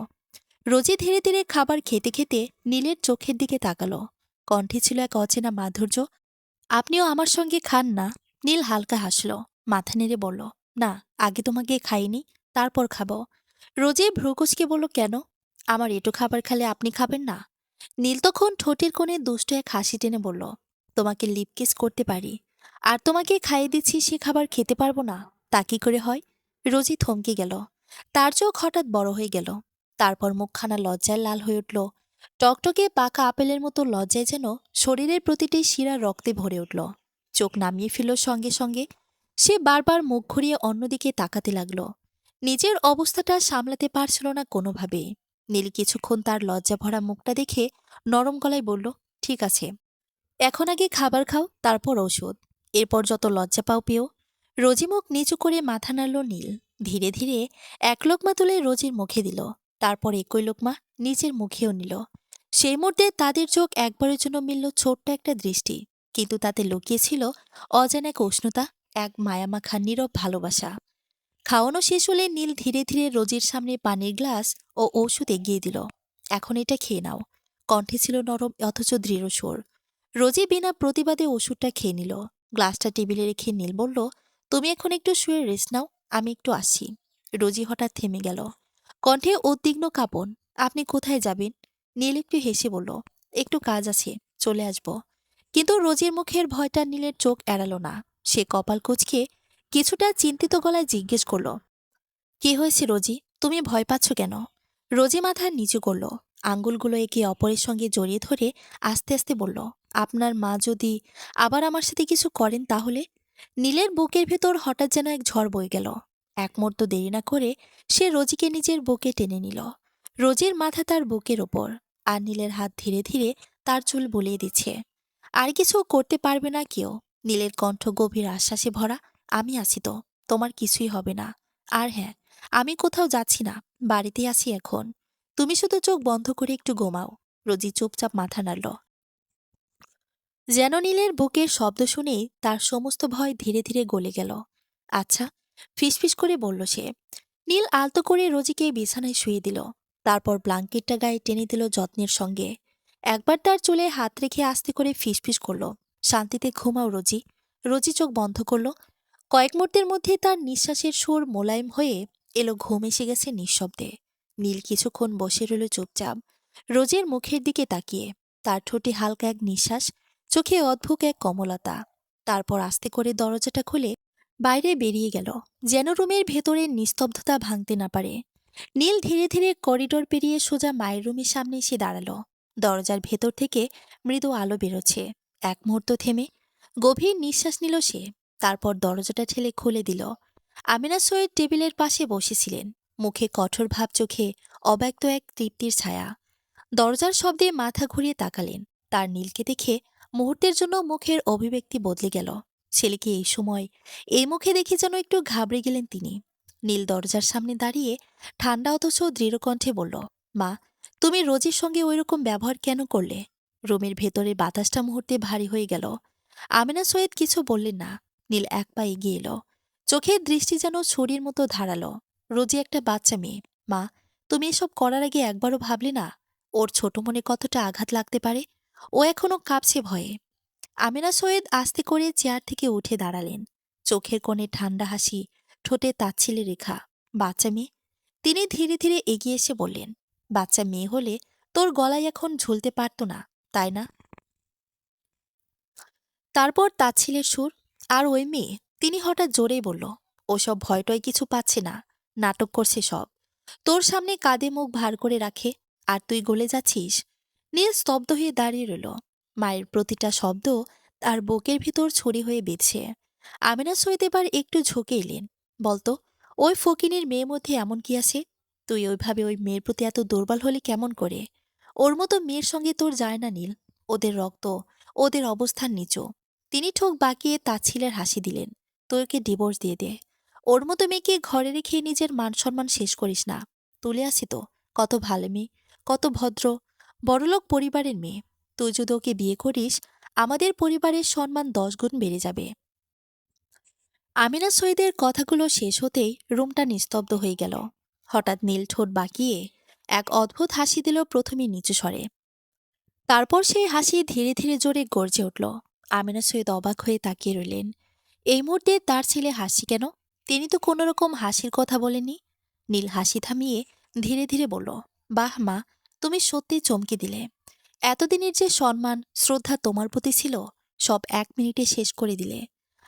রোজি ধীরে ধীরে খাবার খেতে খেতে নীলের চোখের দিকে তাকালো। কণ্ঠে ছিল এক অচেনা মাধুর্য। আপনিও আমার সঙ্গে খান না? নীল হালকা হাসল, মাথা নেড়ে বলল, না, আগে তোমাকে খাইনি, তারপর খাবো। রোজি ভ্রুকুচকে বলল, কেন? আমার এটো খাবার খেলে আপনি খাবেন না? নীল তখন ঠোঁটের কোণে দুষ্ট এক হাসি টেনে বলল, তোমাকে লিপকিস করতে পারি, আর তোমাকে খাইয়ে দিচ্ছি সে খাবার খেতে পারবো না, তা কি করে হয়? রোজি থমকে গেল, তার চোখ হঠাৎ বড় হয়ে গেল। তারপর মুখখানা লজ্জায় লাল হয়ে উঠল। টকটকে পাকা আপেলের মতো লজ্জায় যেন শরীরের প্রতিটি শিরা রক্তে ভরে উঠল। চোখ নামিয়ে ফেলল সঙ্গে সঙ্গে। সে বারবার মুখ ঘুরিয়ে অন্যদিকে তাকাতে লাগল। নিজের অবস্থাটা সামলাতে পারছিল না কোনোভাবে। নীল কিছুক্ষণ তার লজ্জা ভরা মুখটা দেখে নরম গলায় বলল, ঠিক আছে, এখন আগে খাবার খাও, তারপর ওষুধ, এরপর যত লজ্জা পাও পেও। রোজি মুখ নিচু করে মাথা নাড়ল নীল। ধীরে ধীরে 1 লোকমা তুলে রোজির মুখে দিল, তারপর একই লোকমা নিজের মুখেও নিল। সেই মুহূর্তে তাদের চোখ একবারের জন্য মিলল ছোট্ট একটা দৃষ্টি, কিন্তু তাতে লুকিয়ে ছিল অজানা এক উষ্ণতা, এক মায়ামাখা নীরব ভালোবাসা। খাওয়ানো শেষ হলে নীল ধীরে ধীরে রোজির সামনে পানির গ্লাস ও ঔষধ এগিয়ে দিল। এখন এটা খেয়ে নাও। কণ্ঠে ছিল নরম অথচ দৃঢ় স্বর। রোজি বিনা প্রতিবাদে ওষুধটা খেয়ে নিল। গ্লাসটা টেবিলে রেখে নীল বলল, তুমি এখন একটু শুয়ে রেস্ট নাও, আমি একটু আসছি। রোজি হঠাৎ থেমে গেল, কণ্ঠে উদ্বিগ্ন কাঁপন। আপনি কোথায় যাবেন? নীল একটু হেসে বলল, একটু কাজ আছে, চলে আসব। কিন্তু রোজির মুখের ভয়টা নীলের চোখ এড়াল না। সে কপাল কুঁচকে কিছুটা চিন্তিত গলায় জিজ্ঞেস করল, কি হয়েছে রোজি, তুমি ভয় পাচ্ছ কেন? রোজি মাথা নিচু করল, আঙ্গুলগুলো একে অপরের সঙ্গে জড়িয়ে ধরে আস্তে আস্তে বলল, আপনার মা যদি আবার আমার সাথে কিছু করেন তাহলে? নীলের বুকের ভেতর হঠাৎ যেন এক ঝড় বয়ে গেল। এক মুহূর্ত দেরি না করে সে রোজিকে নিজের বুকে টেনে নিল। রোজির মাথা তার বুকের ওপর, আর নীলের হাত ধীরে ধীরে তার চুল বুলিয়ে দিচ্ছে। আর কিছু করতে পারবে না কেউ। নীলের কণ্ঠ গভীর আশ্বাসে ভরা। আমি আছি তো, তোমার কিছুই হবে না। আর হ্যাঁ, আমি কোথাও যাচ্ছি না, বাড়িতেই আছি এখন। তুমি শুধু চোখ বন্ধ করে একটু ঘুমাও। রোজি চুপচাপ মাথা নাড়ল। যেন নীলের বুকের শব্দ শুনেই তার সমস্ত ভয় ধীরে ধীরে গলে গেল। আচ্ছা, ফিসফিস করে বলল সে। নীল আলতো করে রোজিকে বিছানায় শুয়ে দিল। তারপর ব্লাঙ্কেটটা গায়ে টেনে দিল যত্নের সঙ্গে। একবার তার চুলে হাত রেখে আস্তে করে ফিসফিস করল, শান্তিতে ঘুমাও রোজি। রোজি চোখ বন্ধ করল। কয়েক মুহূর্তের মধ্যে তার নিঃশ্বাসের সুর মোলায়েম হয়ে এলো, ঘুম এসে গেছে নিঃশব্দে। নীল কিছুক্ষণ বসে রইল চুপচাপ, রোজের মুখের দিকে তাকিয়ে। তার ঠোঁটে হালকা এক নিঃশ্বাস, চোখে অদ্ভুত এক কমলতা। তারপর আস্তে করে দরজাটা খুলে বাইরে বেরিয়ে গেল, যেন রুমের ভেতরের নিস্তব্ধতা ভাঙতে না পারে। নীল ধীরে ধীরে করিডোর পেরিয়ে সোজা মায়ের রুমের সামনে এসে দাঁড়ালো। দরজার ভেতর থেকে মৃদু আলো বেরোচ্ছে। এক মুহূর্ত থেমে গভীর নিঃশ্বাস নিল সে। তারপর দরজাটা ঠেলে খুলে দিল। আমিনা সৈয়দ টেবিলের পাশে বসেছিলেন, মুখে কঠোর ভাব, চোখে অব্যক্ত এক তৃপ্তির ছায়া। দরজার শব্দে মাথা ঘুরিয়ে তাকালেন। তার নীলকে দেখে মুহূর্তের জন্য মুখের অভিব্যক্তি বদলে গেল। ছেলেকে এই সময় এই মুখে দেখে যেন একটু ঘাবড়ে গেলেন তিনি। নীল দরজার সামনে দাঁড়িয়ে ঠান্ডা অথচ দৃঢ় কণ্ঠে বলল, মা, তুমি রোজির সঙ্গে ওইরকম ব্যবহার কেন করলে? রুমের ভেতরের বাতাসটা মুহূর্তে ভারী হয়ে গেল। আমিনা সৈয়দ কিছু বললেন না। নীল এক পা এগিয়ে এলো, চোখের দৃষ্টি যেন ছুরির মতো ধারালো। রোজি একটা বাচ্চা মেয়ে, মা, তুমি এসব করার আগে একবারও ভাবলে না ওর ছোট মনে কতটা আঘাত লাগতে পারে? ও এখনো কাঁপছে ভয়ে। আমিনা সৈয়দ আস্তে করে চেয়ার থেকে উঠে দাঁড়ালেন, চোখের কোণে ঠান্ডা হাসি, ঠোঁটে তাচ্ছিল্যের রেখা। বাচ্চা মেয়ে? তিনি ধীরে ধীরে এগিয়ে এসে বললেন, বাচ্চা মেয়ে হলে তোর গলায় এখন ঝুলতে পারত না, তাই না? তারপর তাচ্ছিলের সুর। আর ওই মেয়ে? তিনি হঠাৎ জোরেই বলল, ওসব ভয়টয় কিছু পাচ্ছে না, নাটক করছে সব। তোর সামনে কাঁধে মুখ ভার করে রাখে, আর তুই গলে যাচ্ছিস। নীল স্তব্ধ হয়ে দাঁড়িয়ে রইল। মায়ের প্রতিটা শব্দ তার বুকের ভিতর ছড়ি হয়ে বিঁধছে। আমিনা সৈয়দ এবার একটু ঝুঁকে এলেন। বলতো, ওই ফকিনীর মেয়ের মধ্যে এমন কি আছে? তুই ওইভাবে ওই মেয়ের প্রতি এত দুর্বল হলে কেমন করে? ওর মতো মেয়ের সঙ্গে তোর যায় না নীল। ওদের রক্ত, ওদের অবস্থান নিচু। তিনি ঠোক বাঁকিয়ে তাচ্ছিলের হাসি দিলেন। তুই ওকে ডিভোর্স দিয়ে দে। ওর মতো মেয়েকে ঘরে রেখে নিজের মান সম্মান শেষ করিস না। তুলে আসি তো, কত ভালো মেয়ে, কত ভদ্র, বড়লোক পরিবারের মেয়ে। তুই যদি ওকে বিয়ে করিস, আমাদের পরিবারের সম্মান 10 গুণ বেড়ে যাবে। আমিনা সৈয়দের কথাগুলো শেষ হতেই রুমটা নিস্তব্ধ হয়ে গেল। হঠাৎ নীল ঠোঁট বাঁকিয়ে এক অদ্ভুত হাসি দিল, প্রথমে নিচু স্বরে। তারপর সেই হাসি ধীরে ধীরে জোরে গর্জে উঠল। আমিনা সৈয়দ অবাক হয়ে তাকিয়ে রইলেন। এই মুহূর্তে তার ছেলে হাসি কেন? তিনি তো কোনো রকম হাসির কথা বলেননি। নীল হাসি থামিয়ে ধীরে ধীরে বলল, বাহ মা, তুমি সত্যি চমকে দিলে। এতদিনের যে সম্মান, শ্রদ্ধা তোমার প্রতি ছিল, সব 1 মিনিটে শেষ করে দিলে।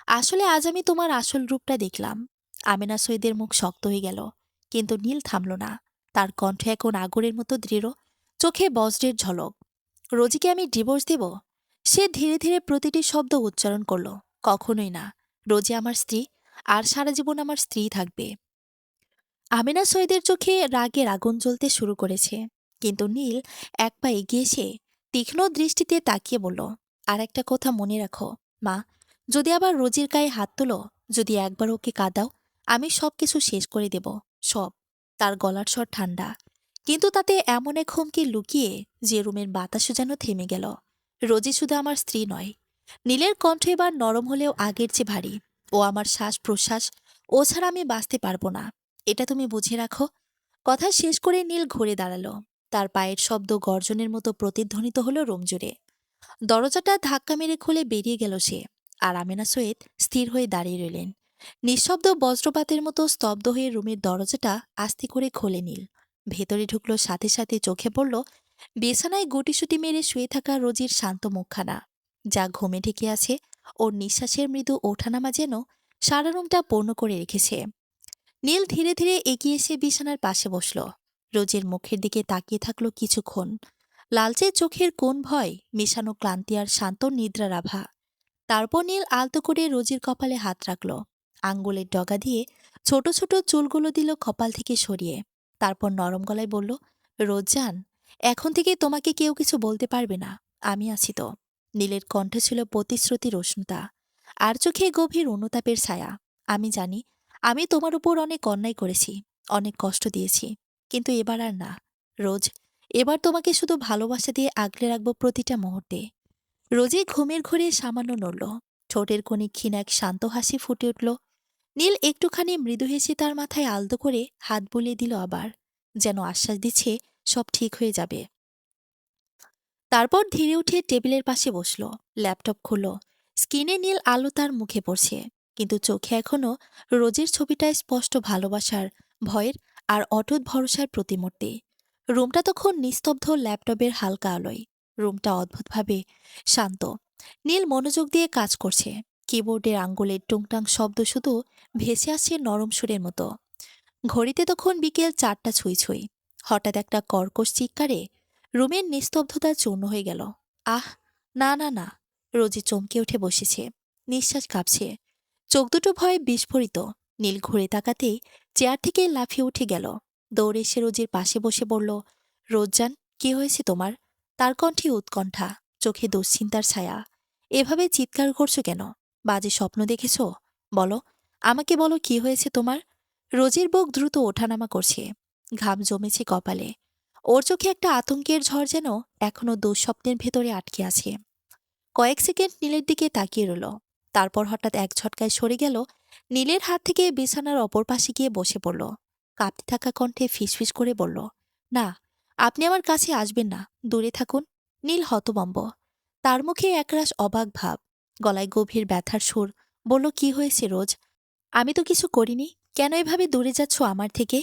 আসলে আজ আমি তোমার আসল রূপটা দেখলাম। আমিনা সৈয়দের মুখ শক্ত হয়ে গেল, কিন্তু নীল থামল না। তার কণ্ঠ এখন আগুনের মতো দৃঢ়, চোখে বজ্রের ঝলক। রোজিকে আমি ডিভোর্স দেব? সে ধীরে ধীরে প্রতিটি শব্দ উচ্চারণ করল। কখনোই না। রোজি আমার স্ত্রী, আর সারা জীবন আমার স্ত্রী থাকবে। আমিনা সৈয়দের চোখে রাগের আগুন জ্বলতে শুরু করেছে, কিন্তু নীল এক পা এগিয়ে এসে তীক্ষ্ণ দৃষ্টিতে তাকিয়ে বলল, আর একটা কথা মনে রাখো মা, যদি আবার রোজির গায়ে হাত তোলো, যদি একবার ওকে কাঁদাও, আমি সবকিছু শেষ করে দেব, সব। তার গলার স্বর ঠান্ডা, কিন্তু তাতে এমন এক হুমকি লুকিয়ে যে রুমের বাতাসও যেন থেমে গেল। রোজি শুধু আমার স্ত্রী নয়। নীলের কণ্ঠ এবার নরম হলেও আগের চেয়ে ভারী। ও আমার শ্বাস প্রশ্বাস, ও ছাড়া আমি বাঁচতে পারবো না। এটা তুমি বুঝে রাখো। কথা শেষ করে নীল ঘুরে দাঁড়ালো। তার পায়ের শব্দ গর্জনের মতো প্রতিধ্বনিত হলো রুম জুড়ে। দরজাটা ধাক্কা মেরে খুলে বেরিয়ে গেল সে। আর আমেনা সৈয়দ স্থির হয়ে দাঁড়িয়ে রইলেন, নিঃশব্দ বজ্রপাতের মতো স্তব্ধ হয়ে রুমের দরজাটা আস্তে করে খোলে নীল। ভেতরে ঢুকলো, সাথে সাথে চোখে পড়ল বিছানায় গুটিসুটি মেরে শুয়ে থাকা রোজির শান্ত মুখখানা, যা ঘুমে ঢেকে আছে। ওর নিঃশ্বাসের মৃদু ওঠানামা যেন সারা রুমটা পূর্ণ করে রেখেছে। নীল ধীরে ধীরে এগিয়ে এসে বিছানার পাশে বসল। রোজের মুখের দিকে তাকিয়ে থাকলো কিছুক্ষণ। লালচে চোখের কোন ভয় মেশানো ক্লান্তি আর শান্ত নিদ্রার আভা। তারপর নীল আলতো করে রোজির কপালে হাত রাখল, আঙ্গুলের ডগা দিয়ে ছোট ছোট চুলগুলো দিল কপাল থেকে সরিয়ে। তারপর নরম গলায় বলল, রোজ জান, এখন থেকে তোমাকে কেউ কিছু বলতে পারবে না, আমি আছি তো। নীলের কণ্ঠে ছিল প্রতিশ্রুতির উষ্ণতা, আর চোখে গভীর অনুতাপের ছায়া। আমি জানি আমি তোমার উপর অনেক অন্যায় করেছি, অনেক কষ্ট দিয়েছি, কিন্তু এবার আর না। রোজ, এবার তোমাকে শুধু ভালোবাসা দিয়ে আগলে রাখবো প্রতিটা মুহূর্তে। রোজই ঘুমের ঘোরে সামান্য নড়ল, ঠোঁটের কোণে ক্ষীণ এক শান্ত হাসি ফুটে উঠল। নীল একটুখানি মৃদু হেসে তার মাথায় আলতো করে হাত বুলিয়ে দিল আবার, যেন আশ্বাস দিচ্ছে সব ঠিক হয়ে যাবে। তারপর ধীরে উঠে টেবিলের পাশে বসল, ল্যাপটপ খুলল। স্ক্রিনে নীল আলো তার মুখে পড়ছে, কিন্তু চোখে এখনো রোজের ছবিটায় স্পষ্ট ভালোবাসার, ভয়ের আর অটুট ভরসার প্রতিমূর্তি। রুমটা তখন নিস্তব্ধ, ল্যাপটপের হালকা আলোয় রুমটা অদ্ভুতভাবে শান্ত। নীল মনোযোগ দিয়ে কাজ করছে, কিবোর্ডের আঙ্গুলের টুংটাং শব্দ শুধু ভেসে আসছে নরম সুরের মতো। ঘড়িতে তখন বিকেল 4টা ছুঁই ছুঁই। হঠাৎ একটা কর্কশ চিৎকারে রুমের নিস্তব্ধতা চূর্ণ হয়ে গেল। আহ, না না না! রোজি চমকে উঠে বসেছে, নিঃশ্বাস কাঁপছে, চোখ দুটো ভয়ে বিস্ফোরিত। নীল ঘুরে তাকাতেই চেয়ার থেকে লাফিয়ে উঠে গেল, দৌড়ে এসে রোজির পাশে বসে বলল, রোজজান, কি হয়েছে তোমার? তার কণ্ঠে উৎকণ্ঠা, চোখে দুশ্চিন্তার ছায়া। এভাবে চিৎকার করছো কেন? বাজে স্বপ্ন দেখেছ? বলো, আমাকে বলো, কি হয়েছে তোমার? রোজির বুক দ্রুত ওঠানামা করছে, ঘাম জমেছে কপালে। ওর চোখে একটা আতঙ্কের ঝড় যেন এখনো দুঃস্বপ্নের ভেতরে আটকে আছে। কয়েক সেকেন্ড নীলের দিকে তাকিয়ে রইল, তারপর হঠাৎ এক ঝটকায় সরে গেল, নীলের হাত থেকে বিছানার অপর পাশে গিয়ে বসে পড়ল। কাঁপতে থাকা কণ্ঠে ফিসফিস করে বলল, না, আপনি আমার কাছে আসবেন না, দূরে থাকুন। নীল হতবম্ব, তার মুখে একরাশ অবাক ভাব, গলায় গভীর ব্যথার সুর। বলল, কি হয়েছে রোজ? আমি তো কিছু করিনি, কেন এভাবে দূরে যাচ্ছ আমার থেকে?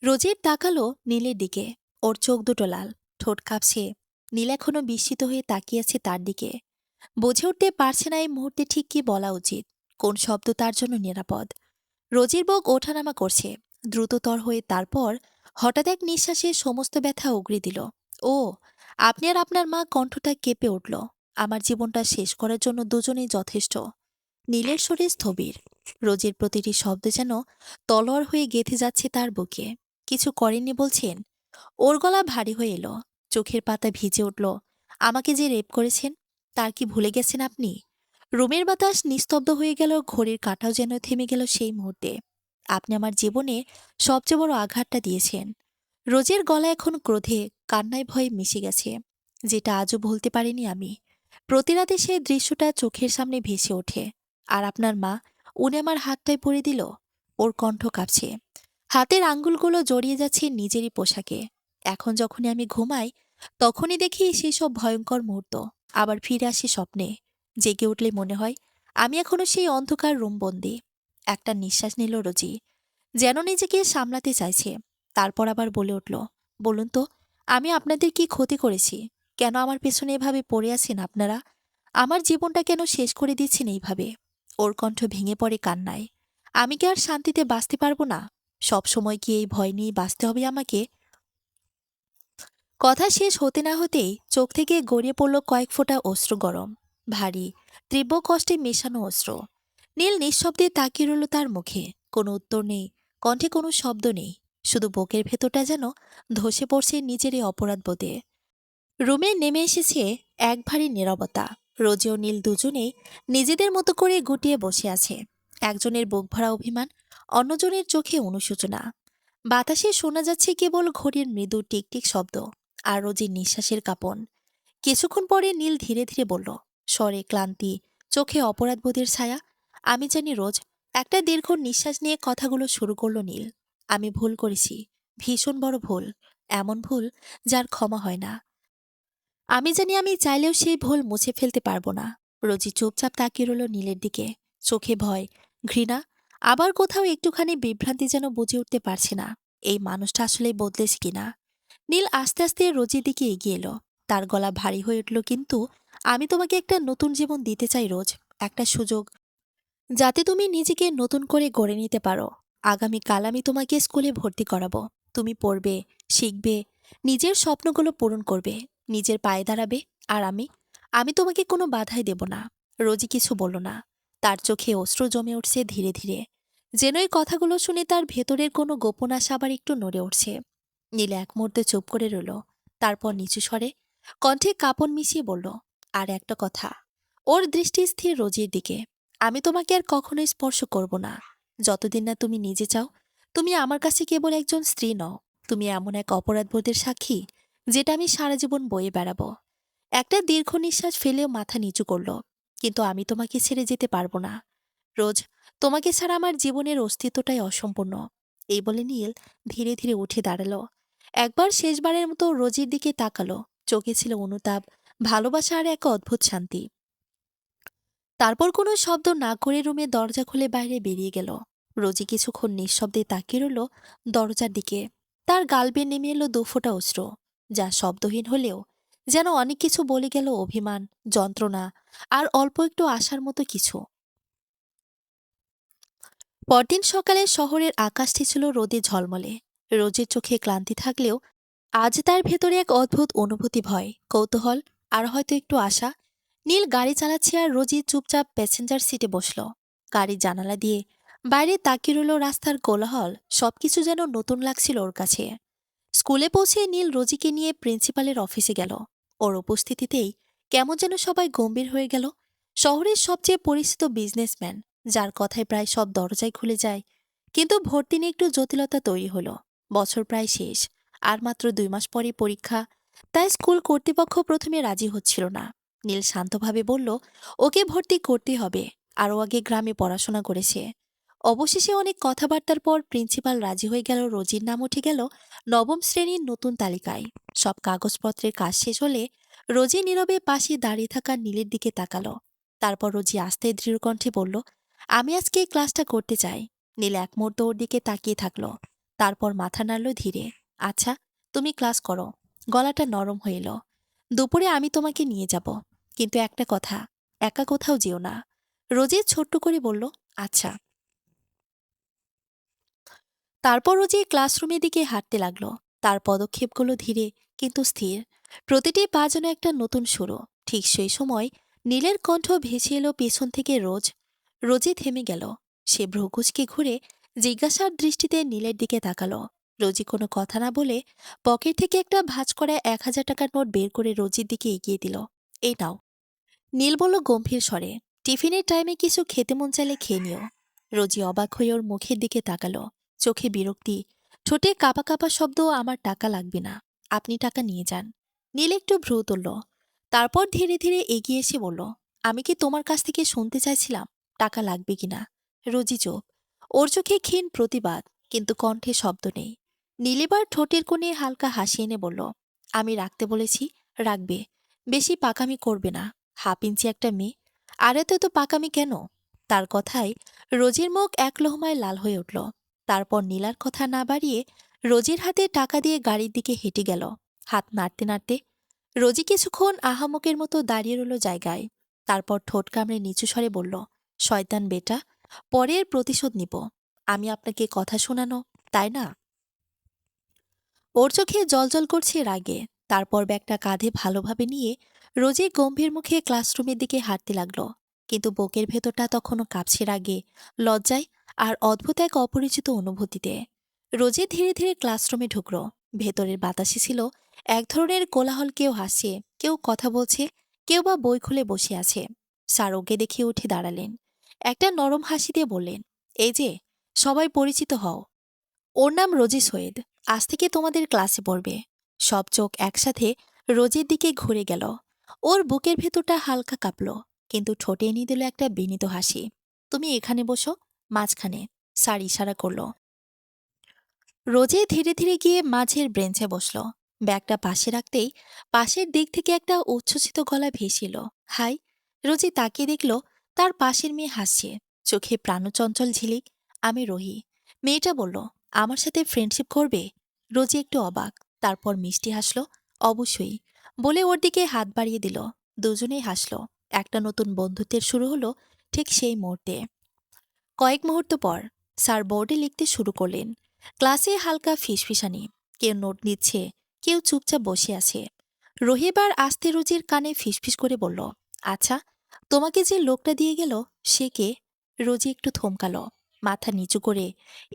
রোজের তাকালো নীলের দিকে, ওর চোখ দুটো লাল, ঠোঁট কাঁপছে। নীল এখনো বিস্মিত হয়ে তাকিয়ে আছে তার দিকে, বুঝে উঠতে পারছে না এই মুহূর্তে ঠিক কি বলা উচিত, কোন শব্দ তার জন্য নিরাপদ। রোজির বুক ওঠানামা করছে দ্রুততর হয়ে, তারপর হঠাৎ এক নিঃশ্বাসে সমস্ত ব্যথা উগড়ে দিল। ও, আপনি আর আপনার মা! কণ্ঠটা কেঁপে উঠল। আমার জীবনটা শেষ করার জন্য দুজনেই যথেষ্ট। নীলের শরীর স্থবির, রোজের প্রতিটি শব্দ যেন তলোয়ার হয়ে গেঁথে যাচ্ছে তার বুকে। কিছু করেননি বলছেন? ওর গলা ভারী হয়ে এলো, চোখের পাতা ভিজে উঠল। আমাকে যে রেপ করেছেন, তার কি ভুলে গেছেন আপনি? রুমের বাতাস নিস্তব্ধ হয়ে গেল, ঘড়ির কাঁটাও যেন থেমে গেল সেই মুহূর্তে। আপনি আমার জীবনে সবচেয়ে বড় আঘাতটা দিয়েছেন। রোজের গলা এখন ক্রোধে, কান্নায় ভয়ে মিশে গেছে, যেটা আজও ভুলতে পারিনি আমি। প্রতি রাতে সেই দৃশ্যটা চোখের সামনে ভেসে ওঠে। আর আপনার মা, উনি আমার হাতটায় পড়ে দিল। ওর কণ্ঠ কাঁপছে, হাতের আঙ্গুলগুলো জড়িয়ে যাচ্ছে নিজেরই পোশাকে। এখন যখনই আমি ঘুমাই, তখনই দেখি সেই সব ভয়ঙ্কর মুহূর্ত আবার ফিরে আসে স্বপ্নে। জেগে উঠলে মনে হয় আমি এখনো সেই অন্ধকার রুম বন্দি। একটা নিঃশ্বাস নিল রোজি, যেন নিজেকে সামলাতে চাইছে। তারপর আবার বলে উঠল, বলুন তো, আমি আপনাদের কি ক্ষতি করেছি? কেন আমার পেছনে এভাবে পড়ে আছেন আপনারা? আমার জীবনটা কেন শেষ করে দিচ্ছেন এইভাবে? ওর কণ্ঠ ভেঙে পড়ে কান্নায়। আমি কি আর শান্তিতে বাঁচতে পারবো না? সব সময় কি এই ভয় নিয়ে বাঁচতে হবে আমাকে? কথা শেষ হতে না হতেই চোখ থেকে গড়িয়ে পড়ল কয়েক ফোঁটা অশ্রু, গরম, ভারী, তীব্র কষ্টে মেশানো অশ্রু। নীল নিঃশব্দে তাকিয়ে রইল তার মুখে, কোনো উত্তর নেই, কণ্ঠে কোনো শব্দ নেই, শুধু বুকের ভেতরটা যেন ধসে পড়ছে নিজেরই অপরাধ বোধে। রুমে নেমে এসেছে এক ভারী নীরবতা। রোজি ও নীল দুজনেই নিজেদের মতো করে গুটিয়ে বসে আছে, একজনের বুক ভরা অভিমান, অন্যজনের চোখে অনুশোচনা। বাতাসে শোনা যাচ্ছে কেবল ঘড়ির মৃদু টিকটিক শব্দ আর রোজির নিঃশ্বাসের কাঁপন। কিছুক্ষণ পরে নীল ধীরে ধীরে বলল, স্বরে ক্লান্তি, চোখে অপরাধবোধের ছায়া, আমি জানি রোজ। একটা দীর্ঘ নিঃশ্বাস নিয়ে কথাগুলো শুরু করল নীল। আমি ভুল করেছি, ভীষণ বড় ভুল, এমন ভুল যার ক্ষমা হয় না। আমি জানি আমি চাইলেও সেই ভুল মুছে ফেলতে পারবো না। রোজি চুপচাপ তাকিয়ে রইল নীলের দিকে, চোখে ভয়, ঘৃণা, আবার কোথাও একটুখানি বিভ্রান্তি, যেন বুঝে উঠতে পারছে না এই মানুষটা আসলে বদলেছে কিনা। নীল আস্তে আস্তে রোজির দিকে এগিয়ে এলো, তার গলা ভারী হয়ে উঠল, কিন্তু আমি তোমাকে একটা নতুন জীবন দিতে চাই রোজ, একটা সুযোগ, যাতে তুমি নিজেকে নতুন করে গড়ে নিতে পারো। আগামীকাল আমি তোমাকে স্কুলে ভর্তি করাবো, তুমি পড়বে, শিখবে, নিজের স্বপ্নগুলো পূরণ করবে, নিজের পায়ে দাঁড়াবে। আর আমি আমি তোমাকে কোনো বাধাই দেব না। রোজি কিছু বলল না। তার চোখে অশ্রু জমে উঠছে ধীরে ধীরে, যেন এই কথাগুলো শুনে তার ভেতরের কোনো গোপন আশা আবার একটু নড়ে উঠছে। নীল এক মুহূর্তে চুপ করে রইল। তারপর নিচু স্বরে, কণ্ঠে কাঁপন মিশিয়ে বলল, আর একটা কথা। ওর দৃষ্টি স্থির রোজির দিকে। আমি তোমাকে আর কখনোই স্পর্শ করব না, যতদিন না তুমি নিজে চাও। তুমি আমার কাছে কেবল একজন স্ত্রী নও, তুমি এমন এক অপরাধবোধের সাক্ষী যেটা আমি সারা জীবন বয়ে বেড়াবো। একটা দীর্ঘ নিঃশ্বাস ফেলেও মাথা নিচু করল। কিন্তু আমি তোমাকে ছেড়ে যেতে পারবো না। রোজ, তোমাকে ছাড়া আমার জীবনের অস্তিত্বটাই অসম্পূর্ণ। এই বলে নীল ধীরে ধীরে উঠে দাঁড়ালো। একবার শেষবারের মতো রোজির দিকে তাকালো। চোখে ছিল অনুতাপ, ভালোবাসা আর এক অদ্ভুত শান্তি। তারপর কোনো শব্দ না করে রুমে দরজা খুলে বাইরে বেরিয়ে গেল। রোজি কিছুক্ষণ নিঃশব্দে তাকিয়ে রইল দরজার দিকে। তার গাল বেয়ে নেমে এলো দুফোঁটা অশ্রু, যা শব্দহীন হলেও যেন অনেক কিছু বলে গেল, অভিমান, যন্ত্রণা আর অল্প একটু আশার মতো কিছু। পরদিন সকালে শহরের আকাশটি ছিল রোদে ঝলমলে। রোজের চোখে ক্লান্তি থাকলেও আজ তার ভেতরে এক অদ্ভুত অনুভূতি, ভয়, কৌতূহল আর হয়তো একটু আশা। নীল গাড়ি চালাচ্ছে আর রোজি চুপচাপ প্যাসেঞ্জার সিটে বসল। গাড়ির জানালা দিয়ে বাইরে তাকিয়ে রইল রাস্তার কোলাহল। সবকিছু যেন নতুন লাগছিল ওর কাছে। স্কুলে পৌঁছে নীল রোজিকে নিয়ে প্রিন্সিপালের অফিসে গেল। ওর উপস্থিতিতেই কেমন যেন সবাই গম্ভীর হয়ে গেল। শহরের সবচেয়ে পরিচিত বিজনেসম্যান, যার কথায় প্রায় সব দরজায় খুলে যায়। কিন্তু ভর্তি নিয়ে একটু জটিলতা তৈরি হলো। বছর প্রায় শেষ, আর মাত্র 2 মাস পরে পরীক্ষা। তাই স্কুল কর্তৃপক্ষ প্রথমে রাজি হচ্ছিল না। নীল শান্তভাবে বলল, ওকে ভর্তি করতে হবে, আরও আগে গ্রামে পড়াশোনা করেছে। অবশেষে অনেক কথাবার্তার পর প্রিন্সিপাল রাজি হয়ে গেল। রোজির নাম উঠে গেল নবম শ্রেণীর নতুন তালিকায়। সব কাগজপত্রের কাজ শেষ হলে রোজি নীরবে পাশে দাঁড়িয়ে থাকা নীলের দিকে তাকালো। তারপর রোজি আস্তে দৃঢ়কণ্ঠে বলল, আমি আজকে এই ক্লাসটা করতে চাই। নীল এক মুহূর্ত ওর দিকে তাকিয়ে থাকলো। তারপর মাথা নাড়ল ধীরে। আচ্ছা, তুমি ক্লাস করো। গলাটা নরম হয়ে এলো। দুপুরে আমি তোমাকে নিয়ে যাব, কিন্তু একটা কথা, একা কোথাও যেও না। রোজি ছোট্ট করে বলল, আচ্ছা। তারপর ও যে ক্লাসরুমের দিকে হাঁটতে লাগলো। তার পদক্ষেপগুলো ধীরে কিন্তু স্থির, প্রতিটি পা যেন একটা নতুন শুরু। ঠিক সেই সময় নীলের কণ্ঠ ভেসে এলো পেছন থেকে। রোজ। রোজে থেমে গেল। সে ভ্রুকুচকে ঘুরে জিজ্ঞাসার দৃষ্টিতে নীলের দিকে তাকালো। রোজি কোনো কথা না বলে পকেট থেকে একটা ভাঁজ করা 1000 টাকার নোট বের করে রোজির দিকে এগিয়ে দিল। এই নাও। নীল বলল গম্ভীর স্বরে, টিফিনের টাইমে কিছু খেতে মন চাইলে খেয়ে নিও। রোজি অবাক হয়ে ওর মুখের দিকে তাকালো। চোখে বিরক্তি, ঠোঁটে কাঁপা কাঁপা শব্দ, আমার টাকা লাগবে না, আপনি টাকা নিয়ে যান। নীল একটু ভ্রু তুলল। তারপর ধীরে ধীরে এগিয়ে এসে বলল, আমি কি তোমার কাছ থেকে শুনতে চাইছিলাম টাকা লাগবে কিনা? রোজি চোখ। ওর চোখে ক্ষীণ প্রতিবাদ, কিন্তু কণ্ঠে শব্দ নেই। নীল এবার ঠোঁটের কোণে হালকা হাসি এনে বলল, আমি রাখতে বলেছি, রাখবে। বেশি পাকামি করবে না। 1/2 ইঞ্চি একটা মেয়ে, আর এত পাকামি কেন? তার কথায় রোজির মুখ এক লোহমায় লাল হয়ে উঠল। তারপর নীলার কথা না বাড়িয়ে রোজির হাতে টাকা দিয়ে গাড়ির দিকে হেঁটে গেল, হাত নাড়তে নাড়তে। রোজি কিছুক্ষণ আহামকের মতো দাঁড়িয়ে রইল জায়গায়। তারপর ঠোঁট কামড়ে নিচু স্বরে বলল, শয়তান বেটা, পরের প্রতিশোধ নিব। আমি আপনাকে কথা শোনানো, তাই না? ওর চোখে জলজল করছে রাগে। তারপর ব্যাগটা কাঁধে ভালোভাবে নিয়ে রোজি গম্ভীর মুখে ক্লাসরুমের দিকে হাঁটতে লাগলো। কিন্তু বুকের ভেতরটা তখনও কাঁপছে রাগে, লজ্জায় আর অদ্ভুত এক অপরিচিত অনুভূতিতে। রোজি ধীরে ধীরে ক্লাসরুমে ঢুকল। ভেতরের বাতাসে ছিল এক ধরনের কোলাহল। কেউ হাসছে, কেউ কথা বলছে, কেউ বা বই খুলে বসে আছে। স্যার ওকে দেখে উঠে দাঁড়ালেন। একটা নরম হাসি দিয়ে বললেন, এই যে, সবাই পরিচিত হও। ওর নাম রোজি সৈয়দ, আজ থেকে তোমাদের ক্লাসে পড়বে। সব চোখ একসাথে রোজির দিকে ঘুরে গেল। ওর বুকের ভেতরটা হালকা কাঁপল, কিন্তু ঠোঁটে এনে দিল একটা বিনীত হাসি। তুমি এখানে বসো, মাঝখানে। স্যার ইশারা করল। রোজি ধীরে ধীরে গিয়ে মাঝের বেঞ্চে বসল। ব্যাগটা পাশে রাখতেই পাশের দিক থেকে একটা উচ্ছ্বসিত গলা ভেসিল, হাই। রোজি তাকিয়ে দেখল তার পাশের মেয়ে হাসছে, চোখে প্রাণচঞ্চল ঝিলিক। আমি রোহি। মেয়েটা বলল, আমার সাথে ফ্রেন্ডশিপ করবে? রোজি একটু অবাক, তারপর মিষ্টি হাসল, অবশ্যই, বলে ওর দিকে হাত বাড়িয়ে দিল। দুজনেই হাসল। একটা নতুন বন্ধুত্বের শুরু হলো ঠিক সেই মুহূর্তে। কয়েক মুহূর্ত পর স্যার বোর্ডে লিখতে শুরু করলেন। ক্লাসে হালকা ফিসফিসানি, কেউ নোট নিচ্ছে, কেউ চুপচাপ বসে আছে। রহিবার আস্তে রোজির কানে ফিসফিস করে বলল, আচ্ছা, তোমাকে যে লোকটা দিয়ে গেল সে কে? রোজি একটু থমকালো, মাথা নিচু করে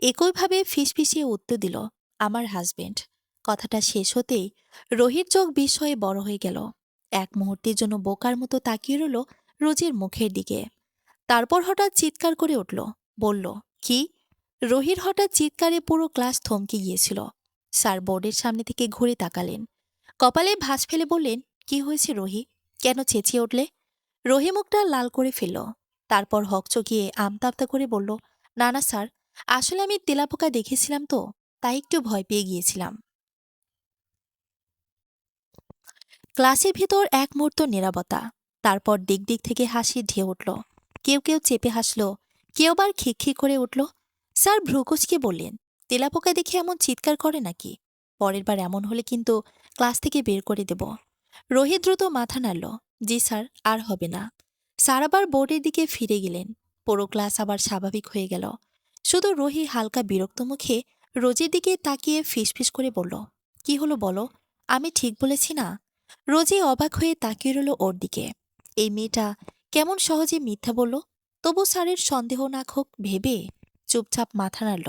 একইভাবে ফিসফিসিয়ে উত্তর দিল, আমার হাজবেন্ড। কথাটা শেষ হতেই রহির চোখ বিস্ময়ে বড় হয়ে গেল। এক মুহূর্তের জন্য বোকার মতো তাকিয়ে রইল রোজির মুখের দিকে। তারপর হঠাৎ চিৎকার করে উঠল, বলল, কি? রহির হঠাৎ চিৎকারে পুরো ক্লাস থমকে গিয়েছিল। স্যার বোর্ডের সামনে থেকে ঘুরে তাকালেন, কপালে ভাঁজ ফেলে বললেন, কি হয়েছে রহি? কেন চেঁচিয়ে উঠলে? রহি মুখটা লাল করে ফেলল। তারপর হকচকিয়ে আমতা আমতা করে বলল, না না স্যার, আসলে আমি তেলাপোকা দেখেছিলাম তো, তাই একটু ভয় পেয়ে গিয়েছিলাম। ক্লাসের ভেতর এক মুহূর্ত নীরবতা। তারপর দিক দিক থেকে হাসির ঢেউ উঠল। কেউ কেউ চেপে হাসল, কেউ আবার খিকখিক করে উঠল। স্যার ভ্রুকুচকে বললেন, তেলাপোকা দেখে এমন চিৎকার করে নাকি? পরের বার এমন হলে কিন্তু ক্লাস থেকে বের করে দেব। রোহিত দ্রুত মাথা নাড়ল, জি স্যার, আর হবে না। স্যার আবার বোর্ডের দিকে ফিরে গেলেন। পুরো ক্লাস আবার স্বাভাবিক হয়ে গেল। শুধু রোহি হালকা বিরক্ত মুখে রোজির দিকে তাকিয়ে ফিসফিস করে বলল, কি হলো বলো, আমি ঠিক বলেছি না? রোজি অবাক হয়ে তাকিয়ে রইল ওর দিকে। এই মেয়েটা কেমন সহজে মিথ্যা বলল, তবু স্যারের সন্দেহ না হোক ভেবে চুপচাপ মাথা নাড়ল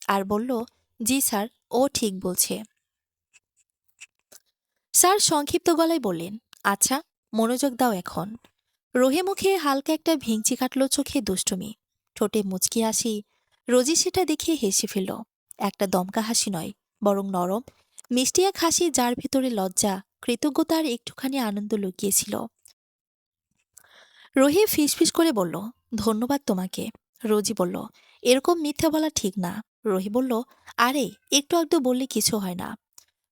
আর বলল, জি স্যার, ও ঠিক বলছে। স্যার সংক্ষিপ্ত গলায় বললেন, আচ্ছা, মনোযোগ দাও এখন। রোহে মুখে হালকা একটা ভিংচি কাটল চোখে দুষ্টুমি, ঠোঁটে মুচকি হাসি। রোজি সেটা দেখে হেসে ফেলল। একটা দমকা হাসি নয়, বরং নরম মিষ্টি এক হাসি, যার ভেতরে লজ্জা, কৃতজ্ঞতা আর একটুখানি আনন্দ লুকিয়েছিল। রোহি ফিসফিস করে বলল, ধন্যবাদ তোমাকে। রোজি বলল, এরকম মিথ্যা বলা ঠিক না। রোহি বলল, আরে একটু একটু বললে কিছু হয় না।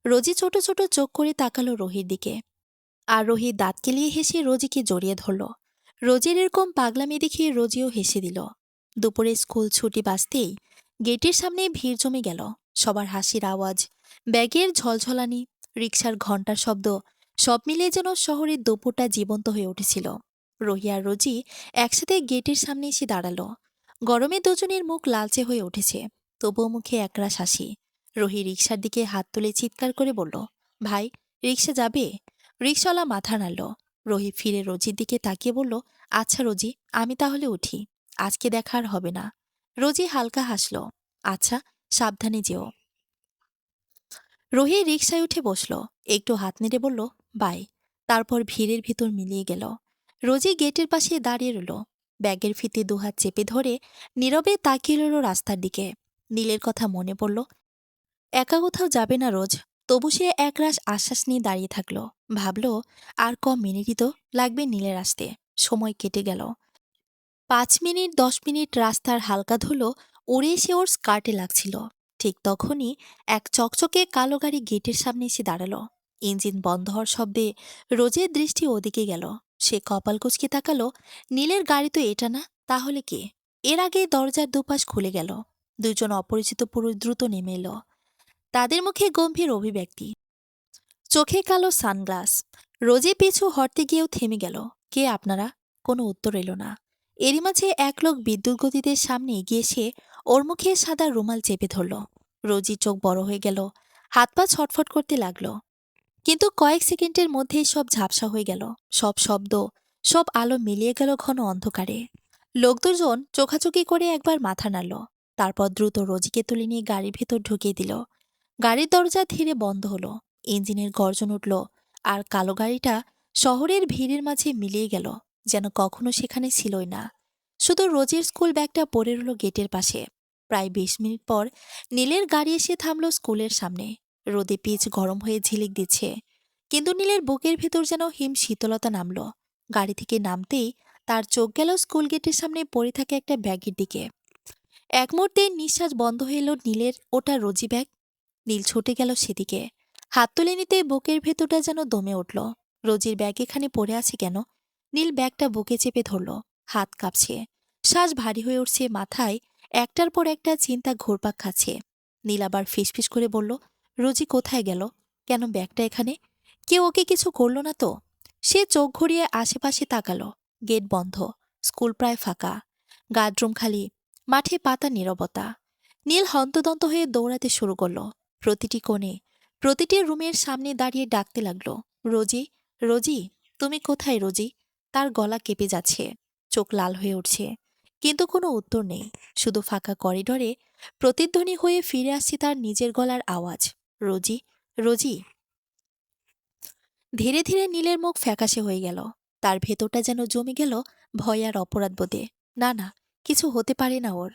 রোজি ছোট ছোট চোখ করে তাকালো রোহির দিকে, আর রোহি দাঁত কেলিয়ে হেসে রোজিকে জড়িয়ে ধরল। রোজির এরকম পাগলামি দেখে রোজিও হেসে দিল। দুপুরে স্কুল ছুটি বাজতেই গেটের সামনে ভিড় জমে গেল। সবার হাসির আওয়াজ, ব্যাগের ঝলঝলানি, রিকশার ঘণ্টার শব্দ, সব মিলিয়ে যেন শহরের দুপুরটা জীবন্ত হয়ে উঠেছিল। রোহি আর রোজি একসাথে গেটের সামনে এসে দাঁড়ালো। গরমে দুজনের মুখ লালচে হয়ে উঠেছে, তবুও মুখে একরাশ হাসি। রোহি রিকশার দিকে হাত তুলে চিৎকার করে বলল, ভাই, রিকশা যাবে? রিকশাওয়ালা মাথা নাড়ল। রোহি ফিরে রোজির দিকে তাকিয়ে বলল, আচ্ছা রোজি, আমি তাহলে উঠি, আজকে দেখা আর হবে না। রোজি হালকা হাসল, আচ্ছা, সাবধানে যেও। রোহি রিকশায় উঠে বসল, একটু হাত নেড়ে বলল, বাই। তারপর ভিড়ের ভিতর মিলিয়ে গেল। রোজি গেটের পাশে দাঁড়িয়ে রইল, ব্যাগের ফিতে দুহাত চেপে ধরে নীরবে তাকিয়ে রইল রাস্তার দিকে। নীলের কথা মনে পড়ল। একা কোথাও যাবে না রোজ, তবু সে একরাশ আশ্বাস নিয়ে দাঁড়িয়ে থাকল। ভাবল, আর কম মিনিটই তো লাগবে নীলের আসতে। সময় কেটে গেল। 5 মিনিট 10 মিনিট রাস্তার হালকা ধুলো উড়ে এসে ওর স্কার্টে লাগছিল। ঠিক তখনই এক চকচকে কালো গাড়ি গেটের সামনে এসে দাঁড়ালো। ইঞ্জিন বন্ধ হওয়ার শব্দে রোজের দৃষ্টি ওদিকে গেল। সে কপাল কুঁচকে তাকালো, নীলের গাড়ি তো এটা না, তাহলে কে? এর আগে দরজার দুপাশ খুলে গেল। দুজন অপরিচিত পুরুষ দ্রুত নেমে এলো। তাদের মুখে গম্ভীর অভিব্যক্তি, চোখে কালো সানগ্লাস। রোজে পিছু হটতে গিয়েও থেমে গেল। কে আপনারা? কোনো উত্তর এলো না। এরই মাঝে এক লোক বিদ্যুৎ গতিতে সামনে এগিয়ে এসে ওর মুখে সাদা রুমাল চেপে ধরল। রোজির চোখ বড় হয়ে গেল, হাত পা ছটফট করতে লাগলো। কিন্তু কয়েক সেকেন্ডের মধ্যেই সব ঝাপসা হয়ে গেল। সব শব্দ, সব আলো মিলিয়ে গেল ঘন অন্ধকারে। লোক দুজন চোখাচোখি করে একবার মাথা নাড়ল, তারপর দ্রুত রোজিকে তুলে নিয়ে গাড়ির ভেতর ঢুকিয়ে দিল। গাড়ির দরজা ধীরে বন্ধ হলো। ইঞ্জিনের গর্জন উঠল, আর কালো গাড়িটা শহরের ভিড়ের মাঝে মিলিয়ে গেল, যেন কখনো সেখানে ছিলই না। শুধু রোজের স্কুল ব্যাগটা পড়ে রইল গেটের পাশে। প্রায় 20 মিনিট পর নীলের গাড়ি এসে থামল স্কুলের সামনে। রোদে পিচ গরম হয়ে ঝিলিক দিচ্ছে, কিন্তু নীলের বুকের ভেতর যেন হিম শীতলতা নামল। গাড়ি থেকে নামতেই তার চোখ গেল স্কুল গেটের সামনে পড়ে থাকা একটা ব্যাগের দিকে। এক মুহূর্তে নিঃশ্বাস বন্ধ হয়ে এলো নীলের। ওটা রোজি ব্যাগ। নীল ছুটে গেল সেদিকে, হাত তুলে নিতে বুকের ভেতরটা যেন দমে উঠল। রোজির ব্যাগ এখানে পড়ে আছে কেন? নীল ব্যাগটা বুকে চেপে ধরল, হাত কাঁপছে, শ্বাস ভারী হয়ে উঠছে, মাথায় একটার পর একটা চিন্তা ঘুরপাক খাচ্ছে। নীল আবার ফিসফিস করে বলল, রোজি কোথায় গেল? কেন ব্যাগটা এখানে? কেউ ওকে কিছু করল না তো? সে চোখ ঘুরিয়ে আশেপাশে তাকালো। গেট বন্ধ, স্কুল প্রায় ফাঁকা, গার্ডরুম খালি, মাঠে পাতা নীরবতা। নীল হন্তদন্ত হয়ে দৌড়াতে শুরু করল। প্রতিটি কোণে, প্রতিটি রুমের সামনে দাঁড়িয়ে ডাকতে লাগলো, রোজি, রোজি, তুমি কোথায় রোজি? তার গলা কেঁপে যাচ্ছে, চোখ লাল হয়ে উঠছে, কিন্তু কোনো উত্তর নেই। শুধু ফাঁকা করিডরে প্রতিধ্বনি হয়ে ফিরে আসছে তার নিজের গলার আওয়াজ, রোজি, রোজি। ধীরে ধীরে নীলের মুখ ফ্যাকাশে হয়ে গেল। তার ভেতরটা যেন জমে গেল ভয় আর অপরাধবোধে। না না, কিছু হতে পারে না ওর।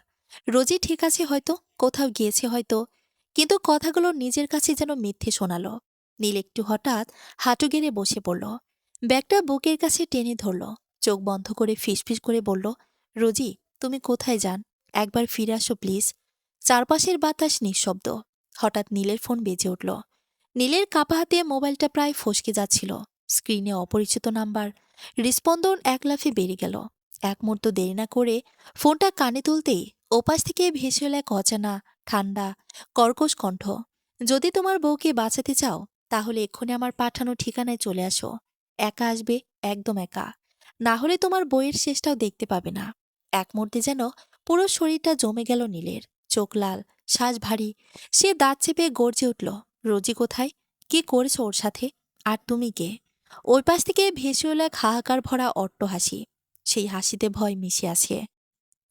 রোজি ঠিক আছে হয়তো, কোথাও গিয়েছে হয়তো, কিন্তু কথাগুলো নিজের কাছে যেন মিথ্যে শোনালো। নীল একটু হঠাৎ হাঁটু গেড়ে বসে পড়ল, ব্যাগটা বুকের কাছে টেনে ধরল, চোখ বন্ধ করে ফিসফিস করে বলল, রোজি, তুমি কোথায় যান? একবার ফিরে আসো প্লিজ। চারপাশের বাতাস নিঃশব্দ। হঠাৎ নীলের ফোন বেজে উঠল। নীলের কাপা হাতে মোবাইলটা প্রায় ফসকে যাচ্ছিল। স্ক্রিনে অপরিচিত নাম্বার। হৃস্পন্দন এক লাফে বেড়ে গেল। এক মুহূর্ত দেরি না করে ফোনটা কানে তুলতেই ওপাশ থেকে ভেসে এলো এক অজানা, ঠান্ডা, কর্কশ কণ্ঠ। যদি তোমার বউকে বাঁচাতে চাও, তাহলে এক্ষুনি আমার পাঠানো ঠিকানায় চলে আসো। একা আসবে, একদম একা। না হলে তোমার বইয়ের শেষটাও দেখতে পাবে না। এক মুহূর্তে যেন পুরো শরীরটা জমে গেল নীলের। চোখ লাল, শ্বাস ভারী। সে দাঁত চেপে গর্জে উঠল, রোজি কোথায়? কি করেছো ওর সাথে? আর তুমি কে? ওই পাশ থেকে ভেসে এলো এক হাহাকার ভরা অট্ট হাসি। সেই হাসিতে ভয় মিশে আছে,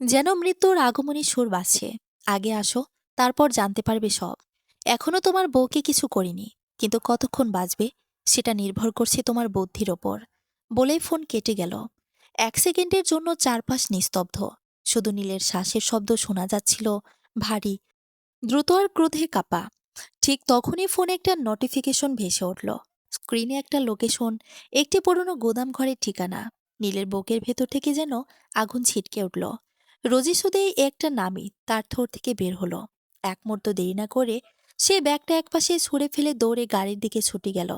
যেন মৃত্যুর আগমনী সুর বাজছে। আগে আসো, তারপর জানতে পারবে সব। এখনো তোমার বউকে কিছু করিনি, কিন্তু কতক্ষণ বাঁচবে সেটা নির্ভর করছে তোমার বুদ্ধির ওপর। বলেই ফোন কেটে গেল। এক সেকেন্ডের জন্য চারপাশ নিস্তব্ধ। শুধু নীলের শ্বাসের শব্দ শোনা যাচ্ছিল, ভারী, দ্রুত আর ক্রোধে কাঁপা। ঠিক তখনই ফোনে একটা নোটিফিকেশন ভেসে উঠল। স্ক্রিনে একটা লোকেশন, একটি পুরনো গোদাম ঘরের ঠিকানা। নীলের বুকের ভেতর থেকে যেন আগুন ছিটকে উঠল। রোজি শুধুই একটা নামই তার ঠোঁট থেকে বের হলো। এক মুহূর্ত দেরি না করে সে ব্যাগটা একপাশে ছুঁড়ে ফেলে দৌড়ে গাড়ির দিকে ছুটে গেল।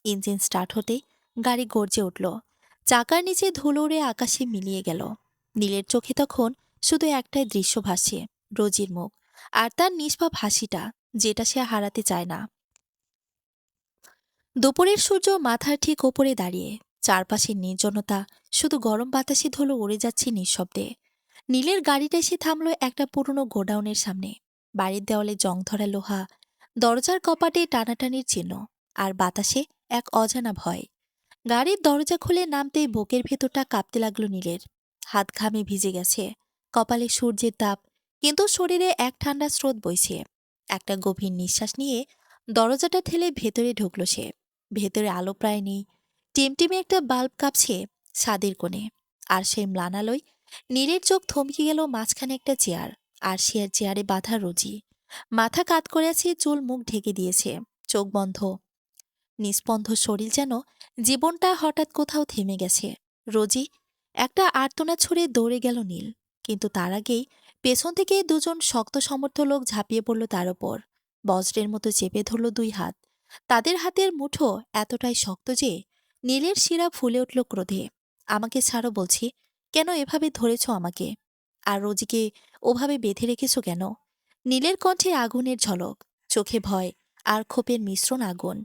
ইঞ্জিন স্টার্ট হতেই গাড়ি গর্জে উঠল। চাকার নিচে ধুলো উড়ে আকাশে মিলিয়ে গেল। নীলের চোখে তখন শুধু একটাই দৃশ্য ভাসছে, রোজির মুখ, আর তার নিষ্পাপ হাসিটা, যেটা সে হারাতে চায় না। দুপুরের সূর্য মাথার ঠিক ওপরে দাঁড়িয়ে। চারপাশের নির্জনতা, শুধু গরম বাতাসে ধুলো উড়ে যাচ্ছে নিঃশব্দে। নীলের গাড়িটা এসে থামল একটা পুরনো গোডাউনের সামনে। বাড়ির দেওয়ালে জং ধরা লোহা, দরজার কপাটে টানাটানির চিহ্ন, আর বাতাসে এক অজানা ভয়। গাড়ির দরজা খুলে নামতেই বুকের ভেতরটা কাঁপতে লাগলো নীলের। হাত ঘামে ভিজে গেছে, কপালে সূর্যের তাপ, কিন্তু শরীরে এক ঠান্ডা স্রোত বইছে। একটা গভীর নিঃশ্বাস নিয়ে দরজাটা ঠেলে ভেতরে ঢুকল সে। ভেতরে আলো প্রায় নেই। টিমটিমে একটা বাল্ব কাঁপছে ছাদের কোণে। আর সেই ম্লানালয়। নীলের চোখ থমকে গেল মাঝখানে একটা চেয়ার, আর সে চেয়ারে বাঁধা রোজি। মাথা কাত করে আছে, চুল মুখ ঢেকে দিয়েছে, চোখ বন্ধ, নিস্পন্ধ শরীর, যেন জীবনটা হঠাৎ কোথাও থেমে গেছে। রোজি, একটা আর্তনা ছুড়ে দৌড়ে গেল নীল। কিন্তু তার আগেই পেছন থেকে দুজন শক্ত সমর্থ লোক ঝাঁপিয়ে পড়ল তার ওপর। বজ্রের মতো চেপে ধরল দুই হাত। তাদের হাতের মুঠো এতটাই শক্ত যে নীলের শিরা ফুলে উঠল ক্রোধে। আমাকে ছাড়ো বলছি, কেন এভাবে ধরেছ আমাকে? আর রোজিকে ওভাবে বেঁধে রেখেছ কেন? নীলের কণ্ঠে আগুনের ঝলক, চোখে ভয় আর ক্ষোভের মিশ্রণ আগুন।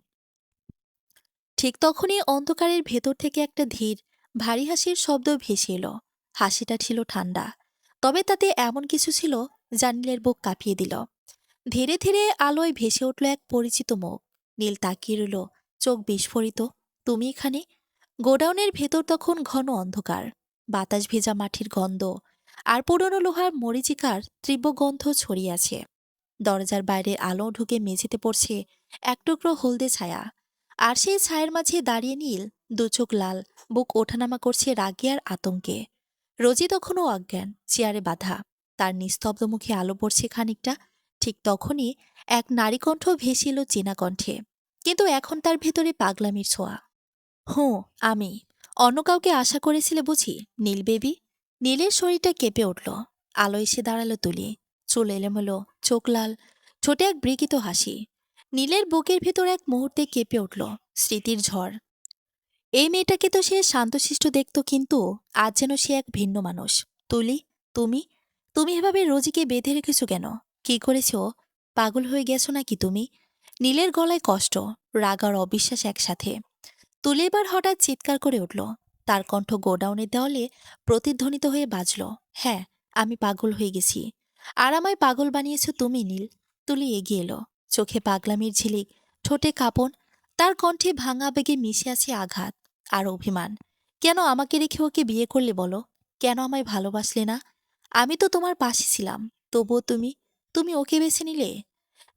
ঠিক তখনই অন্ধকারের ভেতর থেকে একটা ধীর, ভারী হাসির শব্দ ভেসে এলো। হাসিটা ছিল ঠান্ডা, তবে তাতে এমন কিছু ছিল যা নীলের বুক কাঁপিয়ে দিল। ধীরে ধীরে আলোয় ভেসে উঠল এক পরিচিত মুখ। নীল তাকিয়ে রইল, চোখ বিস্ফোরিত। তুমি এখানে? গোডাউনের ভেতর তখন ঘন অন্ধকার, বাতাস ভেজা মাটির গন্ধ, আর পুরনো লোহার মরিচিকার তীব্র গন্ধ ছড়িয়ে আছে। দরজার বাইরে আলো ঢুকে মেঝেতে পড়ছে এক টুকরো হলদে ছায়া। আর সেই ছায়ের মাঝে দাঁড়িয়ে নীল, দু চোখ লাল, বুক ওঠানামা করছে রাগে আর আতঙ্কে। রোজি তখনও অজ্ঞান, চেয়ারে বাঁধা। তার নিস্তব্ধ মুখে আলো পড়ছে খানিকটা। ঠিক তখনই এক নারীকণ্ঠ ভেসে এলো চেনা কণ্ঠে, কিন্তু এখন তার ভেতরে পাগলামির ছোঁয়া। হুঁ, আমি। অন্য কাউকে আশা করেছিলে বুঝি, নীল বেবি? নীলের শরীরটা কেঁপে উঠল। আলো এসে দাঁড়ালো তুলি, চুল এলোমেলো, চোখ লাল, ছোটে এক বিকৃত হাসি। নীলের বুকের ভেতর এক মুহূর্তে কেঁপে উঠল স্মৃতির ঝড়। এই মেয়েটাকে তো সে শান্তশিষ্ট দেখত, কিন্তু আজ যেন সে এক ভিন্ন মানুষ। তুলি, তুমি তুমি এভাবে রোজিকে বেঁধে রেখেছো কেন? কি করেছ ও? পাগল হয়ে গেছো নাকি তুমি? নীলের গলায় কষ্ট, রাগ আর অবিশ্বাস একসাথে। তুলি এবার হঠাৎ চিৎকার করে উঠল। তার কণ্ঠ গোডাউনের দেওয়ালে প্রতিধ্বনিত হয়ে বাজল, হ্যাঁ, আমি পাগল হয়ে গেছি। আর আমায় পাগল বানিয়েছ তুমি, নীল। তুলি এগিয়ে এলো, চোখে পাগলামির ঝিলিক, ঠোঁটে কাঁপন। তার কণ্ঠে ভাঙা আবেগে মিশে আছে আঘাত আর অভিমান। কেন আমাকে রেখে ওকে বিয়ে করলে বলো? কেন আমায় ভালোবাসলে না? আমি তো তোমার পাশে ছিলাম। তবুও তুমি তুমি ওকে বেছে নিলে।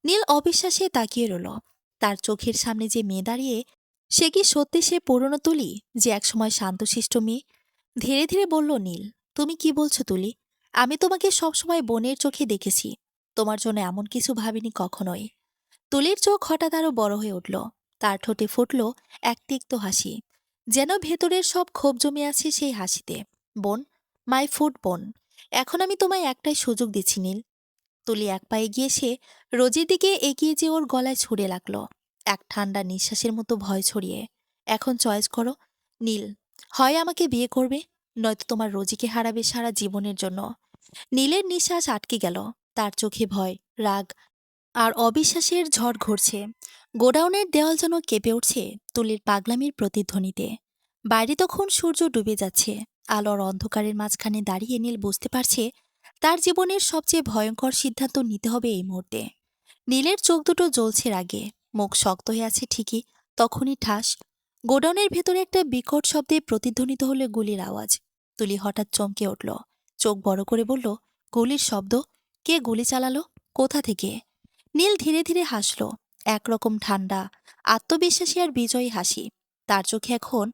নীল অবিশ্বাসে তাকিয়ে রইল। তার চোখের সামনে যে মেয়ে দাঁড়িয়ে, সে কি সত্যি সে পুরনো তুলি, যে একসময় শান্তশিষ্ট মেয়ে? ধীরে ধীরে বলল নীল, তুমি কি বলছো তুলি? আমি তোমাকে সবসময় বোনের চোখে দেখেছি। তোমার জন্য এমন কিছু ভাবিনি কখনোই। তুলির চোখ হঠাৎ আরো বড় হয়ে উঠল। তার ঠোঁটে ফুটল এক তিক্ত হাসি, যেন ভেতরের সব ক্ষোভ জমে আছে সেই হাসিতে। বোন, মাই ফুড বোন, এখন আমি তোমায় একটাই সুযোগ দিচ্ছি নীল। তুলি এক পা এগিয়ে এসে রোজির দিকে এগিয়ে যে ওর গলায় ছুড়ে লাগলো, এক ঠান্ডা নিঃশ্বাসের মতো ভয় ছড়িয়ে। এখন চয়েস করো নীল, হয় আমাকে বিয়ে করবে, নয়তো তোমার রোজিকে হারাবে সারা জীবনের জন্য। নীলের নিঃশ্বাস আটকে গেল। তার চোখে ভয়, রাগ আর অবিশ্বাসের ঝড় ঘুরছে। গোডাউনের দেওয়াল যেন কেঁপে উঠছে তুলির পাগলামির প্রতিধ্বনিতে। বাইরে তখন সূর্য ডুবে যাচ্ছে। আলোর অন্ধকারের মাঝখানে দাঁড়িয়ে নীল বুঝতে পারছে তার জীবনের সবচেয়ে ভয়ঙ্কর সিদ্ধান্ত নিতে হবে এই মুহূর্তে। নীলের চোখ দুটো জ্বলছে রাগে, মুখ শক্ত হয়ে আছে ঠিকই, তখনই ঠাস। গোডাউনের ভেতরে একটা বিকট শব্দে প্রতিধ্বনিত হলো গুলির আওয়াজ। তুলি হঠাৎ চমকে উঠল, চোখ বড় করে বলল, গুলির শব্দ? কে গুলি চালালো? কোথা থেকে? নীল ধীরে ধীরে হাসল, একরকম ঠান্ডা, আত্মবিশ্বাসী আর বিজয়ী হাসি। তার চোখে এখন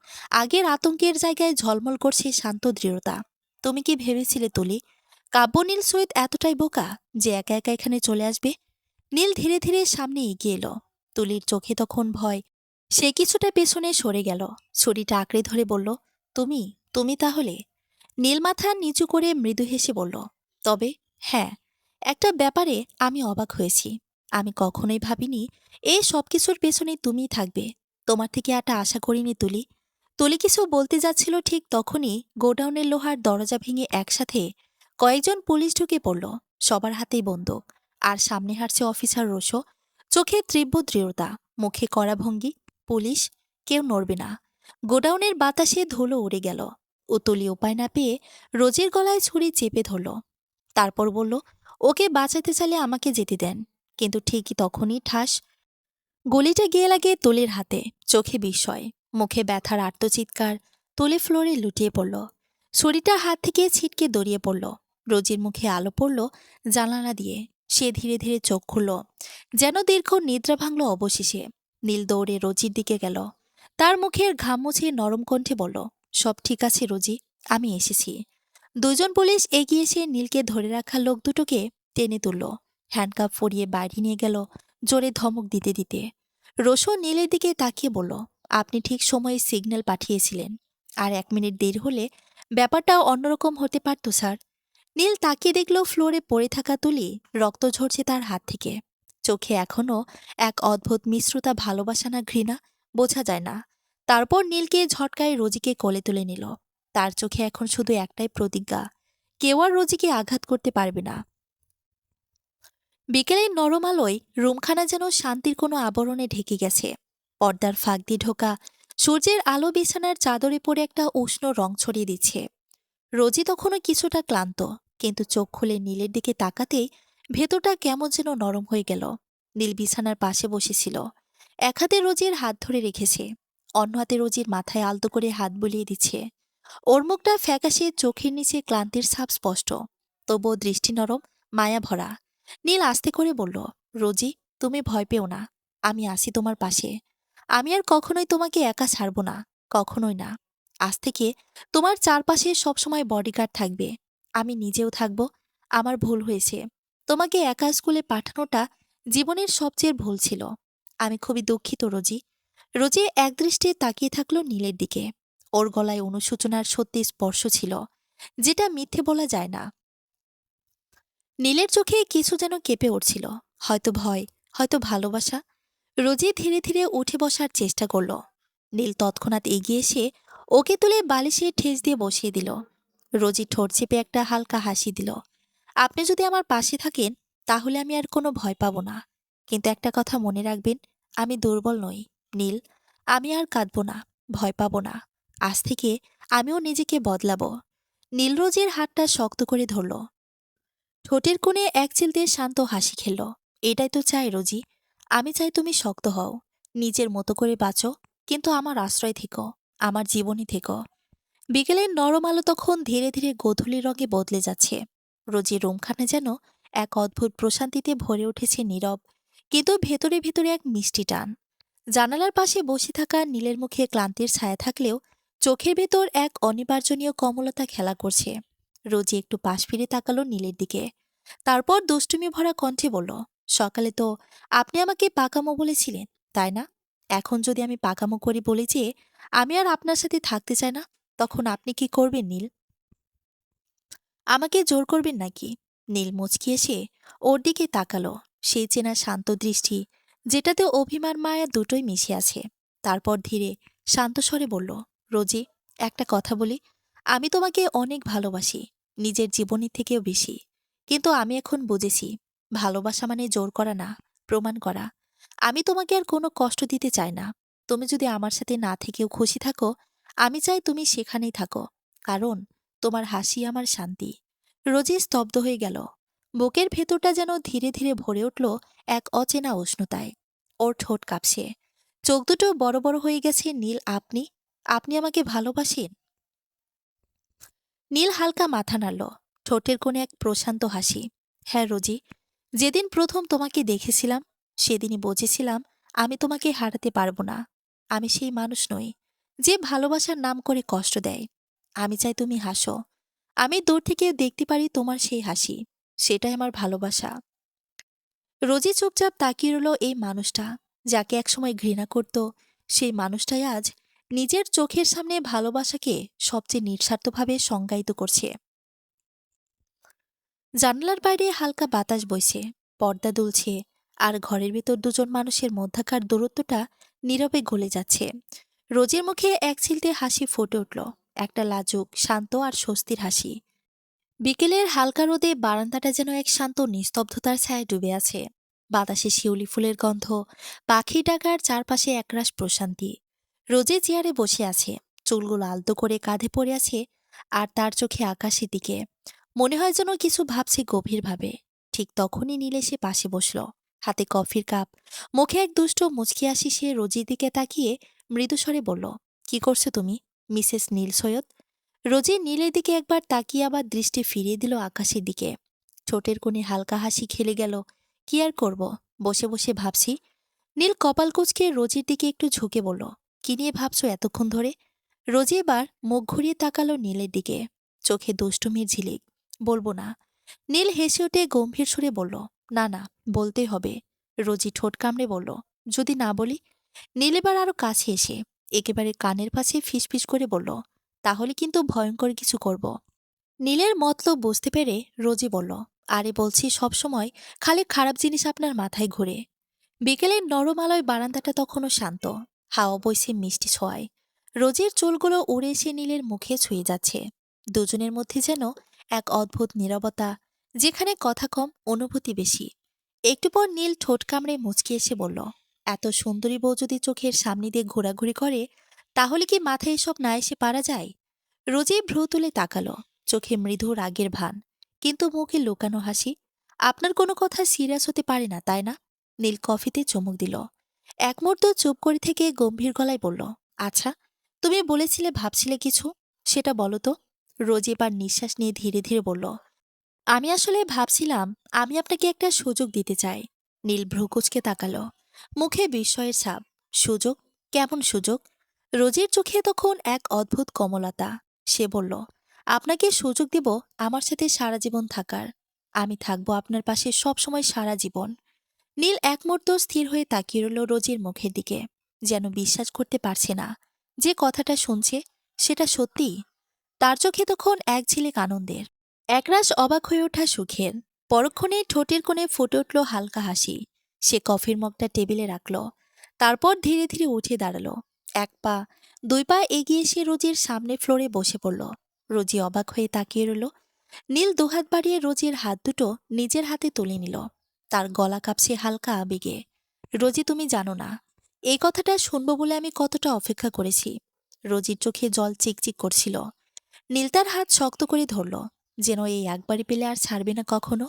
আগের আতঙ্কের জায়গায় ঝলমল করছে শান্ত দৃঢ়তা। তুমি কি ভেবেছিলে তুলি, কাব্যনীল সৈয়দ এতটাই বোকা যে একা একা এখানে চলে আসবে? নীল ধীরে ধীরে সামনে এগিয়ে এলো। তুলির চোখে তখন ভয়। সে কিছুটা পেছনে সরে গেল, ছুরিটা আঁকড়ে ধরে বলল, তুমি তুমি তাহলে? নীল মাথা নিচু করে মৃদু হেসে বলল, তবে হ্যাঁ, একটা ব্যাপারে আমি অবাক হয়েছি। আমি কখনোই ভাবিনি এই সবকিছুর পেছনে তুমিই থাকবে। তোমার থেকে এটা আশা করিনি তুলি। তুলি কিছু বলতে যাচ্ছিল, ঠিক তখনই গোডাউনের লোহার দরজা ভেঙে একসাথে কয়েকজন পুলিশ ঢুকে পড়ল। সবার হাতেই বন্দুক, আর সামনে হাঁটছে অফিসার রোশো, চোখে তীব্র দৃঢ়তা, মুখে কড়া ভঙ্গি। পুলিশ, কেউ নড়বে না। গোডাউনের বাতাসে ধুলো উড়ে গেল। উতলি উপায় না পেয়ে রোজির গলায় ছুরি চেপে ধরল। তারপর বলল, ওকে বাঁচাতে চাইলে আমাকে যেতে দেন। কিন্তু ঠিকই তখনই ঠাস, গুলিটা গিয়ে লাগে তুলির হাতে। চোখে বিস্ময়, মুখে ব্যথার আর্তচিৎকার। তুলি ফ্লোরে লুটিয়ে পড়ল, ছুরিটা হাত থেকে ছিটকে দড়িয়ে পড়ল। রোজির মুখে আলো পড়ল জানালা দিয়ে। সে ধীরে ধীরে চোখ খুলল, যেন দীর্ঘ নিদ্রা ভাঙল অবশেষে। নীল দৌড়ে রোজির দিকে গেল। তার মুখের ঘাম মুছে নরম কণ্ঠে বলল, সব ঠিক আছে রোজি, আমি এসেছি। দুজন পুলিশ এগিয়ে এসে নীলকে ধরে রাখা লোক দুটোকে টেনে তুলল, হ্যান্ডকাপ পরিয়ে বাইরে নিয়ে গেল জোরে ধমক দিতে দিতে। রোশন নীলের দিকে তাকিয়ে বলল, আপনি ঠিক সময়ে সিগন্যাল পাঠিয়েছিলেন। আর 1 মিনিট দেরি হলে ব্যাপারটা অন্যরকম হতে পারত স্যার। নীল তাকিয়ে দেখল ফ্লোরে পড়ে থাকা তুলি, রক্ত ঝরছে তার হাত থেকে। চোখে এখনো এক অদ্ভুত মিশ্রতা, ভালোবাসা না ঘৃণা, বোঝা যায় না। তারপর নীলকে ঝটকায় রোজিকে কোলে তুলে নিল। তার চোখে এখন শুধু একটাই প্রতিজ্ঞা, কেউ আর রোজিকে আঘাত করতে পারবে না। বিকেলের নরম আলোয় রুমখানা যেন শান্তির কোনো আবরণে ঢেকে গেছে। পর্দার ফাঁক দিয়ে ঢোকা সূর্যের আলো বিছানার চাদরে পড়ে একটা উষ্ণ রং ছড়িয়ে দিচ্ছে। রোজি তখনও কিছুটা ক্লান্ত, কিন্তু চোখ খুলে নীলের দিকে তাকাতেই ভেতরটা কেমন যেন নরম হয়ে গেল। নীল বিছানার পাশে বসেছিল, এক হাতে রোজির হাত ধরে রেখেছে, অন্য হাতে রোজির মাথায় আলতো করে হাত বুলিয়ে দিচ্ছে। ওর মুখটা ফ্যাকাশে, চোখের নিচে ক্লান্তির ছাপ স্পষ্ট, তবুও দৃষ্টি নরম, মায়া ভরা। নীল আস্তে করে বলল, রোজি, তুমি ভয় পেও না, আমি আছি তোমার পাশে। আমি আর কখনোই তোমাকে একা ছাড়ব না, কখনোই না। আজ থেকে তোমার চারপাশে সবসময় বডিগার্ড থাকবে, আমি নিজেও থাকব। আমার ভুল হয়েছে, তোমাকে একা স্কুলে পাঠানোটা জীবনের সবচেয়ে ভুল ছিল। আমি খুবই দুঃখিত রোজি। রোজি একদৃষ্টে তাকিয়ে থাকলো নীলের দিকে। ওর গলায় অনুশোচনার সত্যি স্পর্শ ছিল, যেটা মিথ্যে বলা যায় না। নীলের চোখে কিছু যেন কেঁপে উঠছিল, হয়তো ভয়, হয়তো ভালোবাসা। রোজি ধীরে ধীরে উঠে বসার চেষ্টা করল। নীল তৎক্ষণাৎ এগিয়ে এসে ওকে তুলে বালিশে ঠেস দিয়ে বসিয়ে দিল। রোজি ঠোঁট চেপে একটা হালকা হাসি দিল। আপনি যদি আমার পাশে থাকেন, তাহলে আমি আর কোনো ভয় পাব না। কিন্তু একটা কথা মনে রাখবেন, আমি দুর্বল নই নীল। আমি আর কাঁদব না, ভয় পাব না। আজ থেকে আমিও নিজেকে বদলাবো। নীল রোজির হাতটা শক্ত করে ধরল, ঠোঁটের কোণে এক চিলতে শান্ত হাসি খেলল। এটাই তো চাই রোজি, আমি চাই তুমি শক্ত হও, নিজের মতো করে বাঁচো, কিন্তু আমার আশ্রয় থেকো, আমার জীবনে থেকো। বিকেলের নরম আলো তখন ধীরে ধীরে গোধূলি রঙে বদলে যাচ্ছে। রোজির রুমখানে যেন এক অদ্ভুত প্রশান্তিতে ভরে উঠেছে, নীরব কিন্তু ভেতরে ভেতরে এক মিষ্টি টান। জানালার পাশে বসে থাকা নীলের মুখে ক্লান্তির ছায়া থাকলেও চোখের ভেতর এক অনিবার্জনীয় কমলতা খেলা করছে। রোজি একটু পাশ ফিরে তাকালো নীলের দিকে। তারপর দুষ্টুমি ভরা কণ্ঠে বলল, সকালে তো আপনি আমাকে পাকামো বলেছিলেন, তাই না? এখন যদি আমি পাকামো করে বলি যে আমি আর আপনার সাথে থাকতে চাই না, তখন আপনি কি করবেন নীল? আমাকে জোর করবেন নাকি? নীল মুচকি এসে ওর দিকে তাকালো, সেই চেনা শান্ত দৃষ্টি যেটাতে অভিমান মায়া দুটোই মিশে আছে। তারপর ধীরে শান্ত স্বরে বলল, রোজি, একটা কথা বলি, আমি তোমাকে অনেক ভালোবাসি, নিজের জীবনের থেকেও বেশি। কিন্তু আমি এখন বুঝেছি, ভালোবাসা মানে জোর করা না, প্রমাণ করা। আমি তোমাকে আর কোনো কষ্ট দিতে চাই না। তুমি যদি আমার সাথে না থেকেও খুশি থাকো, আমি চাই তুমি সেখানেই থাকো, কারণ তোমার হাসি আমার শান্তি। রোজি স্তব্ধ হয়ে গেল। বুকের ভেতরটা যেন ধীরে ধীরে ভরে উঠল এক অচেনা উষ্ণতায়। ওর ঠোঁট কাঁপছে, চোখ দুটো বড় বড় হয়ে গেছে। নীল, আপনি আপনি আমাকে ভালোবাসেন? নীল হালকা মাথা নাড়ল, ঠোঁটের কোণে এক প্রশান্ত হাসি। হ্যাঁ রোজি, যেদিন প্রথম তোমাকে দেখেছিলাম সেদিনই বুঝেছিলাম আমি তোমাকে হারাতে পারবো না। আমি সেই মানুষ নই যে ভালোবাসার নাম করে কষ্ট দেয়। আমি চাই তুমি হাসো, আমি দূর থেকে দেখতে পারি তোমার সেই হাসি, সেটাই আমার ভালোবাসা। রোজি চুপচাপ তাকিয়ে রইল। এই মানুষটা যাকে একসময় ঘৃণা করত, সেই মানুষটাই আজ নিজের চোখের সামনে ভালোবাসাকে সবচেয়ে নিঃস্বার্থভাবে সংজ্ঞায়িত করছে। জানালার বাইরে হালকা বাতাস বইছে, পর্দা দুলছে, আর ঘরের ভেতর দুজন মানুষের মধ্যকার দূরত্বটা নীরবে গলে যাচ্ছে। রোজের মুখে এক ছিলতে হাসি ফুটে উঠল, একটা লাজুক, শান্ত আর স্বস্তির হাসি। বিকেলের হালকা রোদে বারান্দাটা যেন এক শান্ত নিস্তব্ধতার ছায়ায় ডুবে আছে। বাতাসে শিউলি ফুলের গন্ধ, পাখি ডাকার চারপাশে একরাশ প্রশান্তি। রোজে চেয়ারে বসে আছে, চুলগুলো আলতো করে কাঁধে পড়ে আছে, আর তার চোখে আকাশের দিকে। মনে হয় যেন কিছু ভাবছে গভীরভাবে। ঠিক তখনই নীল এসে পাশে বসল, হাতে কফির কাপ, মুখে এক দুষ্ট মুচকি আসি। সে রোজির দিকে তাকিয়ে মৃদুস্বরে বলল, কি করছো তুমি, মিসেস নীল সৈয়দ? রোজি নীলের দিকে একবার তাকিয়ে আবার দৃষ্টি ফিরিয়ে দিল আকাশের দিকে। ঠোঁটের কোণে হালকা হাসি খেলে গেল। কি আর করব, বসে বসে ভাবছি। নীল কপাল কুঁচকে রোজির দিকে একটু ঝুঁকে বলল, কি নিয়ে ভাবছো এতক্ষণ ধরে? রোজি এবার মুখ ঘুরিয়ে তাকালো নীলের দিকে, চোখে দুষ্টুমির ঝিলিক। বলবো না। নীল হেসে উঠে গম্ভীর সুরে বলল, না না, বলতেই হবে। রোজি ঠোঁট কামড়ে বলল, যদি না বলি? নীল এবার আরো কাছে এসে একেবারে কানের পাশে ফিসফিস করে বলল, তাহলে কিন্তু ভয়ঙ্কর কিছু করব। নীলের মতলব বুঝতে পেরে রোজি বলল, আরে বলছি, সবসময় খালি খারাপ জিনিস আপনার মাথায় ঘুরে। বিকেলের নরম আলোয় বারান্দাটা তখনও শান্ত, হাওয়া বইছে মিষ্টি ছোঁয়ায়। রোজির চুলগুলো উড়ে এসে নীলের মুখে ছুঁয়ে যাচ্ছে। দুজনের মধ্যে যেন এক অদ্ভুত নীরবতা, যেখানে কথা কম, অনুভূতি বেশি। একটু পর নীল ঠোঁট কামড়ে মুচকি এসে বলল, এত সুন্দরী বউ যদি চোখের সামনে দিয়ে ঘোরাঘুরি করে, তাহলে কি মাথায় এসব না এসে পারা যায়? রোজি ভ্রু তুলে তাকালো, চোখে মৃদু রাগের ভান, কিন্তু মুখে লুকানো হাসি। আপনার কোনো কথা সিরিয়াস হতে পারে না, তাই না? নীল কফিতে চুমুক দিল। এক মুহূর্ত চুপ করে থেকে গম্ভীর গলায় বলল, আচ্ছা, তুমি বলেছিলে ভাবছিলে কিছু, সেটা বলো তো। রোজি এবার নিঃশ্বাস নিয়ে ধীরে ধীরে বলল, আমি আসলে ভাবছিলাম আমি আপনাকে একটা সুযোগ দিতে চাই। নীল ভ্রুকুচকে তাকালো, মুখে বিস্ময়ের ছাপ। সুযোগ? কেমন সুযোগ? রোজির চোখে তখন এক অদ্ভুত কমলতা। সে বলল, আপনাকে সুযোগ দিব আমার সাথে সারা জীবন থাকার। আমি থাকবো আপনার পাশে সব সময়, সারা জীবন। নীল এক মুহূর্ত স্থির হয়ে তাকিয়ে রইল রোজির মুখের দিকে, যেন বিশ্বাস করতে পারছে না যে কথাটা শুনছে সেটা সত্যি। তার চোখে তখন এক ঝিলিক আনন্দের, একরাশ অবাক হয়ে ওঠা সুখের। পরক্ষণে ঠোঁটের কোণে ফুটে উঠল হালকা হাসি। সে কফির মগটা টেবিলে রাখল, তারপর ধীরে ধীরে উঠে দাঁড়ালো। এক পা, দুই পা এগিয়ে এসে রোজির সামনে ফ্লোরে বসে পড়ল। রোজি অবাক হয়ে তাকিয়ে রইল। নীল দুহাত বাড়িয়ে রোজির হাত দুটো নিজের হাতে তুলে নিল, তার গলা কাঁপছে হালকা আবেগে। রোজি, তুমি জানো না এই কথাটা শুনবো বলে আমি কতটা অপেক্ষা করেছি। রোজির চোখে জল চিকচিক করছিল। নীল তার হাত শক্ত করে ধরল, যেন এই একবারই পেলে আর ছাড়বে না কখনো।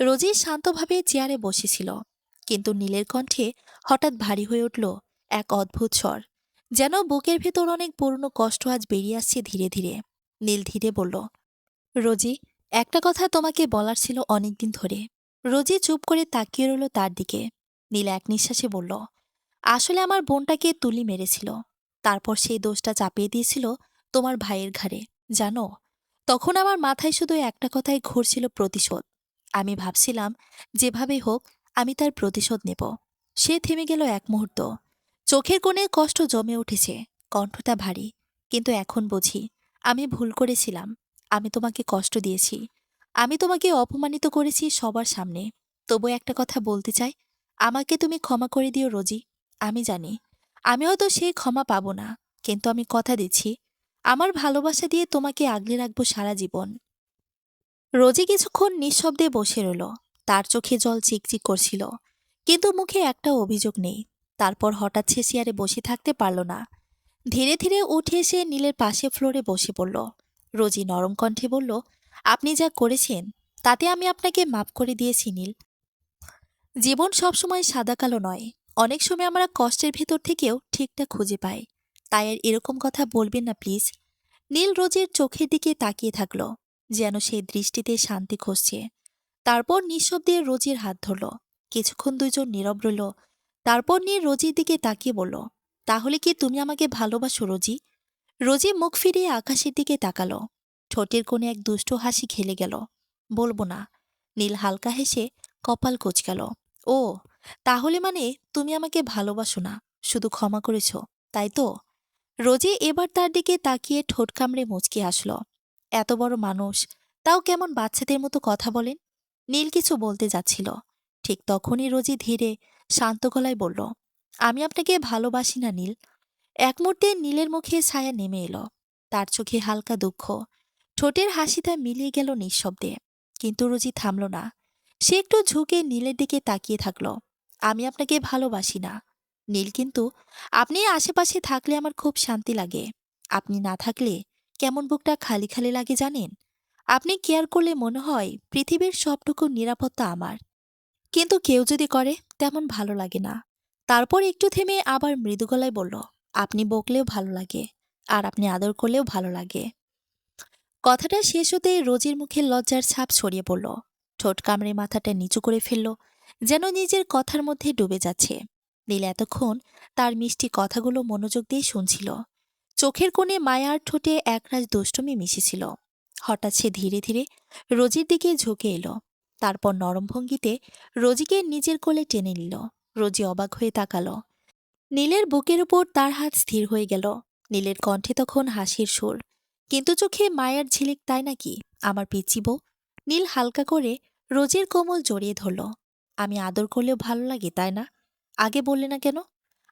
রোজি শান্তভাবে চেয়ারে বসেছিল, কিন্তু নীলের কণ্ঠে হঠাৎ ভারী হয়ে উঠল, এক অদ্ভুত স্বর, যেন বুকের ভেতর অনেক পুরনো কষ্ট আজ বেরিয়ে আসছে ধীরে ধীরে। নীল ধীরে বলল, রোজি, একটা কথা তোমাকে বলার ছিল অনেকদিন ধরে। রোজি চুপ করে তাকিয়ে রইল তার দিকে। নীল এক নিঃশ্বাসে বলল, আসলে আমার বোনটাকে তুলি মেরেছিল। তারপর সেই দোষটা চাপিয়ে দিয়েছিল তোমার ভাইয়ের ঘাড়ে। জানো, তখন আমার মাথায় শুধু একটা কথাই ঘুরছিল, প্রতিশোধ। আমি ভাবছিলাম যেভাবেই হোক আমি তার প্রতিশোধ নেব। সে থেমে গেল এক মুহূর্ত। চোখের কোণে কষ্ট জমে উঠেছে, কণ্ঠটা ভারী। কিন্তু এখন বুঝি আমি ভুল করেছিলাম। আমি তোমাকে কষ্ট দিয়েছি, আমি তোমাকে অপমানিত করেছি সবার সামনে। তবু একটা কথা বলতে চাই, আমাকে তুমি ক্ষমা করে দিও রোজি। আমি জানি আমি হয়তো সেই ক্ষমা পাবো না, কিন্তু আমি কথা দিচ্ছি আমার ভালোবাসা দিয়ে তোমাকে আগলে রাখবো সারা জীবন। রোজি কিছুক্ষণ নিঃশব্দে বসে রইল। তার চোখে জল চিকচিক করছিল, কিন্তু মুখে একটা অভিযোগ নেই। তারপর হঠাৎ সে চেয়ারে বসে থাকতে পারল না। ধীরে ধীরে উঠে এসে নীলের পাশে ফ্লোরে বসে পড়ল। রোজি নরম কণ্ঠে বলল, আপনি যা করেছেন তাতে আমি আপনাকে মাফ করে দিয়েছি নীল। জীবন সবসময় সাদা কালো নয়। অনেক সময় আমরা কষ্টের ভেতর থেকেও ঠিকটা খুঁজে পাই। তাই আর এরকম কথা বলবেন না প্লিজ। নীল রোজের চোখের দিকে তাকিয়ে থাকল, যেন সেই দৃষ্টিতে শান্তি খুঁজছে। তারপর নিঃশব্দে রোজির হাত ধরল। কিছুক্ষণ দুইজন নীরব রইল। তারপর নীল রোজির দিকে তাকিয়ে বলল, তাহলে কি তুমি আমাকে ভালোবাসো রোজি? রোজি মুখ ফিরিয়ে আকাশের দিকে তাকালো। ঠোঁটের কোণে এক দুষ্ট হাসি খেলে গেল। বলবো না। নীল হালকা হেসে কপাল কুঁচকাল। ও, তাহলে মানে তুমি আমাকে ভালোবাসো না, শুধু ক্ষমা করেছ, তাই তো? রোজি এবার তার দিকে তাকিয়ে ঠোঁট কামড়ে মুচকি হাসল। এত বড় মানুষ, তাও কেমন বাচ্চাদের মতো কথা বলেন। নীল কিছু বলতে যাচ্ছিল, ঠিক তখনই রোজি ধীরে শান্ত গলায় বলল, আমি আপনাকে ভালোবাসি না নীল। এক মুহূর্তে নীলের মুখে ছায়া নেমে এলো। তার চোখে হালকা দুঃখ, ঠোঁটের হাসিটা মিলিয়ে গেল নিঃশব্দে। কিন্তু রোজি থামল না। সে একটু ঝুঁকে নীলের দিকে তাকিয়ে থাকল। আমি আপনাকে ভালোবাসি না নীল, কিন্তু আপনি আশেপাশে থাকলে আমার খুব শান্তি লাগে। আপনি না থাকলে কেমন বুকটা খালি খালি লাগে জানেন। আপনি কেয়ার করলে মনে হয় পৃথিবীর সবটুকু নিরাপত্তা আমার। কিন্তু কেউ যদি করে, তেমন ভালো লাগে না। তারপর একটু থেমে আবার মৃদু গলায় বলল, আপনি বকলেও ভালো লাগে, আর আপনি আদর করলেও ভালো লাগে। কথাটা শেষ হতেই রোজির মুখে লজ্জার ছাপ ছড়িয়ে পড়ল। ঠোঁট কামড়ে মাথাটা নিচু করে ফেলল, যেন নিজের কথার মধ্যে ডুবে যাচ্ছে। নীল এতক্ষণ তার মিষ্টি কথাগুলো মনোযোগ দিয়ে শুনছিল। চোখের কোণে মায়ার ঠোঁটে একরাশ দুষ্টুমি মিশেছিল। হঠাৎ সে ধীরে ধীরে রোজির দিকে ঝুঁকে এলো। তারপর নরম ভঙ্গিতে রোজিকে নিজের কোলে টেনে নিল। রোজি অবাক হয়ে তাকালো। নীলের বুকের উপর তার হাত স্থির হয়ে গেল। নীলের কণ্ঠে তখন হাসির সুর, কিন্তু চোখে মায়ার ঝিলিক। তাই নাকি আমার পিচ্চি বউ? নীল হালকা করে রোজের কোমল জড়িয়ে ধরল। আমি আদর করলেও ভালো লাগে, তাই না? আগে বললে না কেন?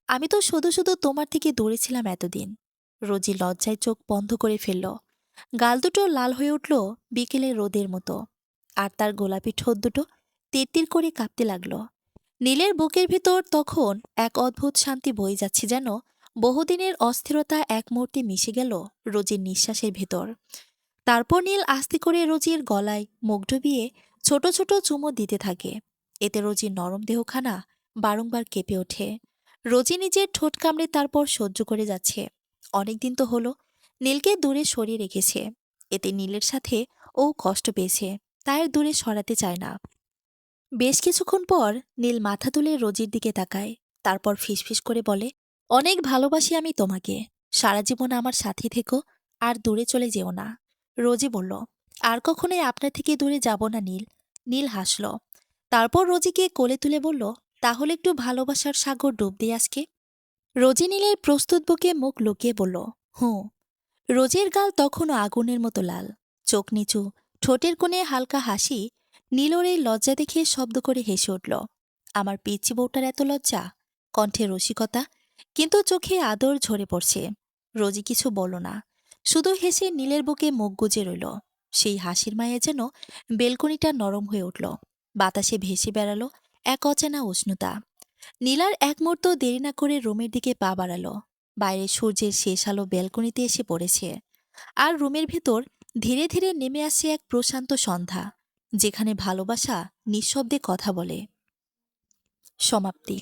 আমি তো শুধু শুধু তোমার থেকে দূরে ছিলাম এতদিন। রোজি লজ্জায় চোখ বন্ধ করে ফেলল। গাল দুটো লাল হয়ে উঠল বিকেলের রোদের মতো। আর তার গোলাপি ঠোঁট দুটো তিরতির করে কাঁপতে লাগল। নীলের বুকের ভিতর তখন এক অদ্ভুত শান্তি বয়ে যাচ্ছে, যেন বহুদিনের অস্থিরতা এক মুহূর্তে মিশে গেল রোজির নিঃশ্বাসের ভেতর। তারপর নীল আস্তে করে রোজির গলায় মুখ ডুবিয়ে ছোট ছোট চুমো দিতে থাকে। এতে রোজির নরম দেহখানা বারংবার কেঁপে ওঠে। রোজি নিজের ঠোঁট কামড়ে তারপর সহ্য করে যাচ্ছে। অনেকদিন তো হলো নীলকে দূরে সরিয়ে রেখেছে। এতে নীলের সাথে ও কষ্ট পেয়েছে, তাই আর দূরে সরাতে চায় না। বেশ কিছুক্ষণ পর নীল মাথা তুলে রোজির দিকে তাকায়। তারপর ফিসফিস করে বলে, অনেক ভালোবাসি আমি তোমাকে। সারা জীবন আমার সাথে থেকো, আর দূরে চলে যেও না। রোজি বলল, আর কখনোই আপনার থেকে দূরে যাব না নীল। নীল হাসল। তারপর রোজিকে কোলে তুলে বলল, তাহলে একটু ভালোবাসার সাগর ডুব দিয়ে আজকে। রোজি নীলের প্রস্তুত বুকে মুখ লুকিয়ে বলল, হুঁ। রোজির গাল তখনও আগুনের মতো লাল, চোখ নিচু, ঠোঁটের কোণে হালকা হাসি। নীলর এই লজ্জা দেখে শব্দ করে হেসে উঠল। আমার পিচ্চি বউটার এত লজ্জা! কণ্ঠে রসিকতা, কিন্তু চোখে আদর ঝরে পড়ছে। রোজি কিছু বলল না, শুধু হেসে নীলের বুকে মুখ গুজে রইল। সেই হাসির মায়ে যেন বেলকনিটা নরম হয়ে উঠল। বাতাসে ভেসে বেড়ালো এক অচেনা উষ্ণতা। নীলার এক মুহূর্ত দেরি না করে রুমের দিকে পা বাড়ালো। বাইরে সূর্যের শেষ আলো ব্যালকনিতে এসে পড়েছে, আর রুমের ভেতর ধীরে ধীরে নেমে আসছে এক প্রশান্ত সন্ধ্যা, যেখানে ভালোবাসা নিঃশব্দে কথা বলে। সমাপ্তি।